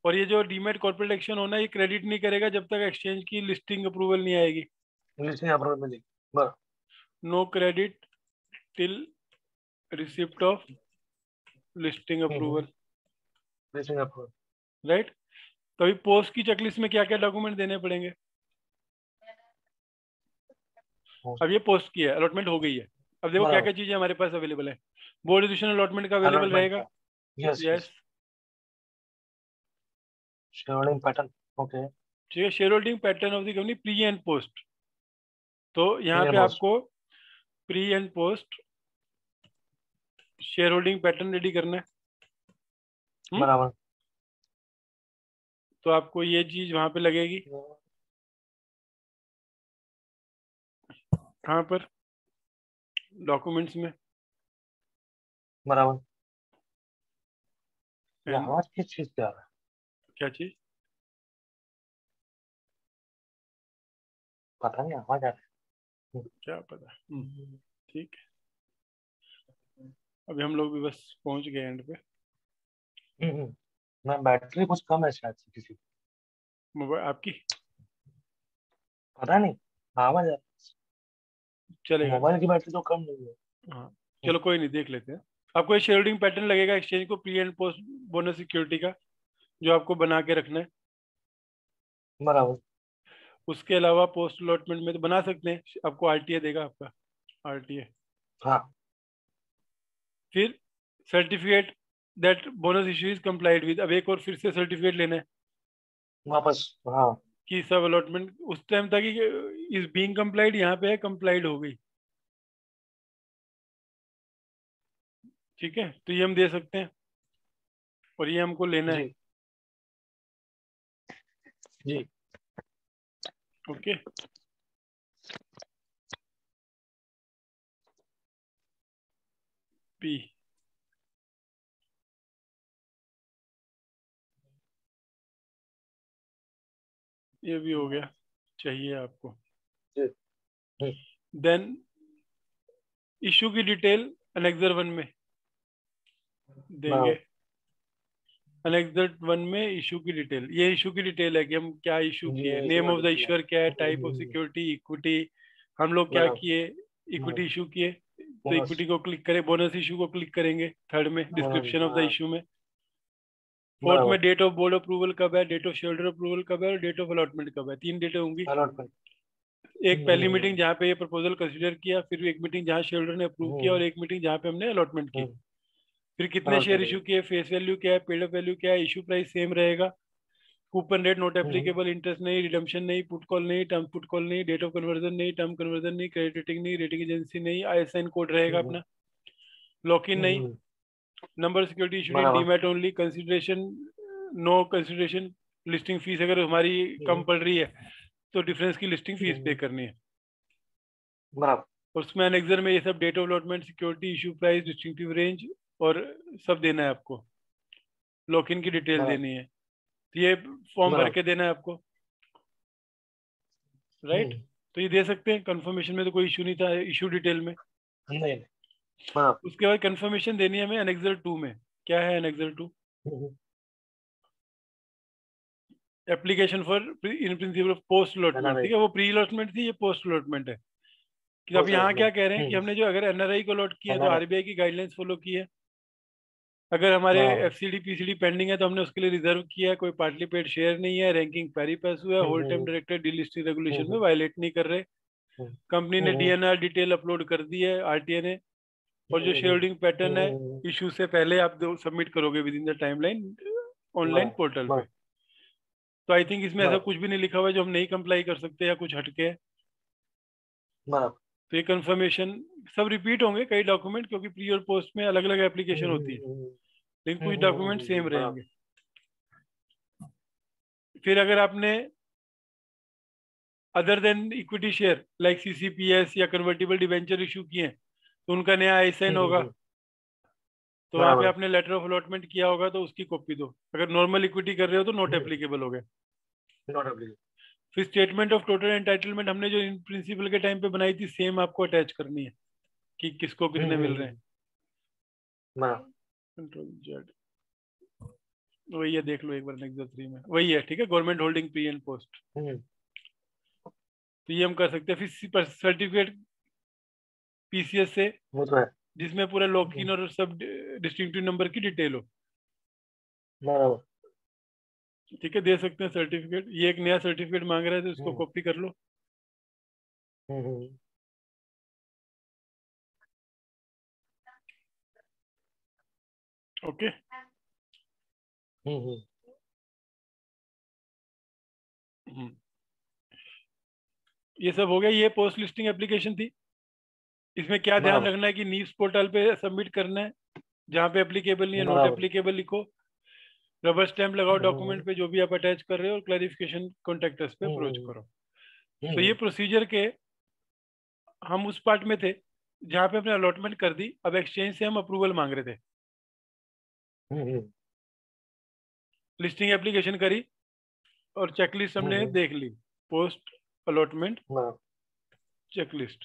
और ये जो डीमेट कॉर्पोरेट एक्शन होना, ये क्रेडिट नहीं करेगा जब तक एक्सचेंज की लिस्टिंग अप्रूवल नहीं आएगी। लिस्टिंग अप्रूवल मिली, no credit till receipt of listing approval. Listing approval, right. तो अभी पोस्ट की चेकलिस्ट में क्या क्या डॉक्यूमेंट देने पड़ेंगे? अब ये पोस्ट की है, अलॉटमेंट हो गई है। अब देखो क्या क्या चीजें हमारे पास अवेलेबल है। बोर्ड एडिशनल अलॉटमेंट का अवेलेबल रहेगा। Yes. Share holding pattern, okay. ठीक है, share holding pattern of the company pre and post. तो यहाँ पे आपको pre and post share holding pattern ready करना है। बराबर। तो आपको ये चीज वहां पे लगेगी। कहाँ पर? डॉक्यूमेंट्स में। बराबर। ये आवाज किस चीज से आ रहा है? क्या चीज? पता नहीं, आवाज आ रहा है। क्या पता। ठीक है, अभी हम लोग भी बस पहुंच गए एंड पे। मैं बैटरी कुछ कम है शायद से किसी, मोबाइल आपकी? पता नहीं, आवाज आ रहा है। चलेगा। मोबाइल की बैटरी तो कम नहीं है। हाँ चलो कोई नहीं, देख लेते हैं। आपको ये शेयरिंग पैटर्न लगेगा एक्सचेंज को pre and post bonus security का, जो आपको बना के रखना है। बराबर। उसके अलावा पोस्ट अलॉटमेंट में तो बना सकते हैं, आपको आरटीए देगा आपका, आरटीए। हाँ। फिर certificate that bonus issue is complied with, अब एक और फिर से सर्टिफिकेट लेना है वापस। हाँ। कि सब अलॉटमेंट उस टाइम तक इज बीइंग कंप्लाइड, यहाँ पे है कंप्लाइड हो गई। ठीक है, तो ये हम दे सकते हैं और ये हमको लेना है। जी जी। ओके। पी, ये भी हो गया, चाहिए आपको। जी। हम्म, देन इशू की डिटेल अनेक्सर 1 में देंगे। बराबर। अनेक्सर 1 में इशू की डिटेल, ये इशू की डिटेल है कि हम क्या इशू जी किए, ये name sugar of the detail है। इश्यूअर क्या है, टाइप ऑफ सिक्योरिटी, इक्विटी, हम लोग क्या बराबर। किए, इक्विटी इशू किए। तो इक्विटी को क्लिक करें, बोनस इशू को क्लिक करेंगे थर्ड में, बोनस। डिस्क्रिप्शन ऑफ द हाँ। इशू में। फोर्थ बराबर। में डेट ऑफ बोर्ड अप्रूवल कब है, डेट ऑफ शेयरहोल्डर अप्रूवल कब है और डेट ऑफ अलॉटमेंट कब है, 3 डेटें होंगी। अलॉटमेंट। एक पहली मीटिंग जहाँ पे ये प्रपोजल कंसीडर किया, फिर एक मीटिंग जहाँ शेयरहोल्डर ने अप्रूव किया और एक मीटिंग जहाँ पे हमने अलॉटमेंट की। फिर कितने शेयर अलॉटमेंट। इशू किए, फेस वैल्यू क्या है, पेड अप वैल्यू क्या है, इशू प्राइस सेम रहेगा, coupon rate not applicable, interest नहीं, रिडम्पशन नहीं, पुट कॉल नहीं, टर्म पुट कॉल नहीं, डेट ऑफ कन्वर्जन नहीं, टर्म कन्वर्जन नहीं, क्रेडिट रेटिंग नहीं, रेटिंग एजेंसी नहीं, आईएसआईएन कोड रहेगा अपना, लॉक इन नहीं, नंबर सिक्योरिटी इशूड इन बराबर। Demat only, consideration no consideration, listing fees अगर हमारी कम पड़ रही है तो डिफरेंस की लिस्टिंग फीस पे करनी है। बराबर। और उसमें एनेक्सर में ये सब date of allotment, security, issue price, distinctive range और सब देना है आपको, लॉक इन की डिटेल बराबर। देनी है। तो ये फॉर्म भर बराबर। के देना है आपको, राइट। तो ये दे सकते हैं, कंफर्मेशन में तो कोई इशू नहीं था इशू डिटेल में। नहीं नहीं। बराबर। उसके बाद कंफर्मेशन देनी है हमें एनेक्सर 2 में। क्या है annexure 2? Application for in principle of post allotment, NRI. ठीक है, वो प्री अलॉटमेंट थी, ये पोस्ट अलॉटमेंट है। कि अब पोस्ट यहाँ क्या अलॉटमेंट। कह रहे हैं कि हमने जो अगर एनआरआई को अलॉट किया है तो एनआरआई। आरबीआई की गाइडलाइंस फॉलो की है। अगर हमारे बराबर। एफसीडी पीसीडी पेंडिंग है तो हमने उसके लिए रिजर्व किया है, कोई पार्टली पेड शेयर नहीं है, रैंकिंग पैरी पास हुआ है, whole time director delisting regulation में वायलेट नहीं कर रहे, कंपनी ने डीएनआर डिटेल अपलोड कर दी है आरटीए ने, और जो शेयर होल्डिंग पैटर्न है इशू से पहले आप दो सबमिट करोगे with in the timeline online portal पे। तो आई थिंक इसमें ऐसा कुछ भी नहीं लिखा हुआ है जो हम नहीं कंप्लाई कर सकते या कुछ हटके है। बराबर। तो ये कंफर्मेशन सब रिपीट होंगे कई डॉक्यूमेंट, क्योंकि प्री और पोस्ट में अलग अलग एप्लीकेशन होती है, लेकिन कुछ डॉक्यूमेंट सेम बराबर। रहेंगे। फिर अगर आपने other than equity share like CCPS या कन्वर्टिबल डिवेंचर इशू किए हैं तो उनका नया आईएसएन होगा। तो वहाँ पे बराबर। आपने लेटर ऑफ अलॉटमेंट किया होगा तो उसकी कॉपी दो। अगर नॉर्मल इक्विटी कर रहे हो तो नॉट एप्लीकेबल हो गया। Not applicable. फिर स्टेटमेंट ऑफ टोटल एंटाइटलमेंट हमने जो इन प्रिंसिपल के टाइम पे बनाई थी सेम आपको अटैच करनी है कि किसको कितने मिल रहे हैं। बराबर। कंट्रोल जेड, वही है, देख लो एक बार नेक्स्ट 3 में वही है, ठीक है, government holding pre and post. तो ये हम कर सकते हैं। फिर सर्टिफिकेट पीसीएस से वो तो है। जिसमें पूरा लॉक-इन और सब डिस्टिंक्टिव नंबर की डिटेल हो, बराबर। ठीक है, दे सकते हैं सर्टिफिकेट। ये एक नया सर्टिफिकेट मांग रहा है तो इसको कॉपी कर लो। ओके। ये सब हो गया, ये पोस्ट लिस्टिंग एप्लीकेशन थी। इसमें क्या ध्यान बराबर। रखना है कि नीव्स पोर्टल पे सबमिट करना है, जहाँ पे एप्लीकेबल नहीं है नॉट बराबर। एप्लीकेबल लिखो, रबर स्टैम्प लगाओ डॉक्यूमेंट पे जो भी आप अटैच कर रहे हो, और क्लैरिफिकेशन कॉन्टेक्ट पे अप्रोच करो। तो ये प्रोसीजर के हम उस पार्ट में थे जहाँ पे अपने अलॉटमेंट कर दी, अब एक्सचेंज से हम अप्रूवल मांग रहे थे। लिस्टिंग एप्लीकेशन करी और चेकलिस्ट हमने देख ली, पोस्ट अलॉटमेंट चेकलिस्ट।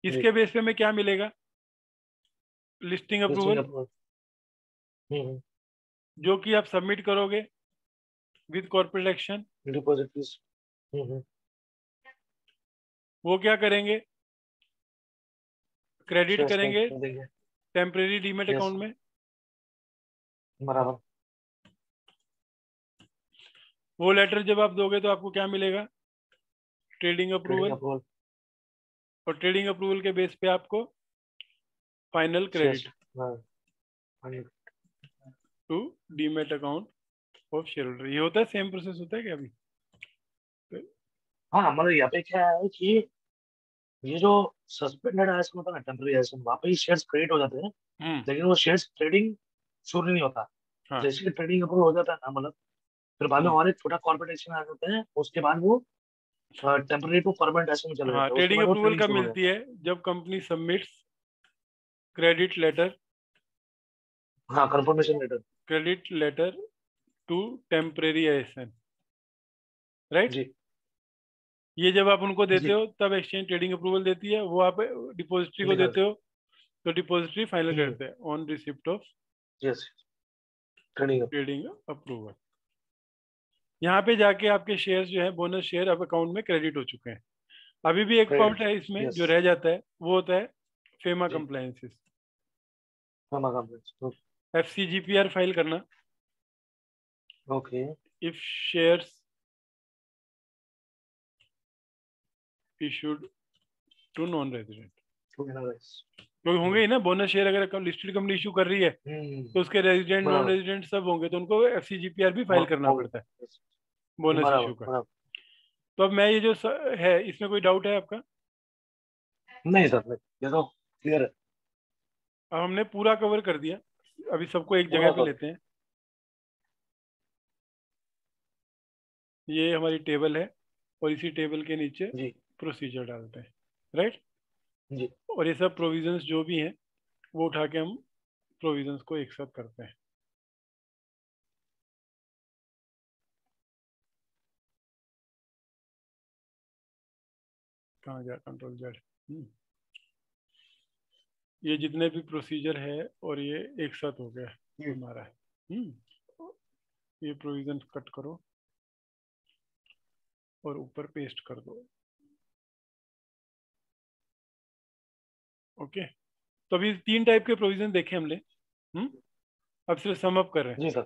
इसके बेस पे हमें क्या मिलेगा, लिस्टिंग अप्रूवल, जो कि आप सबमिट करोगे with corporate action. Deposit fees. वो क्या करेंगे, क्रेडिट शेयर्स करेंगे कर देंगे। टेम्परेरी डीमेट यस अकाउंट में। बराबर। वो लेटर जब आप दोगे तो आपको क्या मिलेगा, ट्रेडिंग ट्रेडिंग अप्रूवल, अप्रूवल। और ट्रेडिंग अप्रूवल के बेस पे आपको final shares. Credit to demat account of share holder. ये होता है, सेम प्रोसेस होता है क्या अभी? हाँ मतलब यहाँ पे क्या है कि ये जो सस्पेंडेड आइसन होता है ना, टेम्पररी आइसन, वहाँ पे ही शेयर्स क्रेडिट हो जाते हैं, हम्म। लेकिन वो शेयर्स ट्रेडिंग शुरू नहीं होता। हाँ। जैसे कि ट्रेडिंग अप्रूवल हो जाता है ना, मतलब फिर बाद में हम्म। और एक छोटा कॉर्पोरेट एक्शन आ जाते हैं, उसके बाद वो टेम्पररी टू परमानेंट ऐसे में चले हाँ, जाते हैं, उसके ट्रेडिंग बाद वो अप्रूवल ट्रेडिंग कब शुरू हो मिलती जाता है। है, जब कंपनी सबमिट्स क्रेडिट लेटर, हाँ confirmation letter. Credit letter to temporary ASN, right. जी ये जब आप उनको देते जी। हो तब एक्सचेंज ट्रेडिंग अप्रूवल देती है, वो आप डिपॉजिटरी को निकल। देते हो तो डिपॉजिटरी फाइनल हम्म। करते हैं on receipt of yes trading up. Trading approval. यहाँ पे जाके आपके शेयर्स जो है, बोनस शेयर अब अकाउंट में क्रेडिट हो चुके हैं। अभी भी एक पार्ट क्रेडिट। है इसमें यस। जो रह जाता है, वो होता है फेमा जी। कंप्लायंसेस। हाँ कंफर्मेशन। एफसीजीपीआर फाइल करना okay. If shares issued to non resident. To analyse. क्योंकि होंगे ही ना, बोनस शेयर अगर लिस्टेड कंपनी इशू कर रही है तो उसके रेजिडेंट नॉन बराबर। रेजिडेंट सब होंगे, तो उनको एफसीजीपीआर भी फाइल करना होंगे। पड़ता है Yes, बोनस बराबर इशू का। बराबर। तो अब मैं ये जो है, इसमें कोई डाउट है आपका? नहीं सर नहीं, ये तो क्लियर है। अब हमने पूरा कवर कर दिया, अभी सबको एक जगह पूरा पे कर। लेते हैं। ये हमारी टेबल है और इसी टेबल के नीचे जी प्रोसीजर डालते हैं, राइट। जी। और ये सब प्रोविजंस जो भी हैं वो उठा के हम प्रोविजंस को एक साथ करते हैं। कहाँ गया कंट्रोल जेड। ये जितने भी प्रोसीजर है और ये एक साथ हो गया हमारा। ये प्रोविजन कट करो और ऊपर पेस्ट कर दो। ओके, तो अभी 3 टाइप के प्रोविजन देखे हमने। अब सिर्फ सम अप कर रहे हैं। जी सर।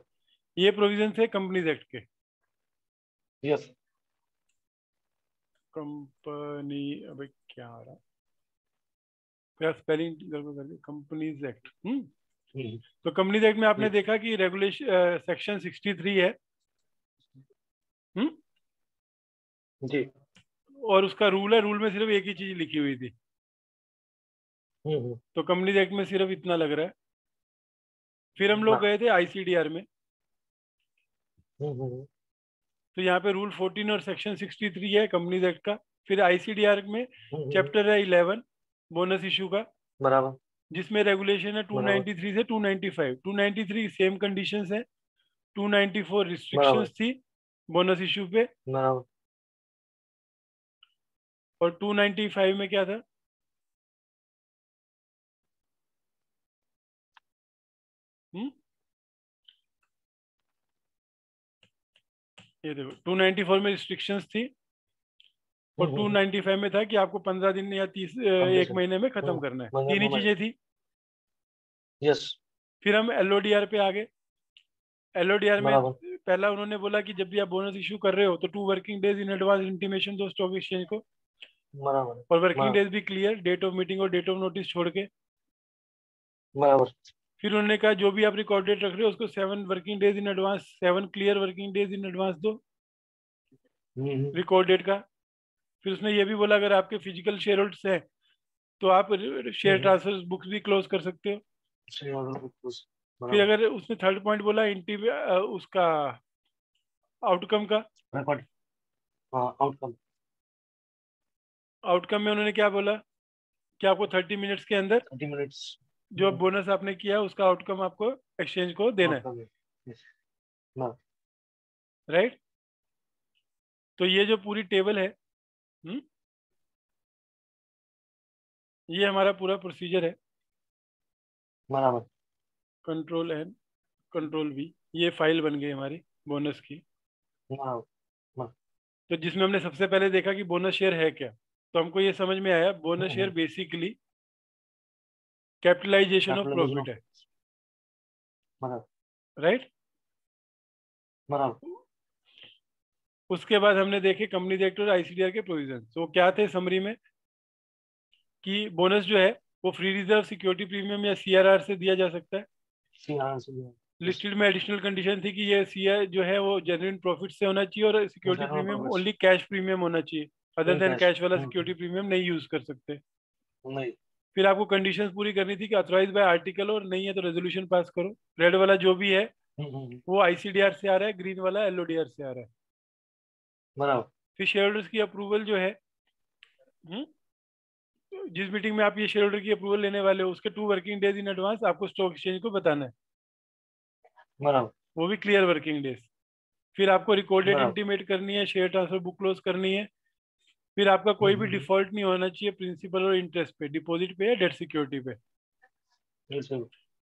ये प्रोविजन है कंपनीज एक्ट के। यस। कंपनी, अबे क्या आ रहा, क्या स्पेलिंग गड़बड़ कर दी, कंपनीज एक्ट। तो कंपनीज एक्ट में आपने जी देखा कि रेगुलेशन सेक्शन 63 है। हम्म। जी। और उसका रूल है, रूल में सिर्फ एक ही चीज लिखी हुई थी। हम्म। तो कंपनीज एक्ट में सिर्फ इतना लग रहा है। फिर हम लोग हाँ। गए थे आईसीडीआर में। हम्म। तो यहाँ पे रूल 14 और सेक्शन 63 है कंपनीज एक्ट का। फिर आईसीडीआर में हम्म। चैप्टर है 11 बोनस इशू का, बराबर जिसमें रेगुलेशन है बराबर 293 से 295। 293 सेम कंडीशंस है, 294 बराबर रिस्ट्रिक्शंस थी बोनस इशू पे, बराबर। और 295 में क्या था, हम्म, ये देखो 294 में रिस्ट्रिक्शंस थी, और 295 में था कि आपको 15 दिन या 30 एक कंप्लीशन। महीने में खत्म करना है। मगर तीन ही मोमेंट। चीजें थी। यस। फिर हम एलओडीआर पे आ गए। एलओडीआर में बराबर पहला उन्होंने बोला कि जब भी आप बोनस इशू कर रहे हो तो 2 working days in advance intimation दो स्टॉक एक्सचेंज को, बराबर और वर्किंग बराबर डेज भी क्लियर, डेट ऑफ मीटिंग और डेट ऑफ नोटिस छोड़ के। बराबर। फिर उन्होंने कहा जो भी आप रिकॉर्ड डेट रख रहे हो उसको 7 working days in advance, 7 clear working days in advance दो हम्म। रिकॉर्ड डेट का। फिर उसने ये भी बोला अगर आपके फिजिकल शेयर होल्डर्स हैं तो आप शेयर हम्म। ट्रांसफर बुक्स भी क्लोज कर सकते हो। सही ऑर्डर कुछ। फिर बराबर। अगर उसने थर्ड पॉइंट बोला उसका आउटकम का। रिकॉर्ड। हाँ आउटकम। आउटकम में उन्होंने क्या बोला कि आपको 30 मिनट्स के अंदर 30 मिनट्स। जो बोनस आपने किया उसका आउटकम आपको एक्सचेंज को देना है, आउटकम है। यस। ना। राइट। तो ये जो पूरी टेबल है, हम्म, ये हमारा पूरा प्रोसीजर है। बराबर। कंट्रोल एन, कंट्रोल वी, ये फाइल बन गई हमारी बोनस की। बराबर। तो जिसमें हमने सबसे पहले देखा कि बोनस शेयर है क्या। तो हमको ये समझ में आया bonus share basically capitalisation of profit है, राइट। उसके बाद हमने देखे कंपनीज एक्ट और आईसीडीआर के प्रोविजन। तो क्या थे समरी में कि बोनस जो है वो फ्री रिजर्व, सिक्योरिटी प्रीमियम या सीआरआर से दिया जा सकता है। लिस्टेड में एडिशनल कंडीशन थी कि ये सीआर जो है वो जेन्युइन प्रॉफिट से होना चाहिए और security premium only cash premium होना चाहिए, अदर देन कैश वाला सिक्योरिटी प्रीमियम नहीं यूज कर सकते। नहीं। फिर आपको कंडीशंस पूरी करनी थी कि अथॉराइज बाय आर्टिकल, और नहीं है तो रेजोल्यूशन पास करो। रेड वाला जो भी है वो आईसीडीआर से आ रहा है, ग्रीन वाला एलओडीआर से आ रहा है। बराबर। फिर शेयर होल्डर्स की अप्रूवल जो है, जिस मीटिंग में आप ये शेयर होल्डर की अप्रूवल लेने वाले हो उसके 2 वर्किंग डेज इन एडवांस आपको स्टॉक एक्सचेंज को बताना है, बराबर। वो भी क्लियर वर्किंग डेज। फिर आपको रिकॉर्ड डेट बराबर। इंटीमेट करनी है, शेयर ट्रांसफर बुक क्लोज करनी है। फिर आपका कोई भी डिफॉल्ट नहीं होना चाहिए प्रिंसिपल और इंटरेस्ट पे, डिपॉजिट पे या डेट सिक्योरिटी पे।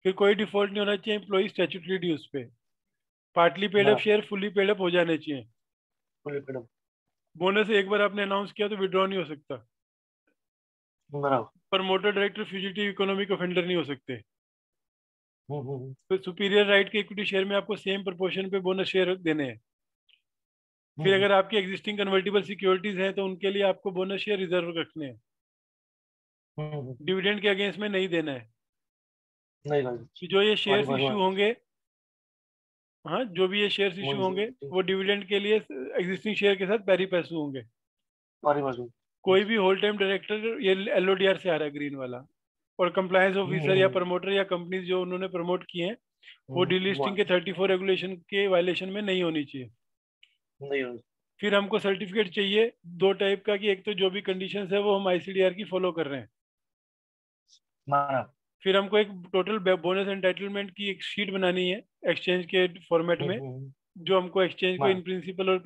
फिर कोई डिफॉल्ट नहीं होना चाहिए एम्प्लॉई स्टैट्यूटरी ड्यूज पे। Partly paid up share fully paid up हो जाने चाहिए। बोनस एक बार आपने अनाउंस किया तो विड्रॉ नहीं हो सकता। Promoter director fugitive economic offender नहीं हो सकते। तो सुपीरियर राइट के इक्विटी शेयर में आपको सेम प्रोपोर्शन पे बोनस शेयर देने हैं। फिर अगर आपकी एग्जिस्टिंग कन्वर्टिबल सिक्योरिटीज हैं तो उनके लिए आपको बोनस शेयर रिजर्व रखने हैं, डिविडेंड के अगेंस्ट में नहीं देना है। नहीं, जो ये शेयर्स इशू होंगे, हाँ जो भी ये शेयर्स इशू होंगे वो डिविडेंड के लिए एग्जिस्टिंग शेयर के साथ पैरी पैसू होंगे। कोई भी होल टाइम डायरेक्टर, ये एलओडीआर से आ रहा है ग्रीन वाला, और कंप्लायंस ऑफिसर या प्रमोटर या कंपनीज जो उन्होंने प्रमोट किए हैं वो डीलिस्टिंग के 34 रेगुलेशन के वायलेशन में नहीं होनी चाहिए। फिर हमको सर्टिफिकेट चाहिए 2 टाइप का, कि एक तो जो भी कंडीशंस है वो हम आईसीडीआर की फॉलो कर रहे हैं। फिर हमको एक टोटल बोनस एंटाइटलमेंट की एक शीट बनानी है एक्सचेंज के फॉर्मेट में, जो हमको एक्सचेंज को इन प्रिंसिपल और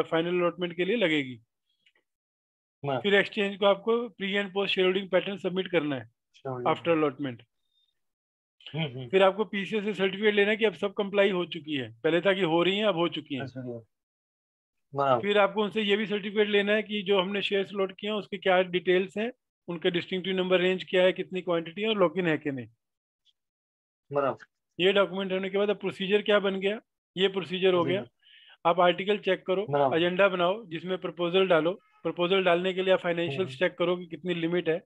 फाइनल अलॉटमेंट के लिए लगेगी। फिर एक्सचेंज को आपको pre and post share holding pattern submit करना है आफ्टर अलॉटमेंट। फिर आपको पीसीए से सर्टिफिकेट लेना है कि अब सब कंप्लाई हो चुकी है, पहले था कि हो रही है, अब हो चुकी है। फिर आपको उनसे ये भी सर्टिफिकेट लेना है कि जो हमने शेयर्स लॉट किए हैं उसके क्या डिटेल्स हैं, उनके डिस्टिंक्टिव नंबर रेंज क्या है, कितनी क्वांटिटी है और लॉक इन है कि नहीं। ये डॉक्यूमेंट होने के बाद अब प्रोसीजर क्या बन गया, ये प्रोसीजर हो गया। आप आर्टिकल चेक करो, एजेंडा बनाओ जिसमें प्रपोजल डालो। प्रपोजल डालने के लिए आप फाइनेंशियल्स चेक करो कि कितनी लिमिट है।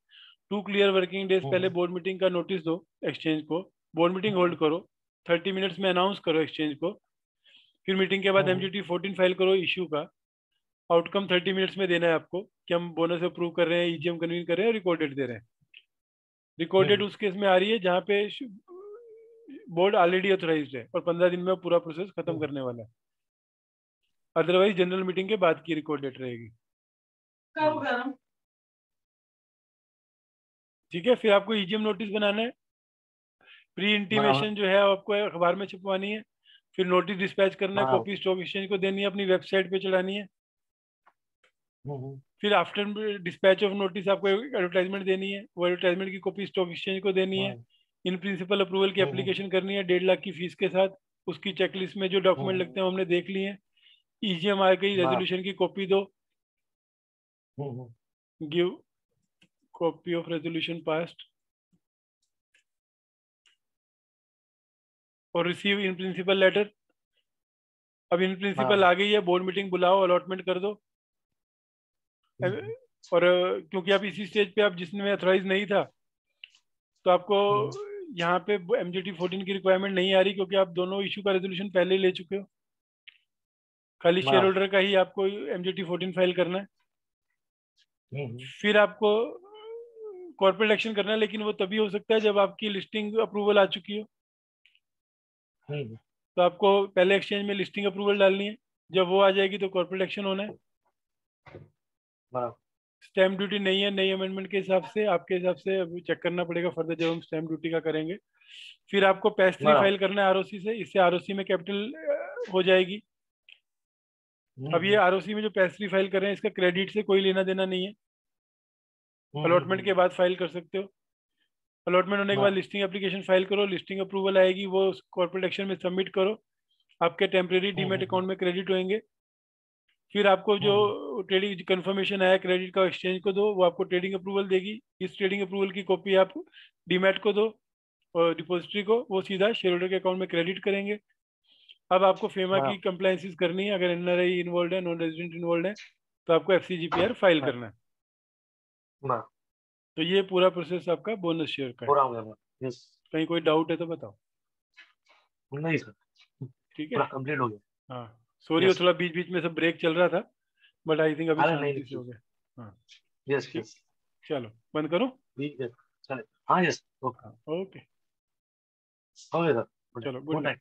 2 क्लियर वर्किंग डेज पहले बोर्ड मीटिंग का नोटिस दो एक्सचेंज को, बोर्ड मीटिंग होल्ड करो, 30 मिनट्स में अनाउंस करो एक्सचेंज को। फिर मीटिंग के बाद एमजीटी 14 फाइल करो इश्यू का। आउटकम 30 मिनट्स में देना है आपको कि हम बोनस अप्रूव कर रहे हैं, ईजीएम कन्वीन कर रहे हैं, रिकॉर्ड डेट दे रहे हैं। रिकॉर्ड डेट उस केस में आ रही है जहाँ पे बोर्ड ऑलरेडी ऑथराइज्ड है और 15 दिन में पूरा प्रोसेस खत्म करने वाला है। अदरवाइज जनरल मीटिंग के बाद की रिकॉर्ड डेट रहेगी। ठीक है। फिर आपको ईजीएम नोटिस बनाना है। प्री इंटीमेशन जो है आपको अखबार में छपवानी है। फिर नोटिस डिस्पैच करना है, कॉपी स्टॉक एक्सचेंज को देनी है, अपनी वेबसाइट पे चढ़ानी है। फिर आफ्टर डिस्पैच ऑफ नोटिस आपको एडवर्टाइजमेंट देनी है, वो एडवर्टाइजमेंट की कॉपी स्टॉक एक्सचेंज को देनी है। इन प्रिंसिपल अप्रूवल की एप्लीकेशन करनी है 1.5 लाख की फीस के साथ। उसकी चेकलिस्ट में जो डॉक्यूमेंट लगते हैं हमने देख लिए हैं। ईजीएम आ गई, रेजोल्यूशन की कॉपी दो, give copy of resolution passed, और रिसीव इन प्रिंसिपल लेटर। अब इन प्रिंसिपल आ गई है, बोर्ड मीटिंग बुलाओ, अलॉटमेंट कर दो। और क्योंकि आप इसी स्टेज पे आप जिसमें अथोराइज नहीं था तो आपको यहाँ पे एमजीटी 14 की रिक्वायरमेंट नहीं आ रही, क्योंकि आप दोनों इशू का रेजोल्यूशन पहले ही ले चुके हो। खाली शेयर होल्डर का ही आपको एमजीटी 14 फाइल करना है। फिर आपको कॉर्पोरेट एक्शन करना है, लेकिन वो तभी हो सकता है जब आपकी लिस्टिंग अप्रूवल आ चुकी हो। तो आपको पहले एक्सचेंज में लिस्टिंग अप्रूवल डालनी है, जब वो आ जाएगी तो कॉर्पोरेट एक्शन होना है। स्टैम्प ड्यूटी नहीं है नई अमेंडमेंट के हिसाब से, आपके हिसाब से अभी चेक करना पड़ेगा फर्दर जब हम स्टैम्प ड्यूटी का करेंगे। फिर आपको पैस 3 फाइल करना है आरओसी से, इससे आरओसी में कैपिटल हो जाएगी। अब ये आरओसी में जो पैस 3 फाइल कर रहे हैं इसका क्रेडिट से कोई लेना देना नहीं है, अलॉटमेंट के बाद फाइल कर सकते हो। अलॉटमेंट होने के बाद लिस्टिंग एप्लीकेशन फाइल करो, लिस्टिंग अप्रूवल आएगी, वो कॉर्पोरेट एक्शन में सबमिट करो, आपके टेम्परेरी डीमेट अकाउंट में क्रेडिट होंगे। फिर आपको जो ट्रेडिंग कंफर्मेशन आया क्रेडिट का एक्सचेंज को दो, वो आपको ट्रेडिंग अप्रूवल देगी। इस ट्रेडिंग अप्रूवल की कॉपी आप डीमैट को दो और डिपॉजिटरी को, वो सीधा शेयर होल्डर के अकाउंट में क्रेडिट करेंगे। अब आपको फेमा की हाँ कंप्लायंसेस करनी है, अगर एनआरआई इन्वॉल्व है, नॉन रेजिडेंट इन्वॉल्व है, तो आपको एफसीजीपीआर फाइल हाँ करना है। हाँ, तो ये पूरा प्रोसेस आपका बोनस शेयर का है। पूरा हो गया। यस। कहीं कोई डाउट है तो बताओ। नहीं सर, ठीक है। पूरा कंप्लीट हो गया। हाँ, सॉरी वो यस। थोड़ा बीच बीच में सब ब्रेक चल रहा था, बट आई थिंक अभी अरे नहीं शांति से नहीं, हो गया। हाँ यस ठीक, यस, चलो बंद करो। ठीक है, चले। हाँ यस, ओके। हाँ ओके, हो गया सर, चलो गुड गुड नाइट। नाइट।